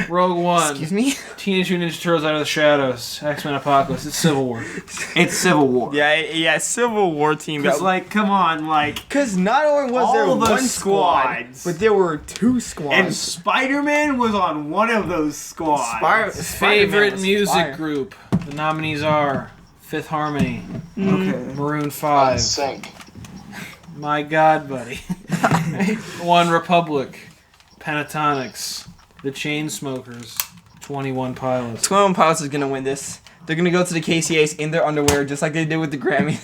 Speaker 4: Rogue One.
Speaker 1: Excuse me.
Speaker 4: Teenage Mutant Ninja Turtles Out of the Shadows. X-Men Apocalypse. It's Civil War.
Speaker 2: it's Civil War.
Speaker 1: Yeah. Civil War team.
Speaker 2: Because like, come on, like,
Speaker 1: Because not only was there
Speaker 2: all the
Speaker 1: one squad,
Speaker 2: squads.
Speaker 1: but there were two squads.
Speaker 2: and Spider-Man was on one of those squads.
Speaker 4: Favorite music group. The nominees are Fifth Harmony,
Speaker 2: Okay.
Speaker 4: Maroon 5,
Speaker 3: Sync.
Speaker 4: My God Buddy, One Republic, Pentatonics, The Chainsmokers, 21 Pilots.
Speaker 1: 21 Pilots is gonna win this. They're gonna go to the KCAs in their underwear, just like they did with the Grammy.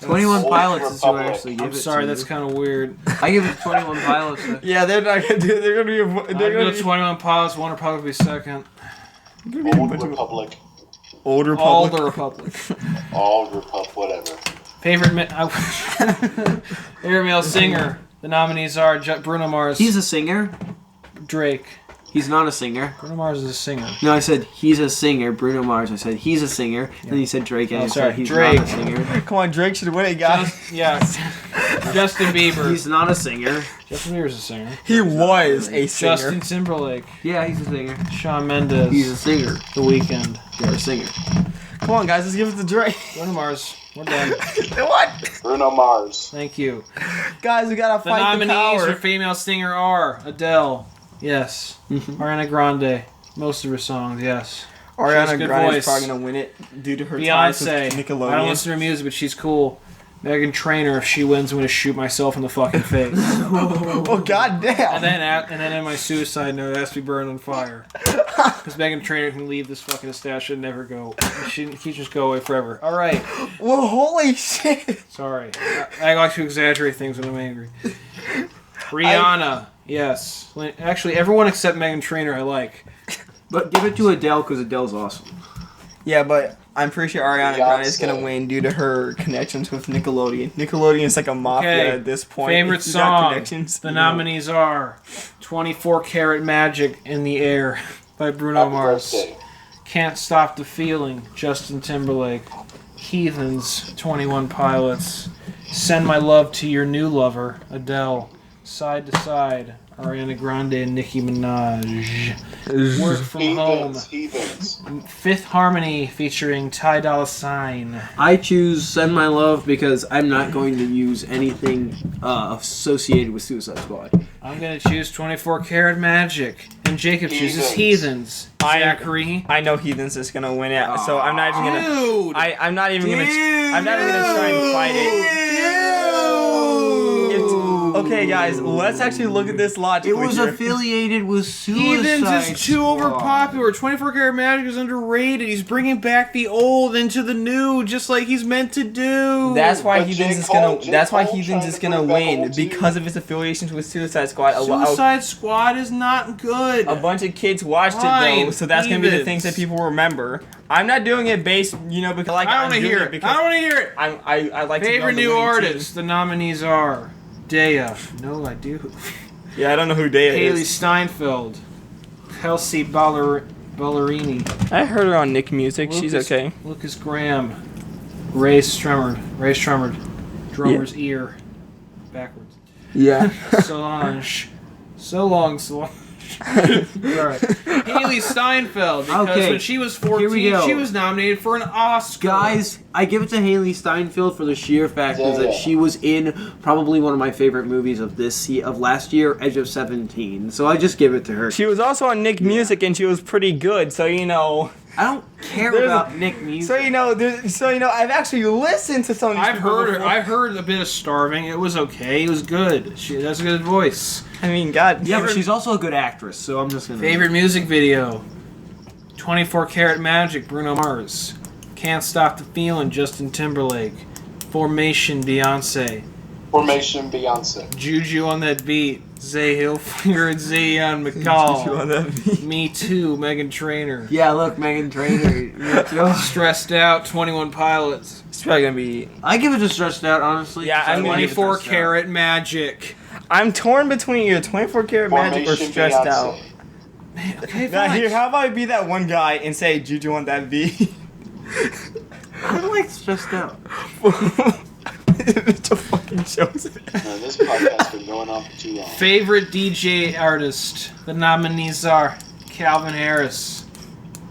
Speaker 2: 21
Speaker 3: Old
Speaker 2: Pilots is who I
Speaker 3: Republic.
Speaker 2: actually give
Speaker 4: I'm
Speaker 2: it
Speaker 4: sorry,
Speaker 2: to.
Speaker 4: that's kind of weird.
Speaker 2: I give it 21 Pilots.
Speaker 1: Yeah, they're not gonna do. They're gonna be.
Speaker 4: I'm
Speaker 1: They're
Speaker 4: going
Speaker 1: gonna
Speaker 4: to
Speaker 1: be.
Speaker 4: 21 Pilots, One Republic will be second.
Speaker 3: Old Republic.
Speaker 1: Old
Speaker 4: All
Speaker 1: Republic.
Speaker 4: the Republic.
Speaker 3: Old Republic. Whatever.
Speaker 4: Favorite male singer. The nominees are Bruno Mars,
Speaker 2: He's a singer.
Speaker 4: Drake.
Speaker 2: He's not a singer.
Speaker 4: Bruno Mars is a singer.
Speaker 2: No, I said he's a singer. Bruno Mars. I said he's a singer. Then you said Drake, and
Speaker 4: Oh,
Speaker 2: I
Speaker 4: sorry,
Speaker 2: said he's
Speaker 4: Drake.
Speaker 2: not a singer.
Speaker 1: Come on, Drake should win it, guys.
Speaker 4: Justin Bieber.
Speaker 2: He's not a singer.
Speaker 4: Justin Bieber's a singer.
Speaker 1: He was a singer.
Speaker 4: Justin Timberlake.
Speaker 2: Yeah, he's a singer.
Speaker 4: Shawn Mendes.
Speaker 2: He's a singer.
Speaker 4: The Weeknd.
Speaker 2: You're a singer.
Speaker 1: Come on, guys, let's give it to Drake.
Speaker 4: Bruno Mars. We're done.
Speaker 1: What?
Speaker 3: Bruno Mars.
Speaker 4: Thank you.
Speaker 1: Guys, we gotta
Speaker 4: The
Speaker 1: fight the
Speaker 4: nominees
Speaker 1: power.
Speaker 4: for female singer are Adele. Yes. Ariana Grande. Most of her songs, yes. She has a
Speaker 1: Ariana
Speaker 4: good
Speaker 1: Grande
Speaker 4: voice.
Speaker 1: is probably gonna win it due to her ties with
Speaker 4: Beyonce.
Speaker 1: Nickelodeon.
Speaker 4: I don't listen to her music, but she's cool. Meghan Trainor. If she wins, I'm gonna shoot myself in the fucking face.
Speaker 1: Oh god damn!
Speaker 4: And then in my suicide note, it has to be burned on fire. Because Meghan Trainor can leave this fucking establishment and never go. She can just go away forever. All right.
Speaker 1: Well, holy shit!
Speaker 4: Sorry. I like to exaggerate things when I'm angry. Rihanna. Yes. Actually, everyone except Meghan Trainor I like.
Speaker 2: But give it to Adele because Adele's awesome.
Speaker 1: Yeah, but I'm pretty sure Ariana Grande is
Speaker 3: Beyonce.
Speaker 1: gonna win due to her connections with Nickelodeon. Nickelodeon is like a mafia
Speaker 4: Okay.
Speaker 1: at this point.
Speaker 4: Favorite
Speaker 1: If you got
Speaker 4: song.
Speaker 1: connections,
Speaker 4: The
Speaker 1: you know.
Speaker 4: nominees are 24 Karat Magic in the Air by Bruno
Speaker 3: Happy
Speaker 4: Mars.
Speaker 3: birthday.
Speaker 4: Can't Stop the Feeling, Justin Timberlake. Heathens, 21 Pilots. Send My Love to Your New Lover, Adele. Side to Side, Ariana Grande and Nicki Minaj. Work From Home,
Speaker 3: Heathens.
Speaker 4: Fifth Harmony featuring Ty Dolla $ign.
Speaker 2: I choose Send My Love because I'm not going to use anything associated with Suicide Squad.
Speaker 4: I'm gonna choose 24 Karat Magic. And Jacob chooses
Speaker 3: Heathens.
Speaker 4: Heathens. Zachary.
Speaker 1: I know Heathens is gonna win it, so I'm not even gonna.
Speaker 4: Dude!
Speaker 1: I'm not even gonna. I'm not even gonna try and fight it. It's, okay, guys, let's actually look at this
Speaker 2: It
Speaker 1: logically.
Speaker 2: was
Speaker 1: here.
Speaker 2: affiliated with Suicide
Speaker 4: Heathens is too
Speaker 2: Squad.
Speaker 4: overpopular. 24 Karat Magic is underrated. He's bringing back the old into the new, just like he's meant to do.
Speaker 1: That's why
Speaker 3: But
Speaker 1: Heathens
Speaker 3: J.
Speaker 1: is gonna.
Speaker 3: Cole- J.
Speaker 1: That's why
Speaker 3: Cole
Speaker 1: Heathens
Speaker 3: trying
Speaker 1: is
Speaker 3: to
Speaker 1: gonna
Speaker 3: bring back
Speaker 1: win
Speaker 3: old too.
Speaker 1: because of its affiliations with Suicide Squad.
Speaker 4: Suicide Squad is not good.
Speaker 1: A bunch of kids watched it
Speaker 4: Fine,
Speaker 1: though, so that's gonna be the
Speaker 4: Heathens.
Speaker 1: things that people remember. I'm not doing it based, because like
Speaker 4: I don't want
Speaker 1: I'm
Speaker 4: to
Speaker 1: doing
Speaker 4: hear it.
Speaker 1: because
Speaker 4: I don't want to hear it.
Speaker 1: I like to be
Speaker 4: Favorite
Speaker 1: on the
Speaker 4: new
Speaker 1: winning
Speaker 4: artists. The nominees are Daya. No, I do.
Speaker 1: team. Yeah, I don't know who Daya
Speaker 4: Haley
Speaker 1: is.
Speaker 4: Steinfeld. Kelsey Ballerini.
Speaker 1: I heard her on Nick Music. She's
Speaker 4: Lucas-
Speaker 1: okay.
Speaker 4: Lucas Graham. Ray Strummer. Drummer's ear. Backwards.
Speaker 1: Yeah.
Speaker 4: Solange. So long, Solange. Alright. Haley Steinfeld, because
Speaker 2: Okay,
Speaker 4: when she was
Speaker 2: here we
Speaker 4: 14,
Speaker 2: go.
Speaker 4: she was nominated for an Oscar.
Speaker 2: Guys, I give it to Haley Steinfeld for the sheer fact is that
Speaker 3: Yeah.
Speaker 2: she was in probably one of my favorite movies of last year, Edge of 17. So I just give it to her.
Speaker 1: She was also on Nick Music and she was pretty good. So
Speaker 2: I don't care
Speaker 1: There's
Speaker 2: about
Speaker 1: a-
Speaker 2: Nick Music.
Speaker 1: I've actually listened to some of these
Speaker 4: I've
Speaker 1: people
Speaker 4: heard her.
Speaker 1: before.
Speaker 4: I've heard a bit of Starving. It was okay. It was good. She has a good voice.
Speaker 1: I mean, God.
Speaker 2: Yeah, but she's also a good actress, so I'm just gonna...
Speaker 4: Favorite music video? 24 Karat Magic, Bruno Mars. Can't Stop the Feeling, Justin Timberlake. Formation, Beyonce. Juju on That Beat, Zay Hilfinger and Zayn McCall.
Speaker 1: Juju on That Beat.
Speaker 4: Me Too, Megan Trainor.
Speaker 2: Yeah, look, Megan Trainor.
Speaker 4: Stressed Out, 21 Pilots.
Speaker 1: It's probably gonna be.
Speaker 2: I give it to Stressed Out, honestly.
Speaker 1: Yeah, I'm gonna give it
Speaker 4: 24 Karat Magic.
Speaker 1: I'm torn between either 24 Karat Magic or Stressed Out.
Speaker 4: Okay,
Speaker 1: Now,
Speaker 4: fine.
Speaker 1: here, how about I be that one guy and say Juju on That Beat?
Speaker 2: I like Stressed Out.
Speaker 1: It's a fucking shows it.
Speaker 3: This podcast has been going on for too long.
Speaker 4: Favorite DJ artist? The nominees are Calvin Harris,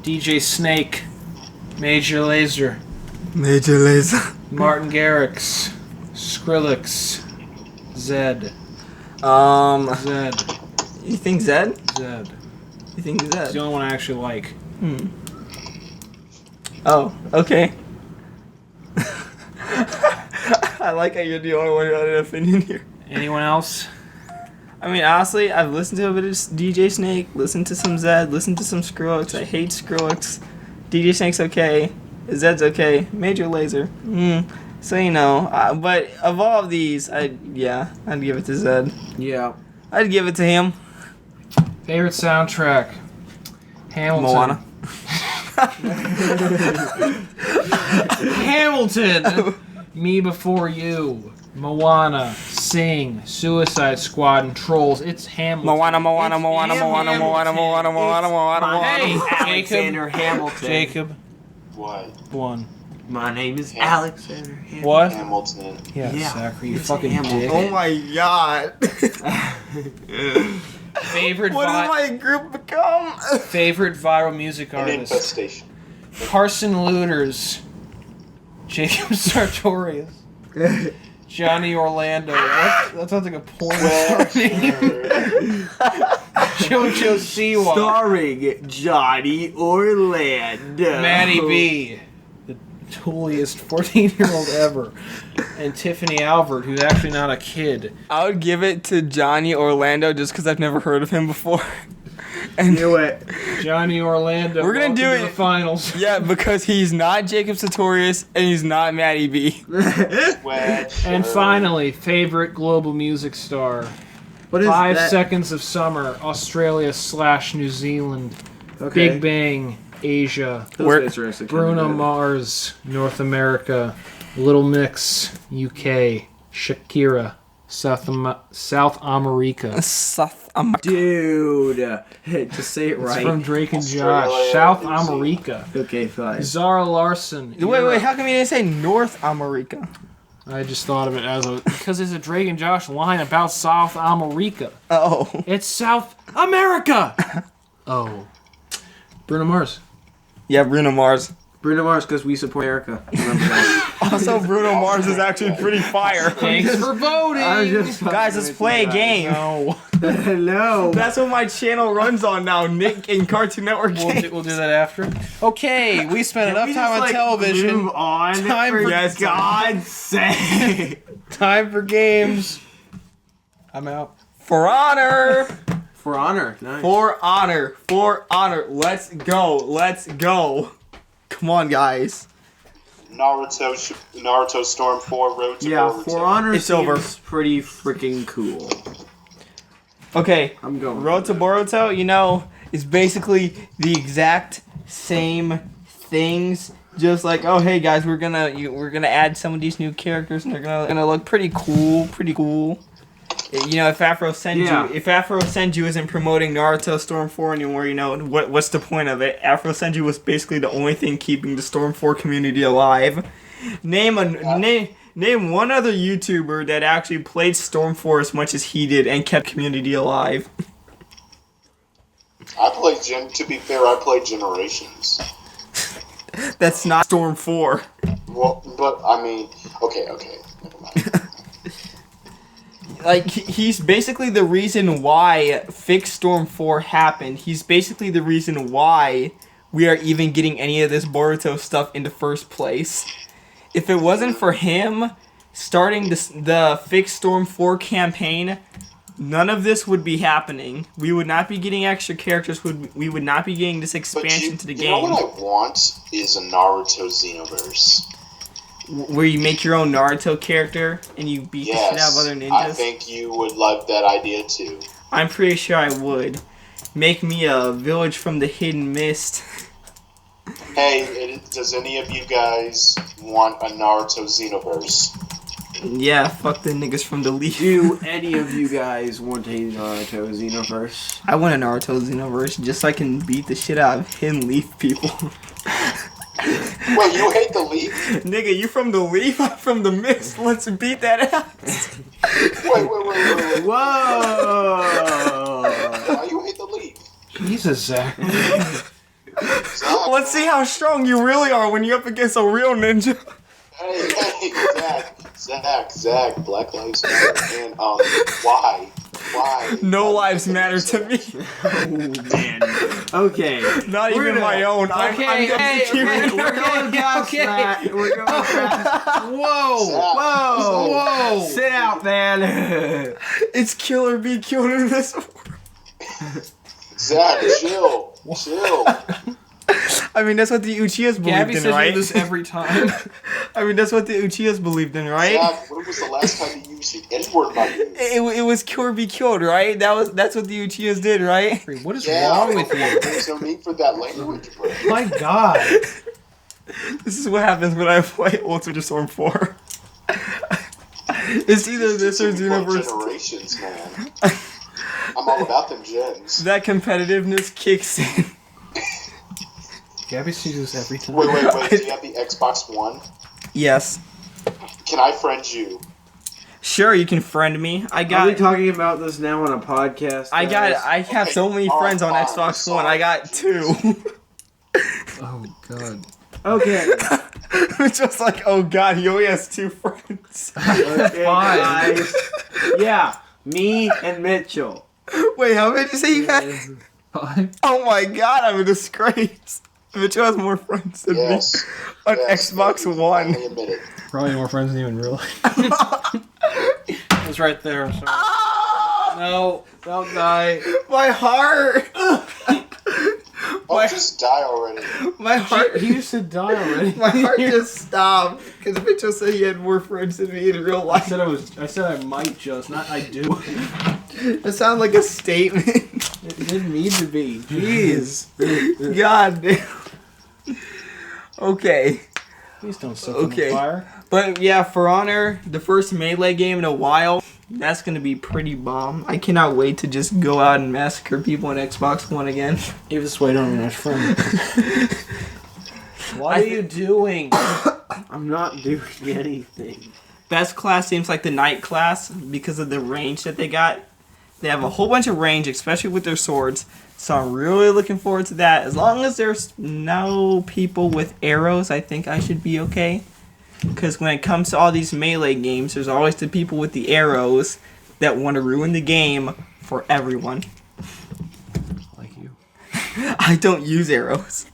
Speaker 4: DJ Snake, Major Lazer,
Speaker 1: Major Lazer.
Speaker 4: Martin Garrix, Skrillex, Zed. Zed.
Speaker 1: You think Zed?
Speaker 4: Zed.
Speaker 1: You think
Speaker 4: It's
Speaker 1: Zed?
Speaker 4: the only one I actually like.
Speaker 1: Oh, okay. I like how you're the only one who had an opinion here.
Speaker 4: Anyone else?
Speaker 1: I mean, honestly, I've listened to a bit of DJ Snake, listened to some Zed, listened to some Skrillex. I hate Skrillex. DJ Snake's okay. Zed's okay. Major Lazer. So, you know, but of all of these, I'd give it to Zed.
Speaker 2: Yeah.
Speaker 1: I'd give it to him.
Speaker 4: Favorite soundtrack? Hamilton.
Speaker 1: Moana.
Speaker 4: Hamilton. Me Before You. Moana. Sing. Suicide Squad and Trolls. It's Hamilton.
Speaker 1: Moana.
Speaker 4: Hey,
Speaker 2: Alexander
Speaker 4: Jacob.
Speaker 2: Hamilton.
Speaker 4: Jacob.
Speaker 3: What?
Speaker 4: One.
Speaker 2: My name is Alexander Hamilton.
Speaker 4: What?
Speaker 3: Hamilton.
Speaker 4: Yeah,
Speaker 2: Yeah,
Speaker 4: Zachary, you
Speaker 2: it's
Speaker 4: fucking
Speaker 2: Hamilton.
Speaker 4: dick.
Speaker 1: Oh my god.
Speaker 4: Favorite
Speaker 1: What did my group become?
Speaker 4: favorite viral music
Speaker 3: An
Speaker 4: artist?
Speaker 3: infestation.
Speaker 4: Carson Looters. Jacob Sartorius. Johnny Orlando. What? That sounds like a porn star name. Jojo Siwa.
Speaker 2: Starring Johnny Orlando.
Speaker 4: Maddie B. The tooliest 14-year-old ever. And Tiffany Albert, who's actually not a kid.
Speaker 1: I would give it to Johnny Orlando just because I've never heard of him before. And
Speaker 2: Do it.
Speaker 4: Johnny Orlando.
Speaker 1: We're gonna
Speaker 4: welcome
Speaker 1: do
Speaker 4: to
Speaker 1: it.
Speaker 4: the finals.
Speaker 1: yeah, because he's not Jacob Sartorius and he's not Maddie B.
Speaker 4: And finally, favorite global music star.
Speaker 2: What is
Speaker 4: 5
Speaker 2: that?
Speaker 4: Seconds of Summer, Australia/New Zealand.
Speaker 2: Okay.
Speaker 4: Big Bang, Asia.
Speaker 1: We're-
Speaker 2: interesting.
Speaker 4: Bruno Mars, North America. Little Mix, UK. Shakira, South America.
Speaker 2: Dude. Just say it
Speaker 4: It's
Speaker 2: right.
Speaker 4: from Drake and
Speaker 3: Australia,
Speaker 4: Josh. South
Speaker 3: New Zealand.
Speaker 4: America.
Speaker 2: Okay, fine.
Speaker 4: Zara Larson.
Speaker 1: Wait, how come you didn't say North America?
Speaker 4: I just thought of it as a because there's a Drake and Josh line about South America.
Speaker 1: Oh.
Speaker 4: It's South America. Oh, Bruno Mars.
Speaker 1: Yeah, Bruno Mars.
Speaker 2: Bruno Mars, because we support America. Remember that.
Speaker 1: Also, Bruno Mars is actually pretty fire.
Speaker 4: Thanks for voting.
Speaker 1: Guys, let's play a game.
Speaker 4: No,
Speaker 2: No.
Speaker 1: That's what my channel runs on now, Nick and Cartoon Network games.
Speaker 4: we'll do that after. Okay, we spent enough time on television.
Speaker 2: Move on.
Speaker 4: Time
Speaker 2: for
Speaker 4: for-
Speaker 2: God's sake.
Speaker 4: Time for games. I'm out.
Speaker 1: For honor!
Speaker 2: For honor. Nice.
Speaker 1: For honor! For honor! Let's go! Come on, guys.
Speaker 3: Naruto Storm 4 Road to
Speaker 2: Yeah,
Speaker 3: Boruto.
Speaker 2: For honor
Speaker 1: It's
Speaker 2: seems
Speaker 1: over.
Speaker 2: pretty freaking cool.
Speaker 1: Okay,
Speaker 2: I'm going.
Speaker 1: Road to Boruto, you know, is basically the exact same things. Just like, oh hey guys, we're gonna add some of these new characters and they're gonna look pretty cool. You know, if Afro Senju isn't promoting Naruto Storm 4 anymore, you know, what's the point of it? Afro Senju was basically the only thing keeping the Storm 4 community alive. Name one other YouTuber that actually played Storm 4 as much as he did and kept community alive.
Speaker 3: To be fair, I played Generations.
Speaker 1: That's not Storm 4.
Speaker 3: Well, but, I mean, okay, never mind.
Speaker 1: Like, he's basically the reason why Fix Storm 4 happened. He's basically the reason why we are even getting any of this Boruto stuff in the first place. If it wasn't for him starting the Fix Storm 4 campaign, none of this would be happening. We would not be getting extra characters. We would not be getting this expansion to the game.
Speaker 3: You know what I want is a Naruto Xenoverse.
Speaker 1: Where you make your own Naruto character and you beat the shit out of other ninjas.
Speaker 3: I think you would love that idea too.
Speaker 1: I'm pretty sure I would. Make me a village from the Hidden Mist.
Speaker 3: Hey, does any of you guys want a Naruto Xenoverse?
Speaker 1: Yeah, fuck the niggas from the Leaf.
Speaker 2: Do any of you guys want a Naruto Xenoverse?
Speaker 1: I want a Naruto Xenoverse just so I can beat the shit out of Hidden Leaf people.
Speaker 3: Wait, you hate the Leaf?
Speaker 1: Nigga, you from the Leaf? I'm from the Mist. Let's beat that out.
Speaker 3: Wait.
Speaker 2: Whoa!
Speaker 3: Why you hate the Leaf?
Speaker 2: Jesus, Zach.
Speaker 3: Zach,
Speaker 1: Let's see how strong you really are when you're up against a real ninja.
Speaker 3: Hey, Zach, Black Lives Matter. And, why?
Speaker 1: No lives matter to me.
Speaker 2: Oh, man. Okay.
Speaker 1: Not even my own. I'm
Speaker 2: We're going past that. We're going past. Whoa. Sit out, man.
Speaker 1: It's kill or be killed in this world.
Speaker 3: Zach, chill.
Speaker 1: I mean, that's what the Uchihas believed
Speaker 4: Gabby
Speaker 1: in,
Speaker 4: says
Speaker 1: right?
Speaker 4: this every time.
Speaker 1: I mean, that's what the Uchihas believed in, right?
Speaker 3: Zach, when was the last time you used the N-word by you?
Speaker 1: It was kill or be killed, right? That's what the Uchihas did, right?
Speaker 4: What is wrong with you?
Speaker 3: There's no need for that language, bro.
Speaker 2: My God.
Speaker 1: This is what happens when I play Ultimate Storm 4. It's either this or Xenoverse.
Speaker 3: Generations, man. I'm all about them gens.
Speaker 1: That competitiveness kicks in.
Speaker 4: Gabby sees this every time.
Speaker 3: Wait. Do you have the Xbox One?
Speaker 1: Yes.
Speaker 3: Can I friend you?
Speaker 1: Sure, you can friend me.
Speaker 2: Are we talking about this now on a podcast?
Speaker 1: I have so many friends on Xbox One. I got 2.
Speaker 4: Oh, God.
Speaker 2: Okay.
Speaker 1: It's just like, oh god, he only has 2 friends.
Speaker 2: Okay, guys. Yeah, me and Mitchell.
Speaker 1: Wait, how many did you say you had?
Speaker 4: 5.
Speaker 1: Oh my god, I'm a disgrace. Mitchell has more friends than me on Xbox One.
Speaker 3: I admit it.
Speaker 4: Probably more friends than you in real life. It's right there. I'm sorry. No, don't die.
Speaker 1: My heart.
Speaker 3: Just die already.
Speaker 1: My heart.
Speaker 2: He used to die already.
Speaker 1: My heart just stopped because Mitchell said he had more friends than me in real life.
Speaker 4: I said I might just, not I do.
Speaker 1: That sounded like a statement.
Speaker 2: It didn't need to be. Jeez.
Speaker 1: God damn. Okay.
Speaker 4: Please don't set them on fire.
Speaker 1: But yeah, For Honor, the first Melee game in a while, that's gonna be pretty bomb. I cannot wait to just go out and massacre people on Xbox One again.
Speaker 4: Even this way, don't my friend.
Speaker 2: What are you doing? I'm not doing anything.
Speaker 1: Best class seems like the Knight class because of the range that they got. They have a whole bunch of range, especially with their swords. So I'm really looking forward to that. As long as there's no people with arrows, I think I should be okay. Because when it comes to all these melee games, there's always the people with the arrows that want to ruin the game for everyone.
Speaker 4: Like you.
Speaker 1: I don't use arrows.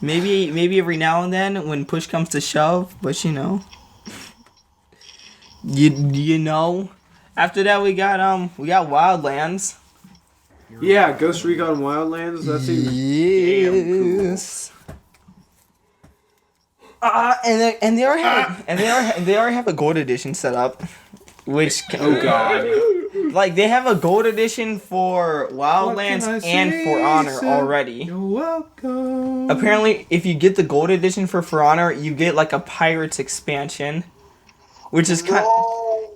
Speaker 1: Maybe every now and then when push comes to shove, but you know. You know. After that we got Wildlands.
Speaker 2: Yeah, Ghost Recon Wildlands. That seems damn cool.
Speaker 1: And they already have a gold edition set up, which
Speaker 2: Oh god.
Speaker 1: like they have a gold edition for Wildlands and For Honor already.
Speaker 2: You're welcome.
Speaker 1: Apparently, if you get the gold edition for Honor, you get like a Pirates expansion, which is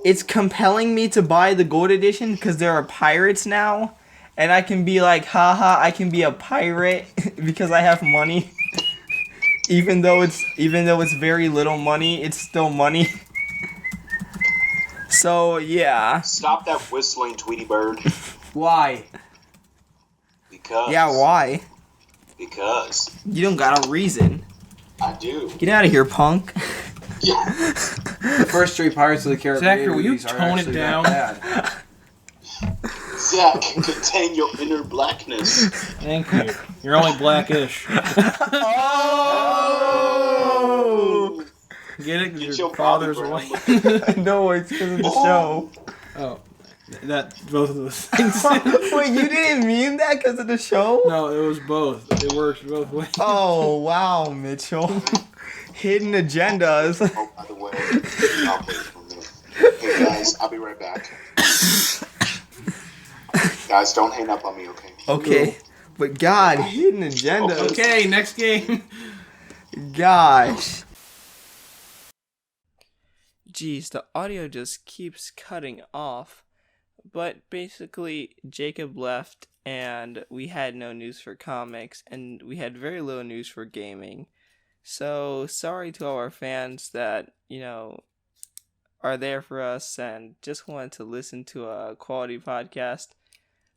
Speaker 1: it's compelling me to buy the gold edition because there are pirates now, and I can be like, haha, I can be a pirate because I have money. Even though it's very little money, it's still money. So yeah.
Speaker 3: Stop that whistling, Tweety Bird.
Speaker 2: Why?
Speaker 3: Because.
Speaker 1: Yeah, why?
Speaker 3: Because.
Speaker 1: You don't got a reason.
Speaker 3: I do.
Speaker 1: Get out of here, punk.
Speaker 3: Yeah.
Speaker 2: The first 3 Pirates of the Caribbean
Speaker 4: Zachary, will you
Speaker 2: movies are
Speaker 4: tone it
Speaker 2: actually
Speaker 4: down?
Speaker 2: not bad.
Speaker 3: Zach, contain your inner blackness.
Speaker 4: Thank you. You're only blackish.
Speaker 1: Oh!
Speaker 4: Get it?
Speaker 3: Get
Speaker 4: Your
Speaker 3: your
Speaker 4: father's
Speaker 3: Bobby
Speaker 4: white.
Speaker 3: Brown.
Speaker 1: No, it's because of the show.
Speaker 4: Oh. That both of those things.
Speaker 1: Wait, you didn't mean that because of the show?
Speaker 4: No, it was both. It worked both ways.
Speaker 1: Oh, wow, Mitchell. Hidden agendas.
Speaker 3: Oh, by the way, I'll wait for a minute. Hey guys, I'll be right back. Guys, don't hang up on me, okay?
Speaker 1: Okay. But God, hidden agendas.
Speaker 4: Okay, next game.
Speaker 1: Gosh. Jeez, the audio just keeps cutting off. But basically, Jacob left and we had no news for comics and we had very little news for gaming. So, sorry to all our fans that, are there for us and just wanted to listen to a quality podcast.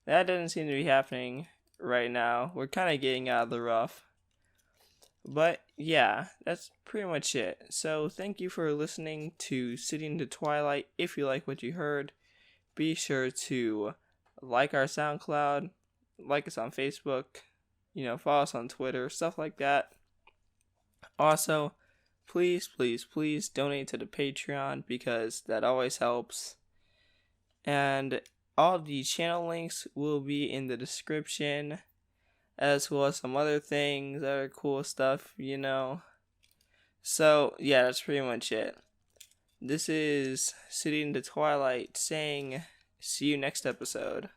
Speaker 1: That doesn't seem to be happening right now. We're kind of getting out of the rough. But yeah, that's pretty much it. So thank you for listening to Sitting to Twilight. If you like what you heard, be sure to like our SoundCloud, like us on Facebook, follow us on Twitter, stuff like that. Also, please donate to the Patreon because that always helps. And all the channel links will be in the description, as well as some other things, other cool stuff, So, yeah, that's pretty much it. This is Sitting to Twilight saying, see you next episode.